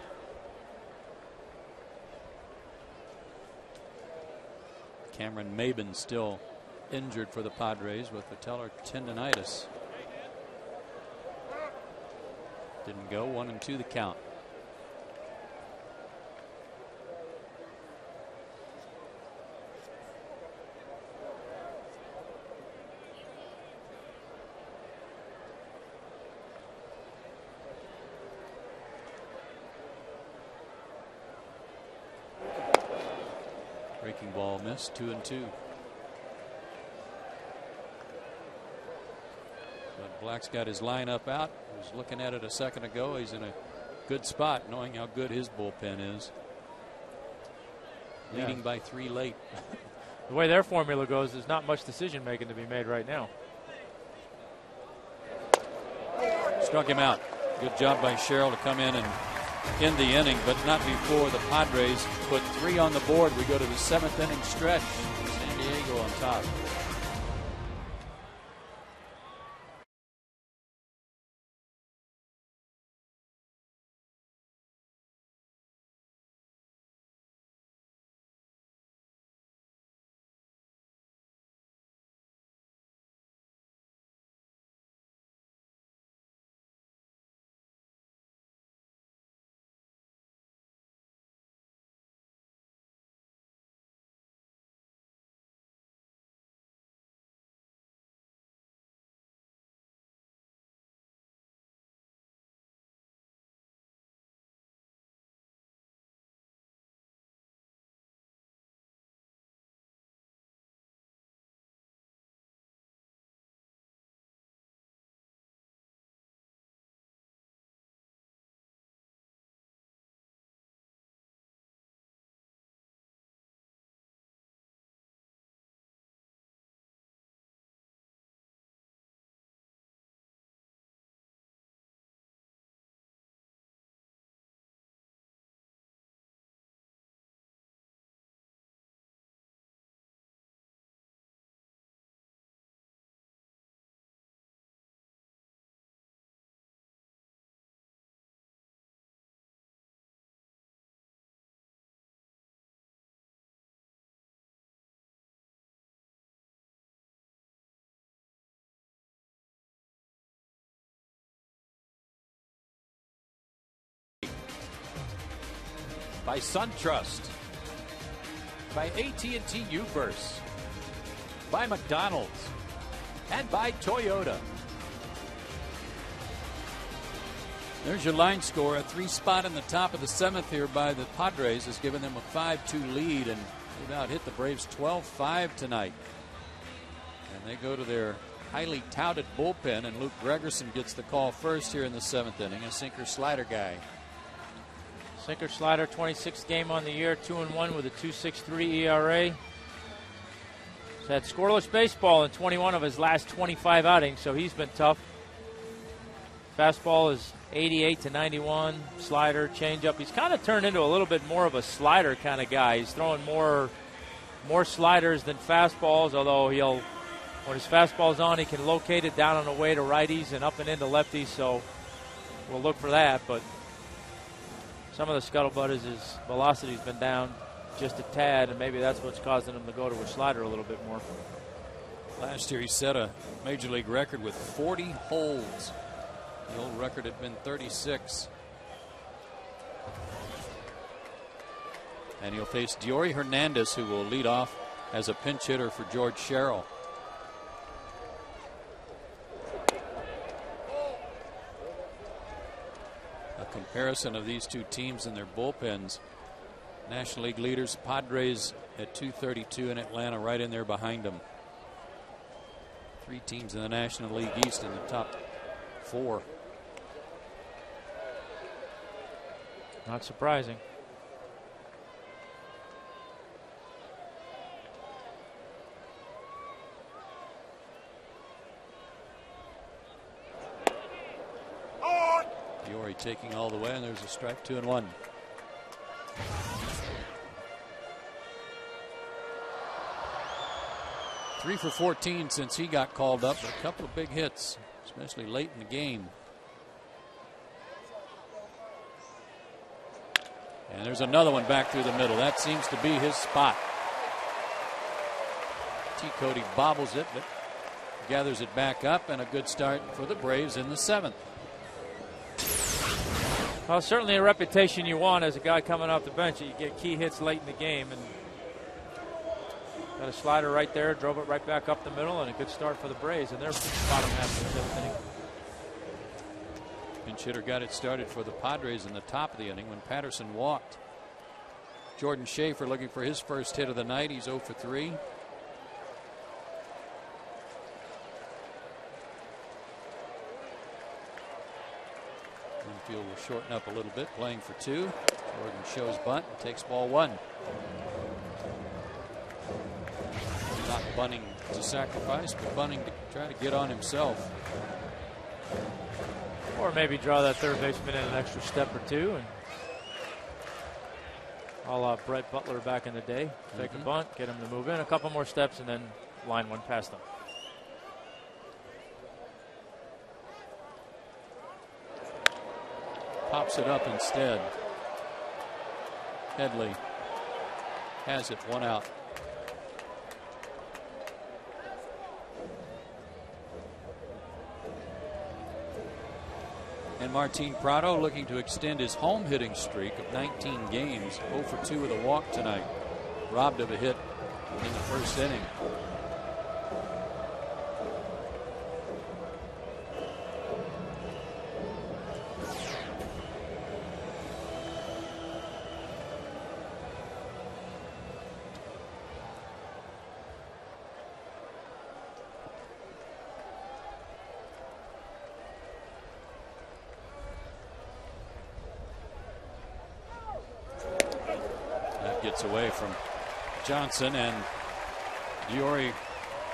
Cameron Maben still injured for the Padres with patellar tendonitis. Didn't go. 1-2 the count. Breaking ball missed. 2-2. But Black's got his lineup out. He was looking at it a second ago. He's in a good spot, knowing how good his bullpen is. Leading by 3 late. The way their formula goes, there's not much decision making to be made right now. Struck him out. Good job by Sherrill to come in and end the inning, but not before the Padres put 3 on the board. We go to the 7th inning stretch. San Diego on top. by SunTrust, by AT&T Uverse, by McDonald's, and by Toyota. There's your line score. A 3-spot in the top of the 7th here by the Padres has given them a 5-2 lead, and they've out hit the Braves 12-5 tonight. And they go to their highly touted bullpen, and Luke Gregerson gets the call first here in the 7th inning, a sinker slider guy. Sinker slider, 26th game on the year, 2-1 with a 2.63 ERA. He's had scoreless baseball in 21 of his last 25 outings, so he's been tough. Fastball is 88 to 91. Slider, changeup. He's kind of turned into a little bit more of a slider kind of guy. He's throwing more sliders than fastballs, although when his fastball's on, he can locate it down on the way to righties and up and into lefties, so we'll look for that. But some of the scuttlebutt is his velocity's been down just a tad, and maybe that's what's causing him to go to a slider a little bit more. Last year he set a major league record with 40 holds. The old record had been 36. And he'll face Diori Hernandez, who will lead off as a pinch hitter for George Sherrill. A comparison of these two teams and their bullpens. National League leaders, Padres at 232 and Atlanta right in there behind them. 3 teams in the National League East in the top 4. Not surprising. Diori taking all the way, and there's a strike, 2-1. Three for 14 since he got called up, but a couple of big hits, especially late in the game. And there's another one back through the middle. That seems to be his spot. T. Cody bobbles it, but gathers it back up, and a good start for the Braves in the 7th. Well, certainly a reputation you want as a guy coming off the bench. You get key hits late in the game, and got a slider right there, drove it right back up the middle, and a good start for the Braves in their bottom half of the 7th inning. Pinch hitter got it started for the Padres in the top of the inning when Patterson walked. Jordan Schaefer looking for his first hit of the night. He's 0 for 3. Infield will shorten up a little bit, playing for 2. Jordan shows bunt and takes ball 1. Not bunting to sacrifice, but bunting to try to get on himself. Or maybe draw that third baseman in an extra step or two, and a la Brett Butler back in the day. Take a bunt, get him to move in a couple more steps, and then line one past him. Pops it up instead. Headley has it, 1 out. And Martin Prado looking to extend his home hitting streak of 19 games. 0 for 2 with a walk tonight. Robbed of a hit in the first inning. Gets away from Johnson, and Diori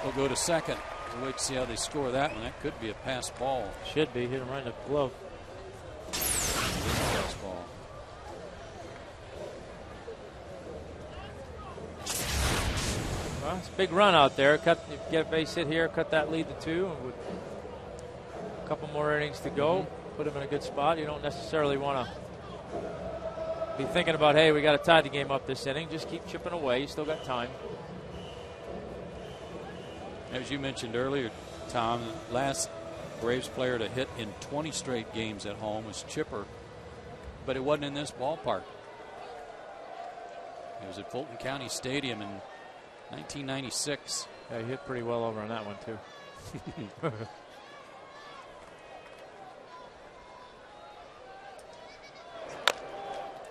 will go to second. We'll wait to see how they score that one. That could be a pass ball. Should be. Hit him right in the glove. It is a pass ball. Well, it's a big run out there. Get a base hit here, cut that lead to 2. With a couple more innings to go, put him in a good spot. You don't necessarily want to be thinking about, hey, we got to tie the game up this inning. Just keep chipping away. You still got time. As you mentioned earlier, Tom, the last Braves player to hit in 20 straight games at home was Chipper, but it wasn't in this ballpark. was at Fulton County Stadium in 1996. Yeah, he hit pretty well over on that one, too.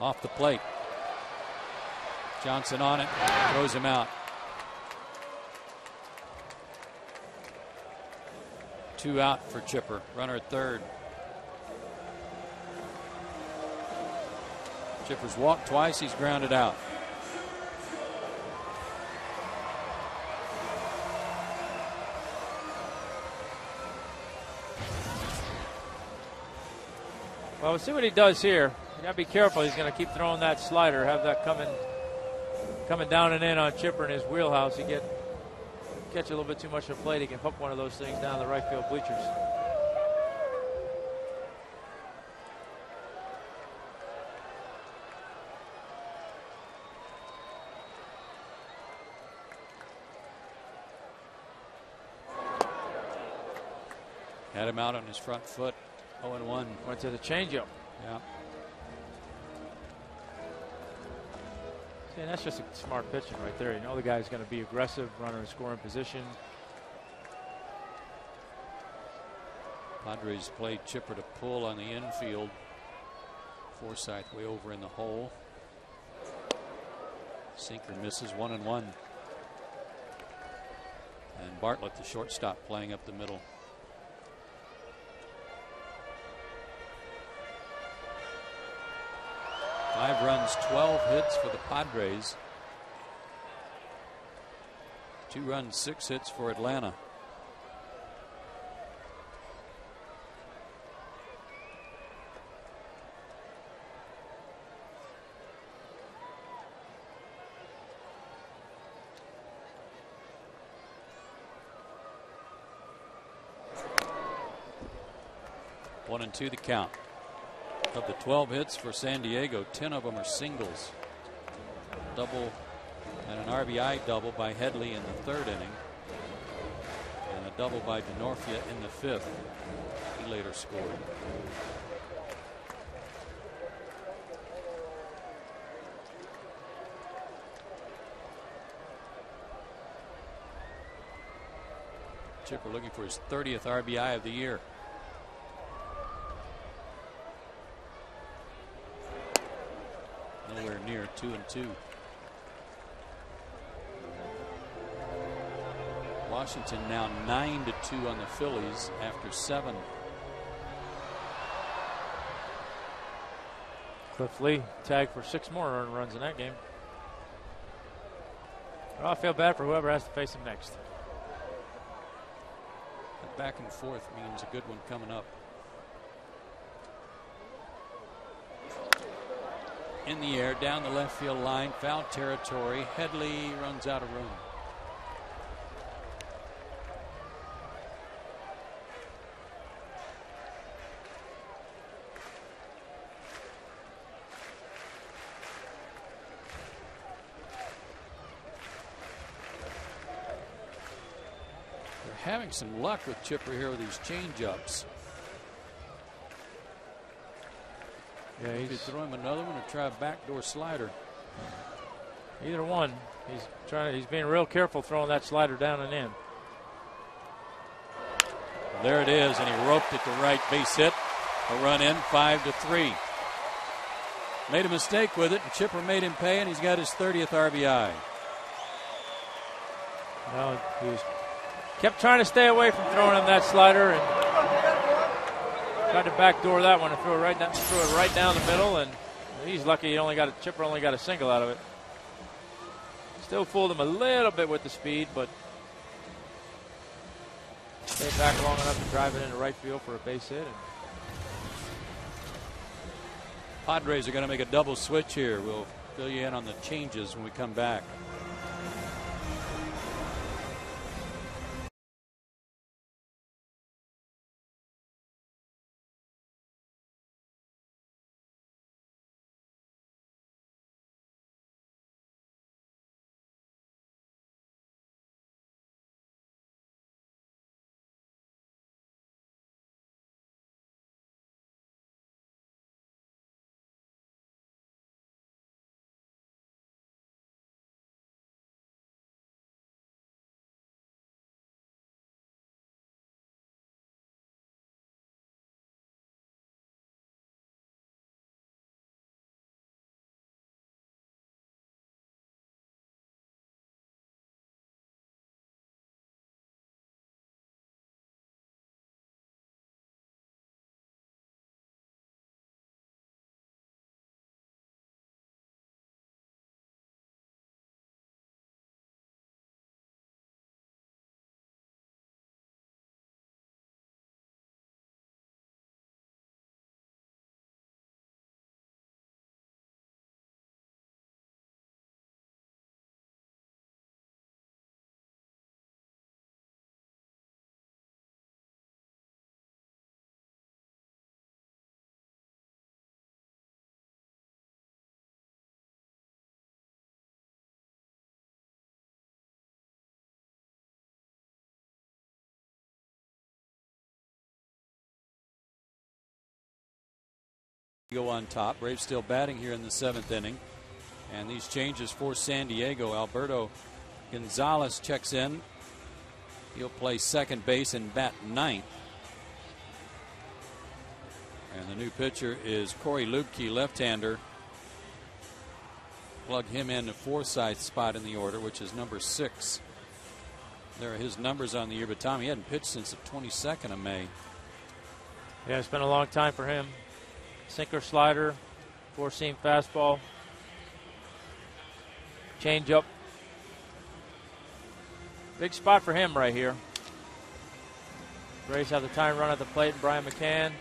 Off the plate. Johnson on it, throws him out. 2 out for Chipper. Runner at third. Chipper's walked twice. He's grounded out. Well, we'll see what he does here. You got to be careful. He's going to keep throwing that slider. Have that coming down and in on Chipper in his wheelhouse. He catch a little bit too much of a plate. He can hook one of those things down the right field bleachers. Had him out on his front foot. 0-1. Went to the changeup. Yeah. See, and that's just a smart pitching right there. You know the guy's going to be aggressive, runner in scoring position. Padres played Chipper to pull on the infield. Forsythe way over in the hole. Sinker misses. 1-1. And Bartlett, the shortstop, playing up the middle. Five runs, 12 hits for the Padres. 2 runs, 6 hits for Atlanta. One and two the count. Of the 12 hits for San Diego, 10 of them are singles. Double and an RBI double by Headley in the 3rd inning. And a double by DeNorfia in the 5th. He later scored. Chipper looking for his 30th RBI of the year. Nowhere near. 2-2. Washington now 9-2 on the Phillies after 7. Cliff Lee tagged for 6 more earned runs in that game. Well, I feel bad for whoever has to face him next. That back and forth means a good one coming up. In the air, down the left field line, foul territory. Headley runs out of room. They're having some luck with Chipper here with these change-ups. Yeah, He could throw him another one or try a backdoor slider. Either one. He's being real careful throwing that slider down and in. There it is, and he roped it to right. Base hit. A run in, 5-3. Made a mistake with it, and Chipper made him pay, and he's got his 30th RBI. No, he kept trying to stay away from throwing him that slider, and tried to backdoor that one and threw it right down the middle, and he's lucky Chipper only got a single out of it. Still fooled him a little bit with the speed, but stayed back long enough to drive it into right field for a base hit. Padres are going to make a double switch here. We'll fill you in on the changes when we come back. Go on top. Braves still batting here in the 7th inning. And these changes for San Diego. Alberto Gonzalez checks in. He'll play second base and bat 9th. And the new pitcher is Corey Lubke, left-hander. Plug him in the Forsyth spot in the order, which is number 6. There are his numbers on the year, but Tom, he hadn't pitched since the 22nd of May. Yeah, it's been a long time for him. Sinker, slider, four-seam fastball, change-up. Big spot for him right here. Braves have the time run at the plate, and Brian McCann.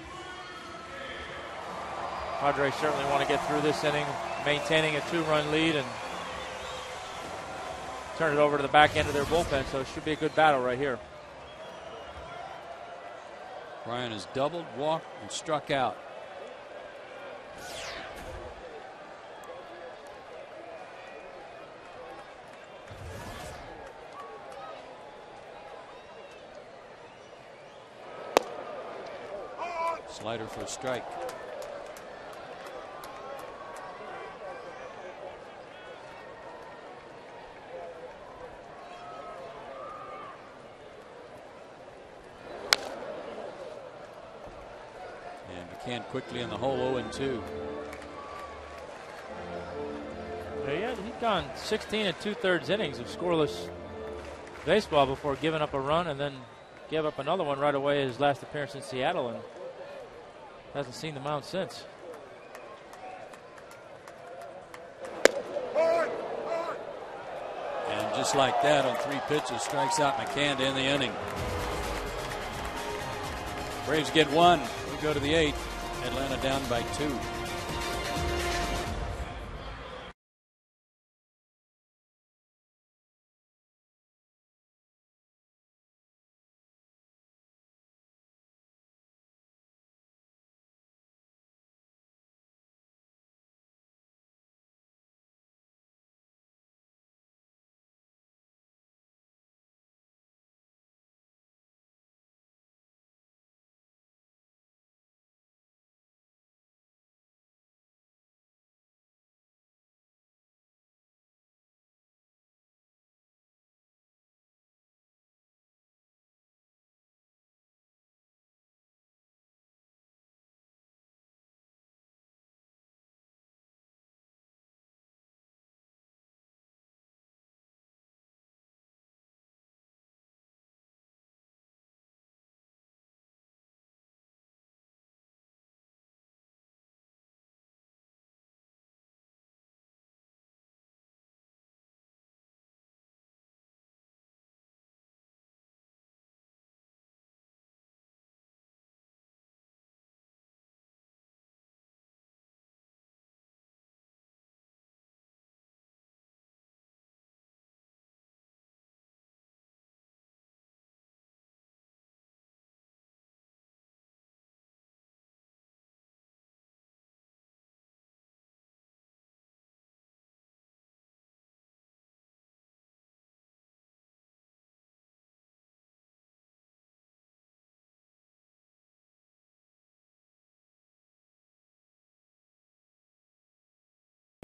Padres certainly want to get through this inning, maintaining a 2-run lead and turn it over to the back end of their bullpen, so it should be a good battle right here. Brian has doubled, walked, and struck out. Slider for a strike. And McCann quickly in the hole, 0-2. Yeah, he's gone 16 2/3 innings of scoreless baseball before giving up a run, and then gave up another one right away his last appearance in Seattle, and hasn't seen the mound since. And just like that, on 3 pitches, strikes out McCann to end the inning. Braves get 1. We go to the 8th. Atlanta down by 2.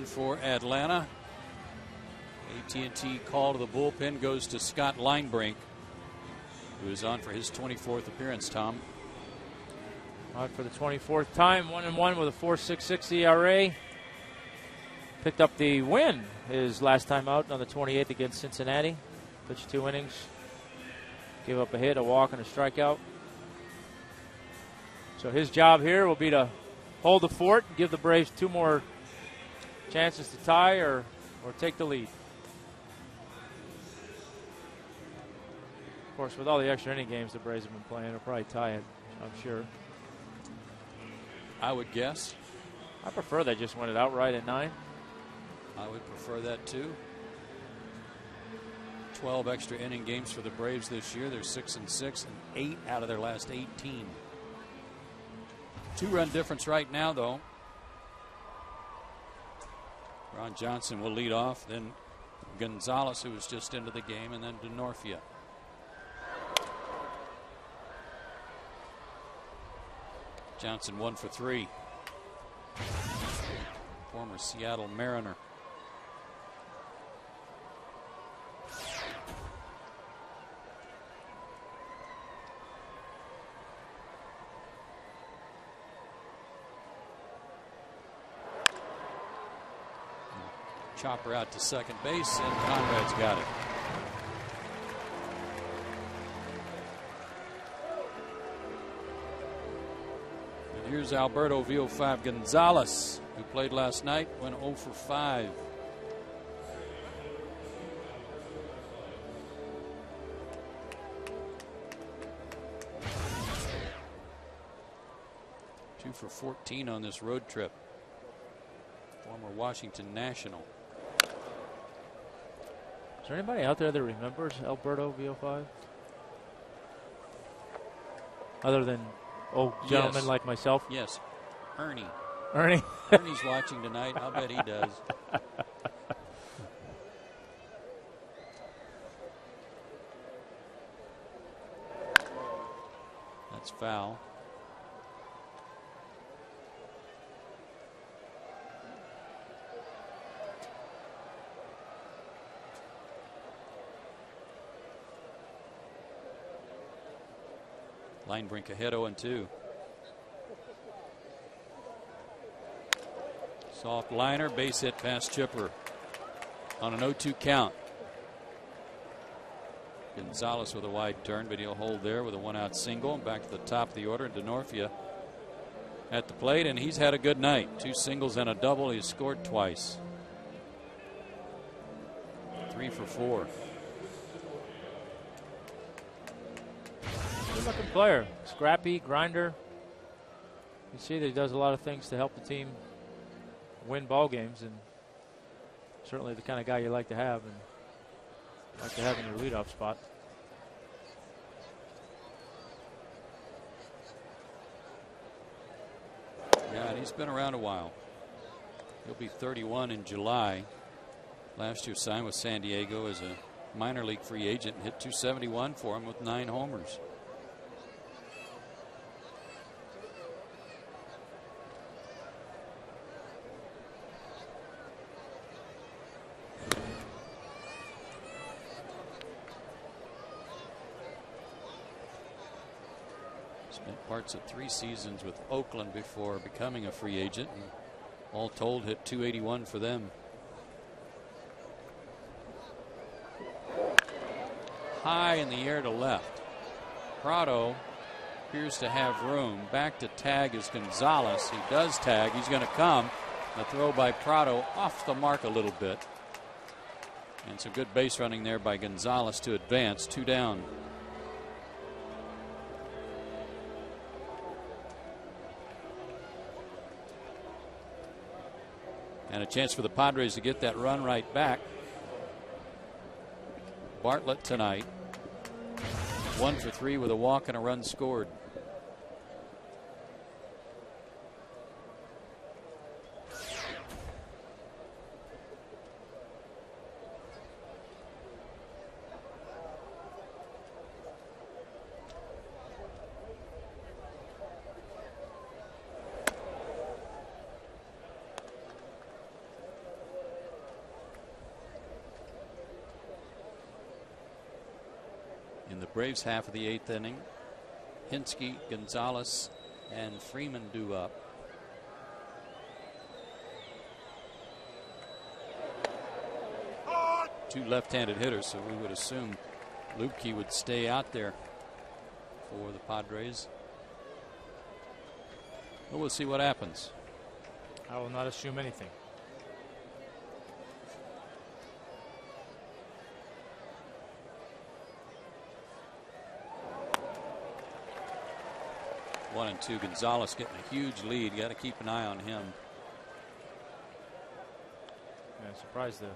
For Atlanta, AT&T call to the bullpen goes to Scott Linebrink, who is on for his 24th appearance. Tom, on for the 24th time, 1-1 with a 4.66 ERA. Picked up the win his last time out on the 28th against Cincinnati. Pitched 2 innings, gave up a hit, a walk, and a strikeout. So his job here will be to hold the fort and give the Braves 2 more chances to tie or take the lead. Of course, with all the extra inning games the Braves have been playing, they'll probably tie it, I'm sure. I would guess. I prefer they just win it outright at 9. I would prefer that too. 12 extra inning games for the Braves this year. They're 6-6 and 8 out of their last 18. 2-run difference right now, though. Ron Johnson will lead off, then Gonzalez, who was just into the game, and then DeNorfia. Johnson 1 for 3. former Seattle Mariner. Chopper out to second base, and Conrad's got it. And here's Alberto VO5 Gonzalez, who played last night, went 0 for 5. Two for 14 on this road trip. Former Washington National. Is there anybody out there that remembers Alberto VO5? Other than old gentlemen like myself? Yes. Ernie. Ernie? Ernie's watching tonight. I'll bet he does. That's foul. Linebrink ahead 0-2. Soft liner, base hit past Chipper on an 0-2 count. Gonzalez with a wide turn, but he'll hold there with a 1-out single. Back to the top of the order. DeNorfia at the plate, and he's had a good night. 2 singles and a double. He's scored twice. 3 for 4. Good-looking player. Scrappy, grinder. You see that he does a lot of things to help the team win ball games, and certainly the kind of guy you like to have and like to have in your leadoff spot. Yeah, and he's been around a while. He'll be 31 in July. Last year signed with San Diego as a minor league free agent and hit .271 for him with 9 homers. Spent parts of 3 seasons with Oakland before becoming a free agent, and all told hit .281 for them. High in the air to left. Prado appears to have room. Back to tag is Gonzalez. He does tag. He's going to come. A throw by Prado off the mark a little bit. And some good base running there by Gonzalez to advance. 2 down. And a chance for the Padres to get that run right back. Bartlett tonight 1 for 3 with a walk and a run scored. In the Braves half of the 8th inning, Hinsky, Gonzalez, and Freeman due up. Two left-handed hitters, so we would assume Lubke would stay out there for the Padres. But we'll see what happens. I will not assume anything. One and two. Gonzalez getting a huge lead. Got to keep an eye on him. Yeah, I'm surprised the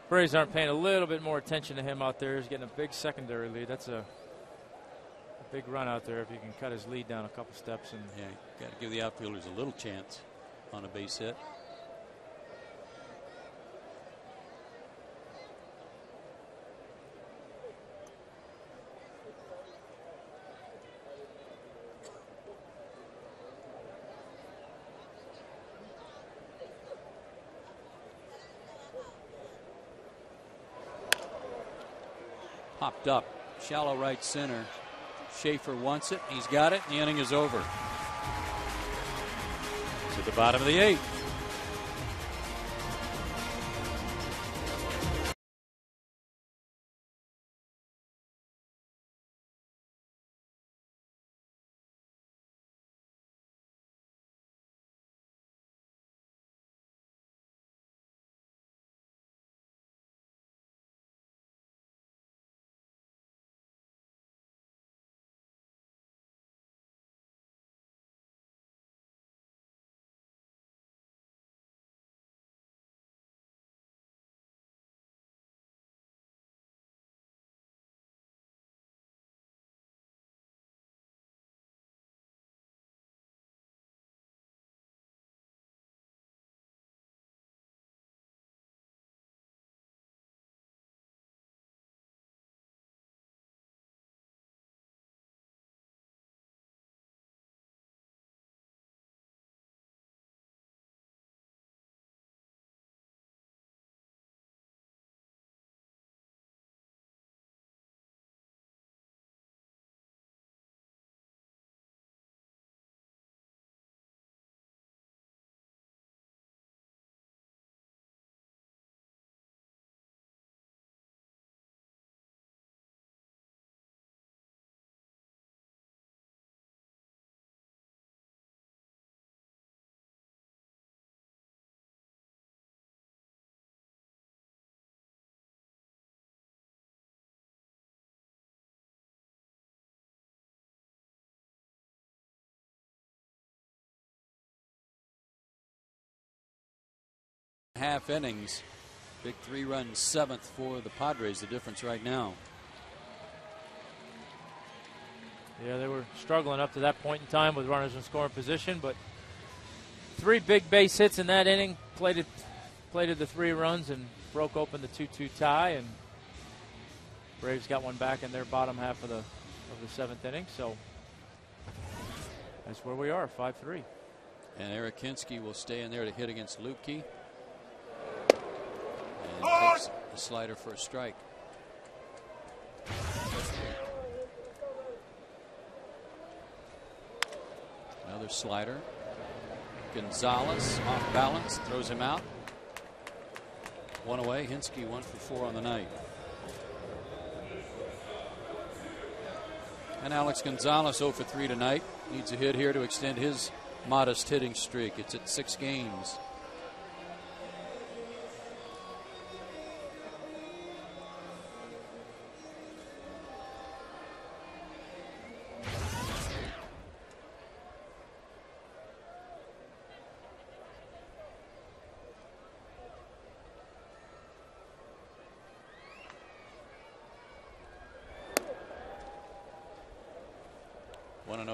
Braves aren't paying a little bit more attention to him out there. He's getting a big secondary lead. That's a big run out there if you can cut his lead down a couple steps. And yeah, got to give the outfielders a little chance on a base hit. Popped up. Shallow right center. Schaefer wants it. He's got it. The inning is over. To the bottom of the 8th. Half innings. Big 3-run 7th for the Padres. The difference right now. Yeah, they were struggling up to that point in time with runners in scoring position, but 3 big base hits in that inning. Plated the 3 runs and broke open the 2-2 tie, and Braves got one back in their bottom half of the 7th inning. So that's where we are, 5-3. And Eric Hinsky will stay in there to hit against Lupke. And takes the slider for a strike. Another slider. Gonzalez off balance, throws him out. 1 away. Hinsky 1 for 4 on the night. And Alex Gonzalez 0 for 3 tonight. Needs a hit here to extend his modest hitting streak. It's at 6 games.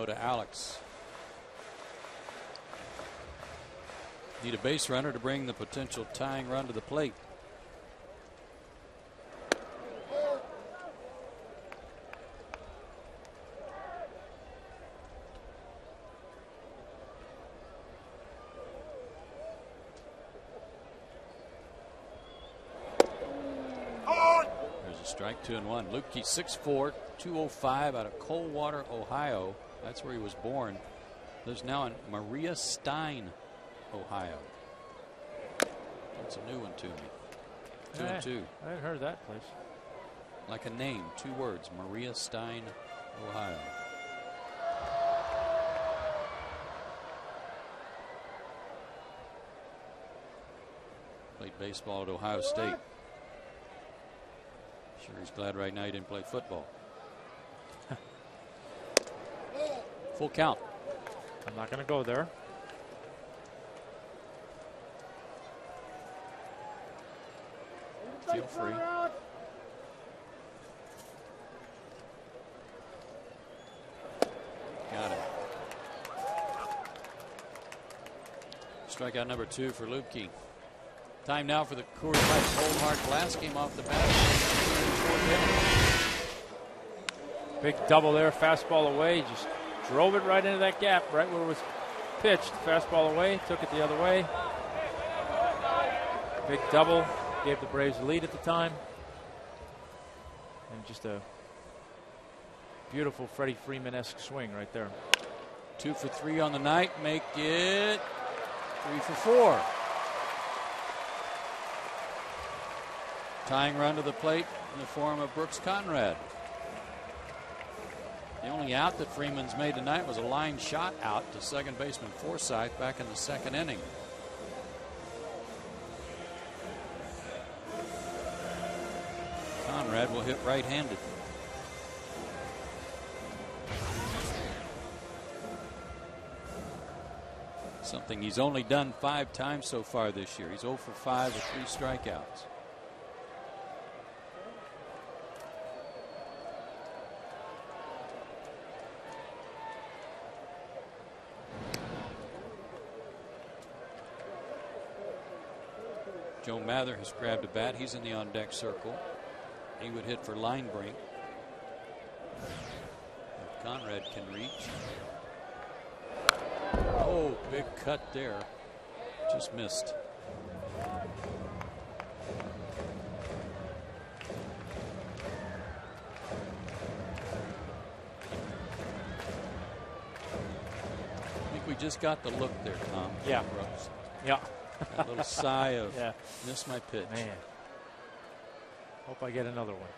To Alex. Need a base runner to bring the potential tying run to the plate. There's a strike, 2-1. Lupke 6'4", 205 out of Coldwater, Ohio. That's where he was born. Lives now in Maria Stein, Ohio. That's a new one to me. 2-2. I hadn't heard that place. Like a name, 2 words. Maria Stein, Ohio. Played baseball at Ohio State. Sure he's glad right now he didn't play football. Full count. I'm not going to go there. Feel free. Got it. Strikeout number 2 for Lupke. Time now for the Coors Light Cold Hard Blast. Came off the bat. Big double there, fastball away. Just drove it right into that gap, right where it was pitched. Fastball away, took it the other way. Big double, gave the Braves the lead at the time. And just a beautiful Freddie Freeman-esque swing right there. 2 for 3 on the night, make it 3 for 4. Tying run to the plate in the form of Brooks Conrad. The only out that Freeman's made tonight was a line shot out to second baseman Forsythe back in the second inning. Conrad will hit right-handed. Something he's only done 5 times so far this year. He's 0 for 5 with 3 strikeouts. Joe Mather has grabbed a bat. He's in the on-deck circle. He would hit for line break. If Conrad can reach. Oh, big cut there. Just missed. I think we just got the look there, Tom. Yeah. Brooks. Yeah. That little sigh of yeah. Missed my pitch. Man. Hope I get another one.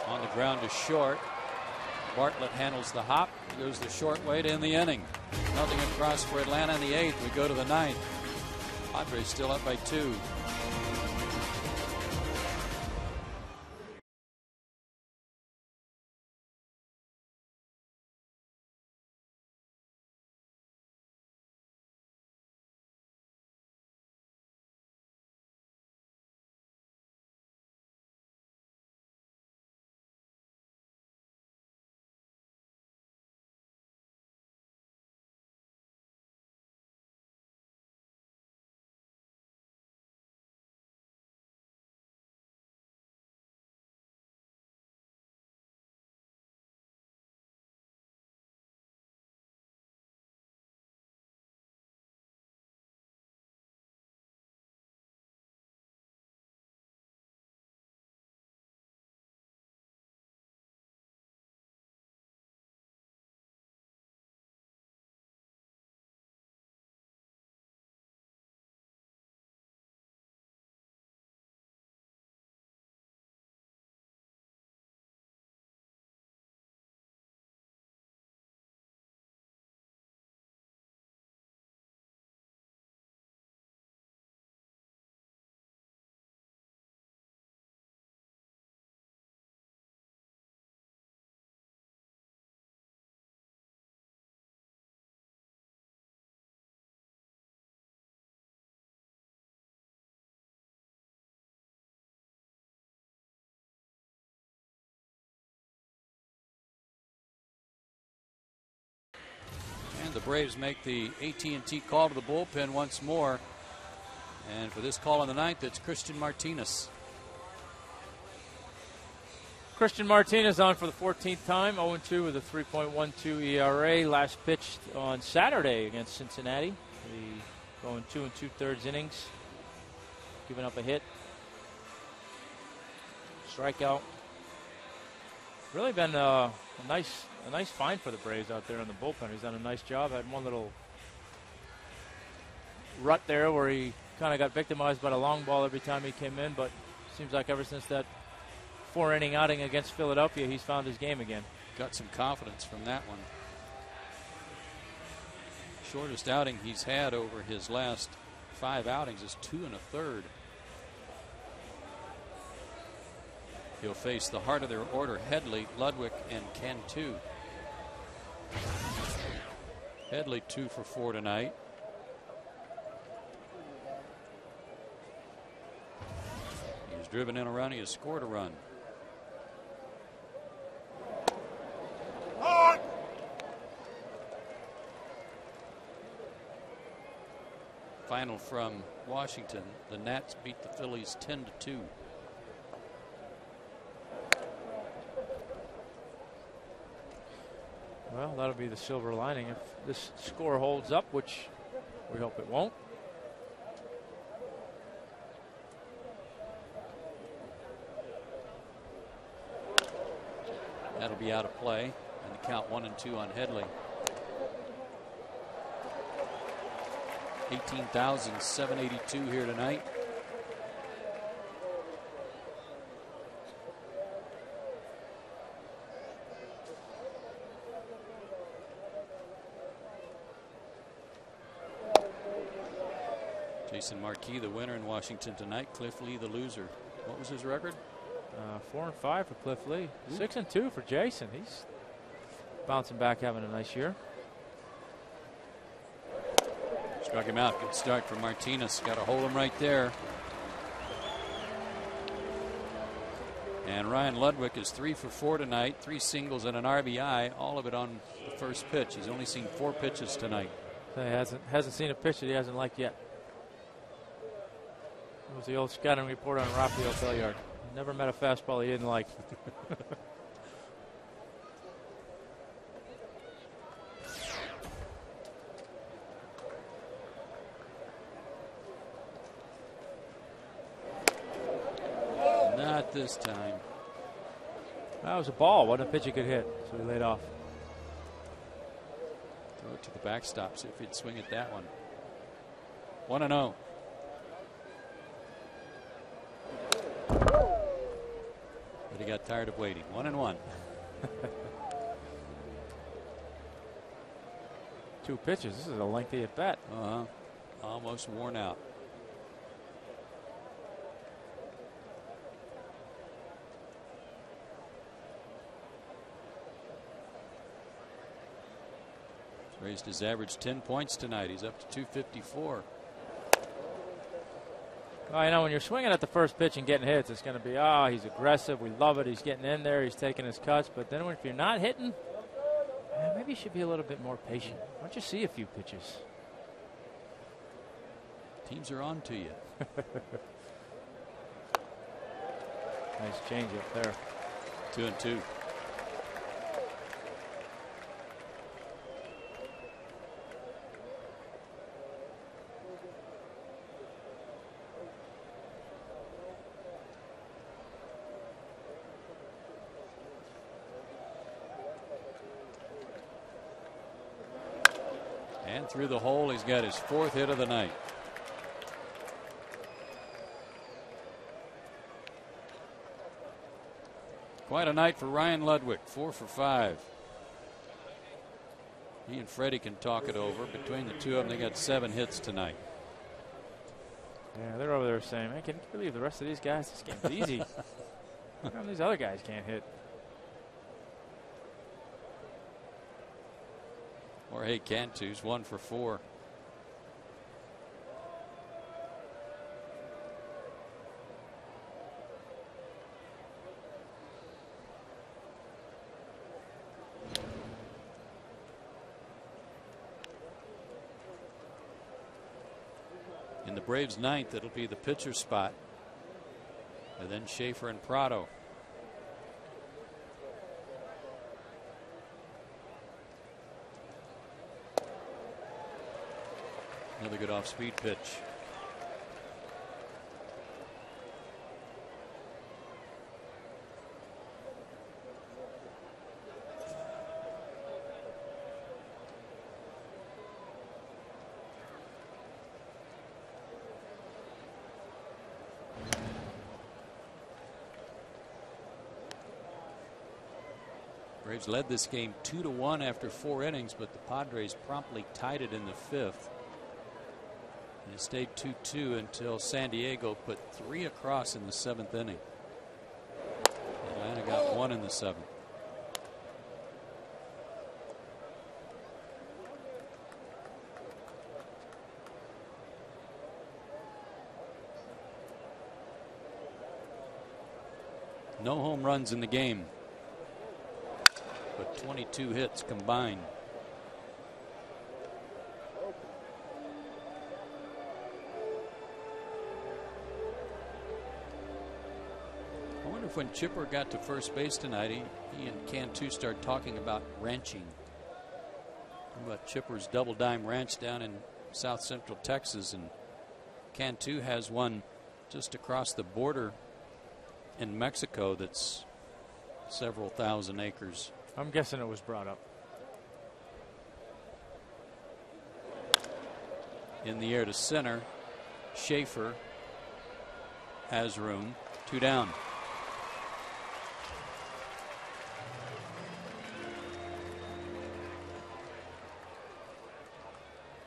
On the ground to short. Bartlett handles the hop. He goes the short way to end the inning. Nothing across for Atlanta in the 8th. We go to the 9th. Padres still up by 2. And the Braves make the AT&T call to the bullpen once more. And for this call in the 9th, it's Christian Martinez. Christian Martinez on for the 14th time, 0-2 with a 3.12 ERA. Last pitched on Saturday against Cincinnati. Going 2 2/3 innings, giving up a hit, strikeout. Really been a nice find for the Braves out there in the bullpen. He's done a nice job. Had one little rut there where he kind of got victimized by the long ball every time he came in, but seems like ever since that 4-inning outing against Philadelphia, he's found his game again. Got some confidence from that one. Shortest outing he's had over his last 5 outings is 2 1/3. He'll face the heart of their order, Headley, Ludwig, and Cantu. Headley 2 for 4 tonight. He has driven in a run. He has scored a run. Final from Washington. The Nats beat the Phillies 10-2. Well, that'll be the silver lining if this score holds up, which we hope it won't. That'll be out of play, and the count 1-2 on Headley. 18,782 here tonight. Jason Marquis, the winner in Washington tonight. Cliff Lee, the loser. What was his record? 4-5 for Cliff Lee. 6-2 for Jason. He's bouncing back, having a nice year. Struck him out. Good start for Martinez. Got to hold him right there. And Ryan Ludwig is 3 for 4 tonight. 3 singles and an RBI. All of it on the first pitch. He's only seen 4 pitches tonight. He hasn't seen a pitch that he hasn't liked yet. It was the old scouting report on Rafael Belliard. Never met a fastball he didn't like. Not this time. That was a ball. Wasn't a pitch he could hit, so he laid off. Throw it to the backstop. See if he'd swing at that one. 1-0. But he got tired of waiting. 1-1. 2 pitches. This is a lengthy at bat. Almost worn out. He's raised his average 10 points tonight. He's up to 254. Well, you know, when you're swinging at the first pitch and getting hits, it's going to be, he's aggressive. We love it. He's getting in there. He's taking his cuts. But then if you're not hitting, maybe you should be a little bit more patient. Why don't you see a few pitches? Teams are on to you. Nice change up there. 2-2. And through the hole, he's got his 4th hit of the night. Quite a night for Ryan Ludwig. 4 for 5. He and Freddie can talk it over. Between the two of them, they got 7 hits tonight. Yeah, they're over there saying, man, can you believe the rest of these guys? This game's easy. How come these other guys can't hit? Jorge Cantu's 1 for 4. In the Braves' 9th, it'll be the pitcher spot. And then Schaefer and Prado. Another good off-speed pitch. Braves led this game 2-1 after 4 innings, but the Padres promptly tied it in the 5th. And it stayed 2-2 until San Diego put 3 across in the 7th inning. Atlanta got 1 in the 7th. No home runs in the game, but 22 hits combined. I wonder if when Chipper got to first base tonight, he and Cantu start talking about ranching. But Chipper's Double Dime Ranch down in south central Texas, and Cantu has one just across the border in Mexico that's several thousand acres. I'm guessing it was brought up. In the air to center, Schaefer has room. 2 down.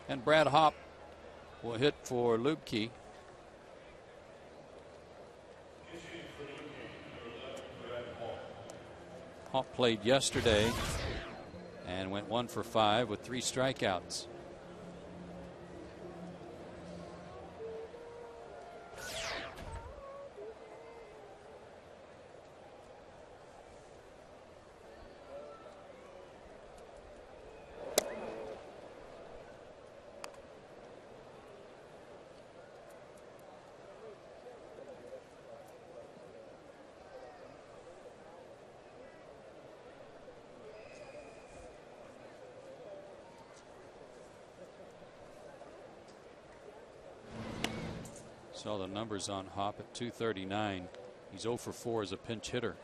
And Brad Hopp will hit for Lubke. Hopp played yesterday and went 1 for 5 with 3 strikeouts. Saw the numbers on Hopp at 239. He's 0 for 4 as a pinch hitter.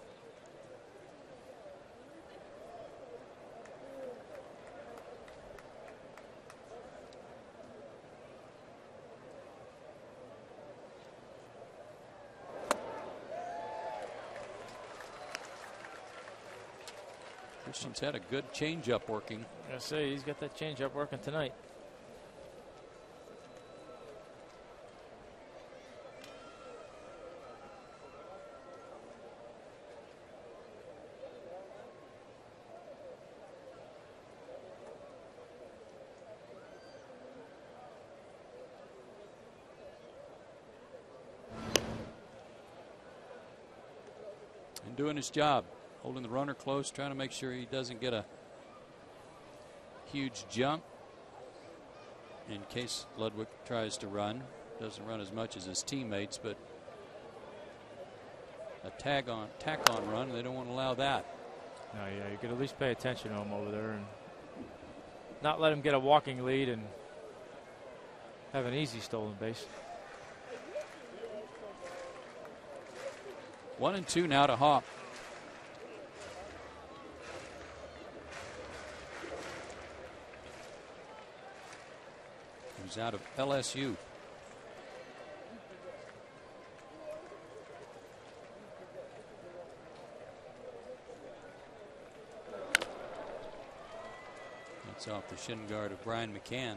Christian's had a good changeup working. I say he's got that changeup working tonight. And doing his job, holding the runner close, trying to make sure he doesn't get a huge jump in case Ludwig tries to run. Doesn't run as much as his teammates, but a tack on run, they don't want to allow that. No, yeah, you could at least pay attention to him over there and not let him get a walking lead and have an easy stolen base. 1 and 2 now to Hopp. Who's out of LSU. That's off the shin guard of Brian McCann.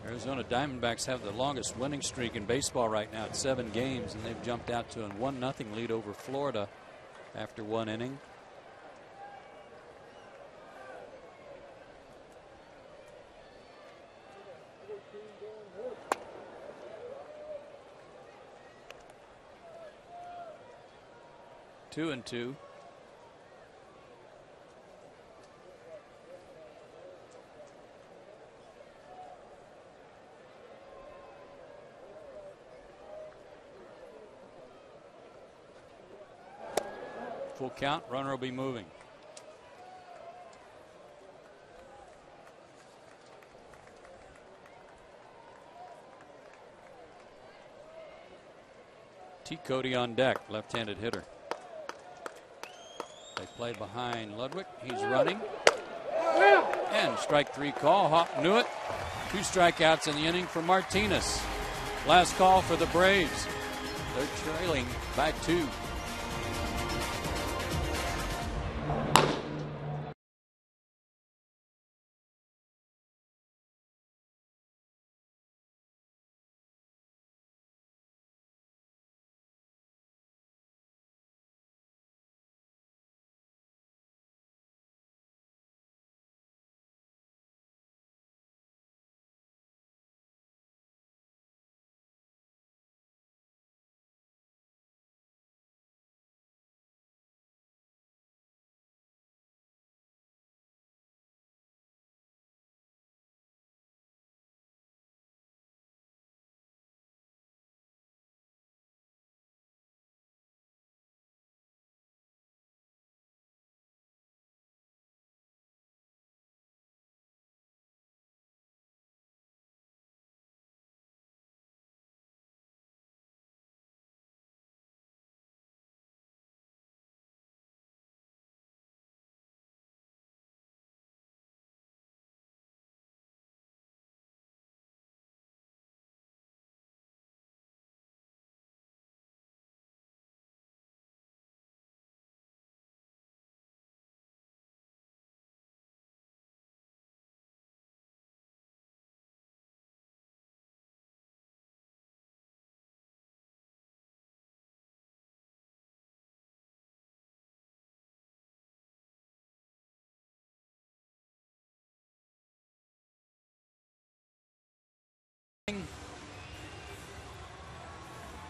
Arizona Diamondbacks have the longest winning streak in baseball right now at 7 games, and they've jumped out to a 1-0 lead over Florida after 1 inning. Two and 2. Full count, runner will be moving. T. Cody on deck, left-handed hitter. They play behind Ludwig. He's running. And strike 3 call. Hopp knew it. 2 strikeouts in the inning for Martinez. Last call for the Braves. They're trailing by 2.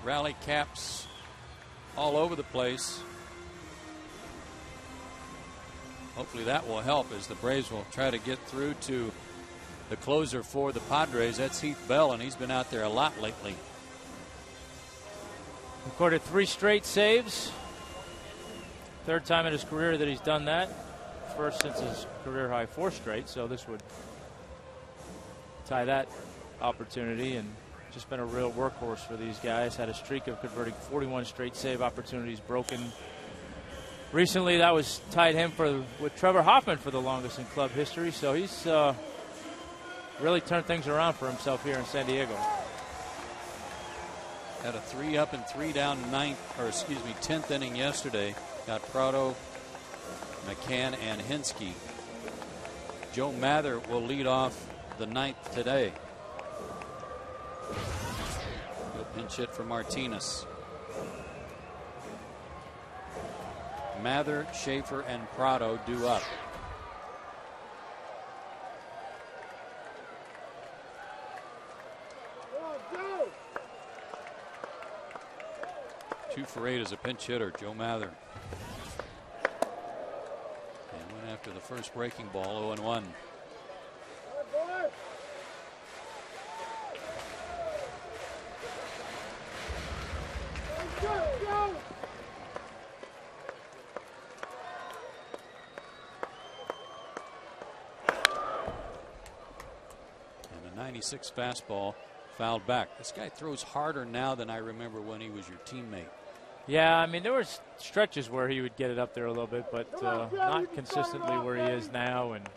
Rally caps all over the place. Hopefully that will help as the Braves will try to get through to the closer for the Padres. That's Heath Bell, and he's been out there a lot lately. Recorded 3 straight saves. 3rd time in his career that he's done that. First since his career high 4 straight, so this would tie that opportunity, and just been a real workhorse for these guys. Had a streak of converting 41 straight save opportunities broken. Recently, that was tied him with Trevor Hoffman for the longest in club history, so he's really turned things around for himself here in San Diego. Had a 3 up and 3 down 10th inning yesterday. Got Prado, McCann, and Hinsky. Joe Mather will lead off the 9th today. Good pinch hit for Martinez. Mather, Schaefer, and Prado due up. Two for 8 as a pinch hitter, Joe Mather. And went after the first breaking ball, 0-1. And a 96 fastball fouled back. This guy throws harder now than I remember when he was your teammate. Yeah, I mean, there were stretches where he would get it up there a little bit, but not consistently where he is now, and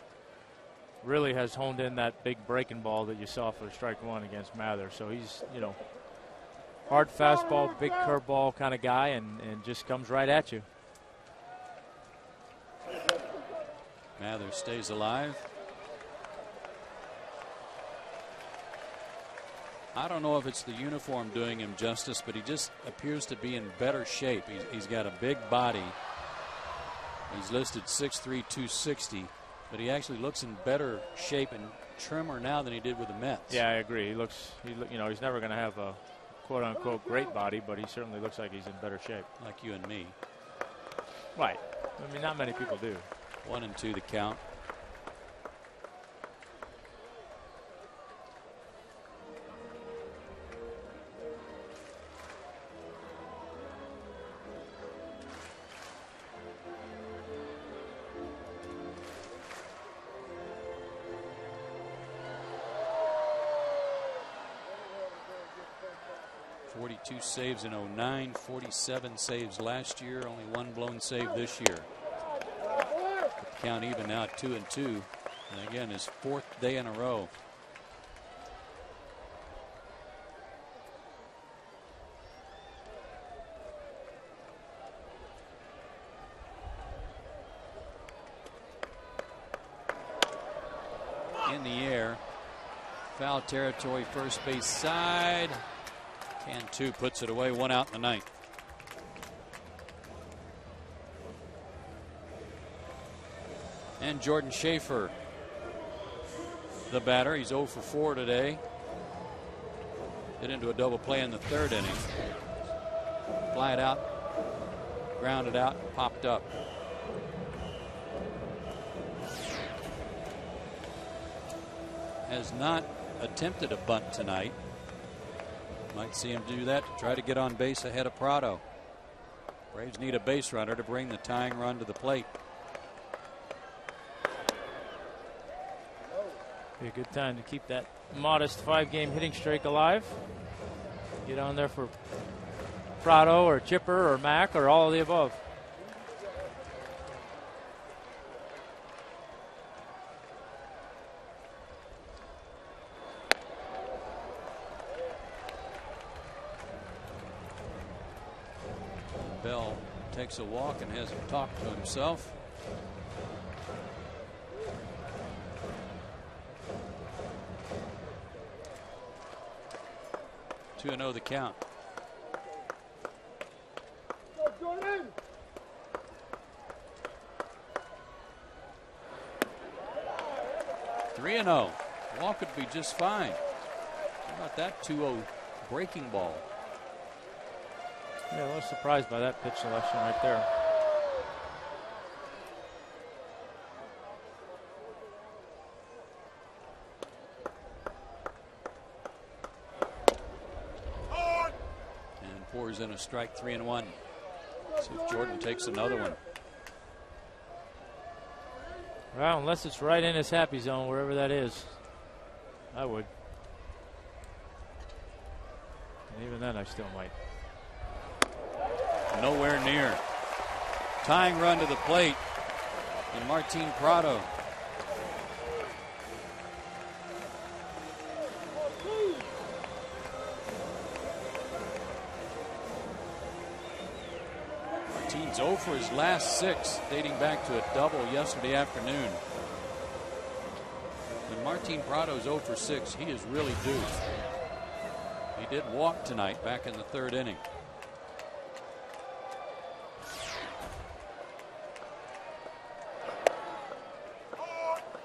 really has honed in that big breaking ball that you saw for strike 1 against Mather. So he's, hard fastball, big curveball kind of guy, and just comes right at you. Mather stays alive. I don't know if it's the uniform doing him justice, but he just appears to be in better shape. He's got a big body. He's listed 6'3", 260, but he actually looks in better shape and trimmer now than he did with the Mets. Yeah, I agree. He's never going to have a quote-unquote great body, but he certainly looks like he's in better shape. Like you and me. Right. I mean, not many people do. 1-2 the count. Saves in 09, 47 saves last year, only 1 blown save this year. The count even now at 2-2, and again his 4th day in a row. In the air, foul territory, first base side. Cantu puts it away, 1 out in the 9th. And Jordan Schaefer, the batter. He's 0 for 4 today. Hit into a double play in the 3rd inning. Fly it out, grounded out, popped up. Has not attempted a bunt tonight. Might see him do that to try to get on base ahead of Prado. Braves need a base runner to bring the tying run to the plate. Be a good time to keep that modest 5-game hitting streak alive. Get on there for Prado or Chipper or Mack or all of the above. Bell takes a walk and has him talk to himself. Two and 0 the count. 3-0. Walk would be just fine. How about that 2-0 breaking ball? Yeah, a little surprised by that pitch selection right there. And pours in a strike, 3-1. See if Jordan takes another one. Well, unless it's right in his happy zone, wherever that is, I would. And even then, I still might. Nowhere near. Tying run to the plate. And Martin Prado. Martin's 0 for his last 6, dating back to a double yesterday afternoon. When Martin Prado's 0 for 6, he is really due. He did walk tonight back in the 3rd inning.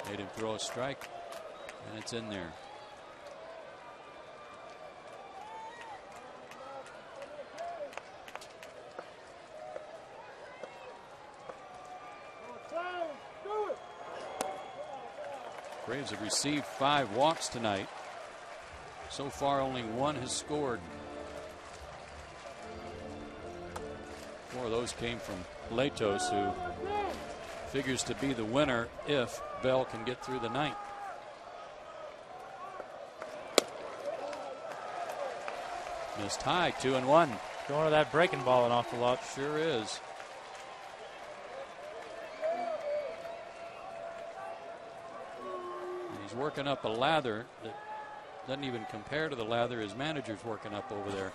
Made him throw a strike, and it's in there. Braves have received 5 walks tonight. So far, only 1 has scored. 4 of those came from Latos, who figures to be the winner if Bell can get through the 9th. Missed high, 2-1. Going to that breaking ball an awful lot. Sure is. And he's working up a lather that doesn't even compare to the lather his manager's working up over there.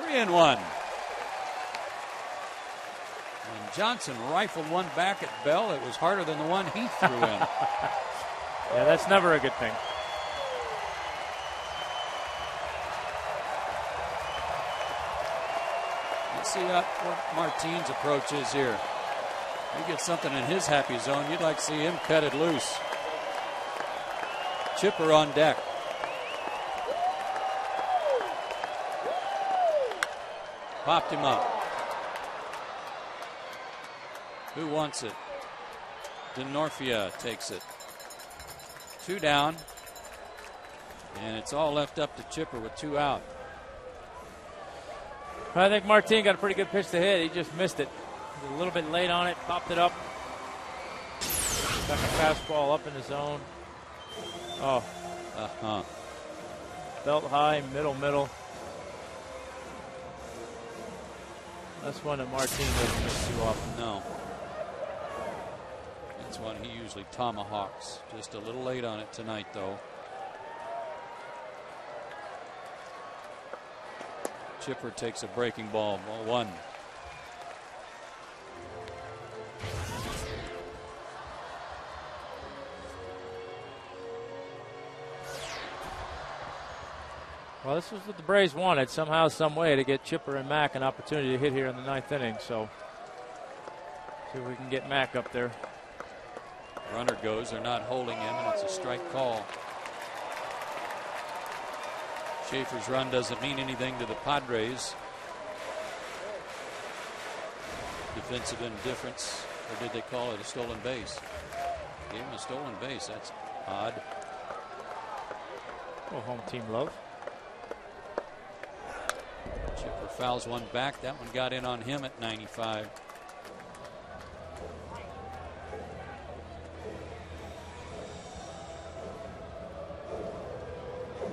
3-1. And Johnson rifled one back at Bell. It was harder than the one he threw in. Yeah, that's never a good thing. Let's see what Martin's approach is here. He gets something in his happy zone. You'd like to see him cut it loose. Chipper on deck. Popped him up. Who wants it? DeNorfia takes it. 2 down. And it's all left up to Chipper with 2 out. I think Martin got a pretty good pitch to hit. He just missed it. He was a little bit late on it. Popped it up. Stuck a fastball up in the zone. Oh. Belt high, middle. That's one that Martin doesn't miss too often. No. That's one he usually tomahawks. Just a little late on it tonight, though. Chipper takes a breaking ball. Ball 1. Well, this was what the Braves wanted, somehow, some way, to get Chipper and Mack an opportunity to hit here in the 9th inning. So, see if we can get Mack up there. Runner goes. They're not holding him, and it's a strike call. Schaefer's run doesn't mean anything to the Padres. Defensive indifference, or did they call it a stolen base? Gave him a stolen base. That's odd. Well, home team love. Chipper fouls one back. That one got in on him at 95.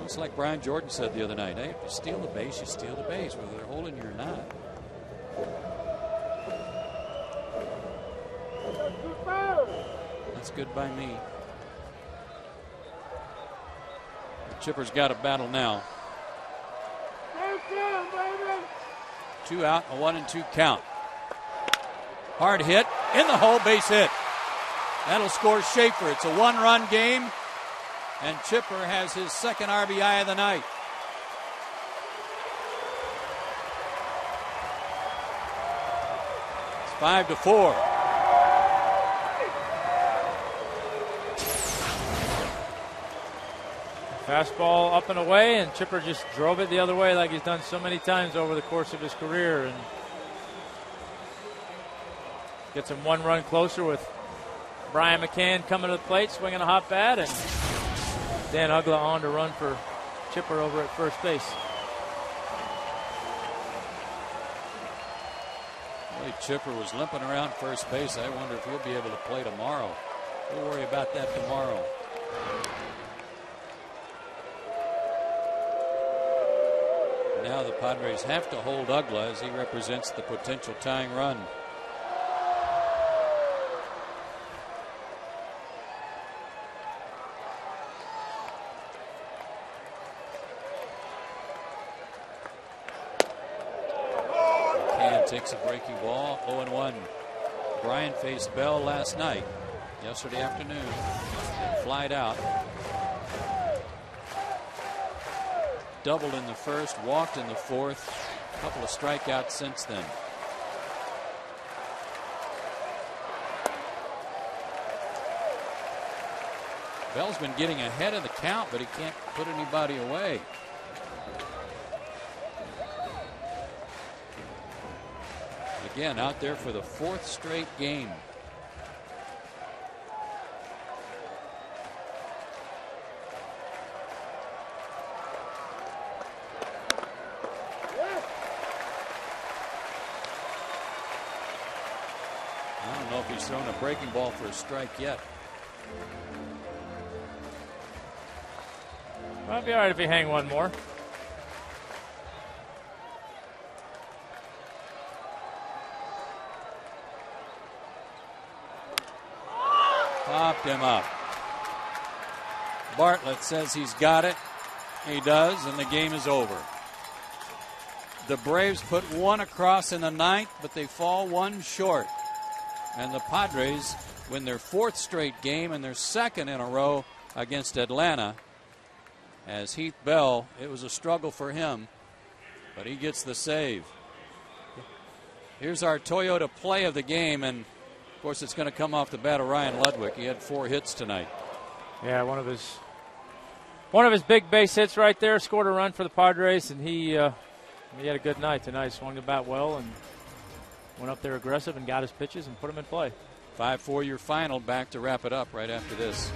It's like Brian Jordan said the other night. Hey, if you steal the base, you steal the base, whether they're holding you or not. That's good by me. Chipper's got a battle now. 2 out, a 1-2 count. Hard hit in the hole, base hit. That'll score Schaefer. It's a 1-run game, and Chipper has his 2nd RBI of the night. It's 5-4. Fastball up and away, and Chipper just drove it the other way like he's done so many times over the course of his career. And gets him 1 run closer with Brian McCann coming to the plate, swinging a hot bat, and Dan Ugla on to run for Chipper over at first base. Really, Chipper was limping around first base. I wonder if he'll be able to play tomorrow. We'll worry about that tomorrow. Now the Padres have to hold Ugla as he represents the potential tying run. Takes a breaking ball, 0-1. Brian faced Bell last night, yesterday afternoon, and flied out. Doubled in the first, walked in the fourth, a couple of strikeouts since then. Bell's been getting ahead of the count, but he can't put anybody away. Again, out there for the 4th straight game. I don't know if he's thrown a breaking ball for a strike yet. Might be all right if he hang one more. Popped him up. Bartlett says he's got it. He does, and the game is over. The Braves put 1 across in the 9th, but they fall 1 short. And the Padres win their 4th straight game and their 2nd in a row against Atlanta. As Heath Bell, it was a struggle for him, but he gets the save. Here's our Toyota play of the game, and of course, it's going to come off the bat of Ryan Ludwig. He had 4 hits tonight. Yeah, one of his big base hits right there. Scored a run for the Padres, and he had a good night tonight. Swung the bat well and went up there aggressive and got his pitches and put them in play. 5-4 your final. Back to wrap it up right after this.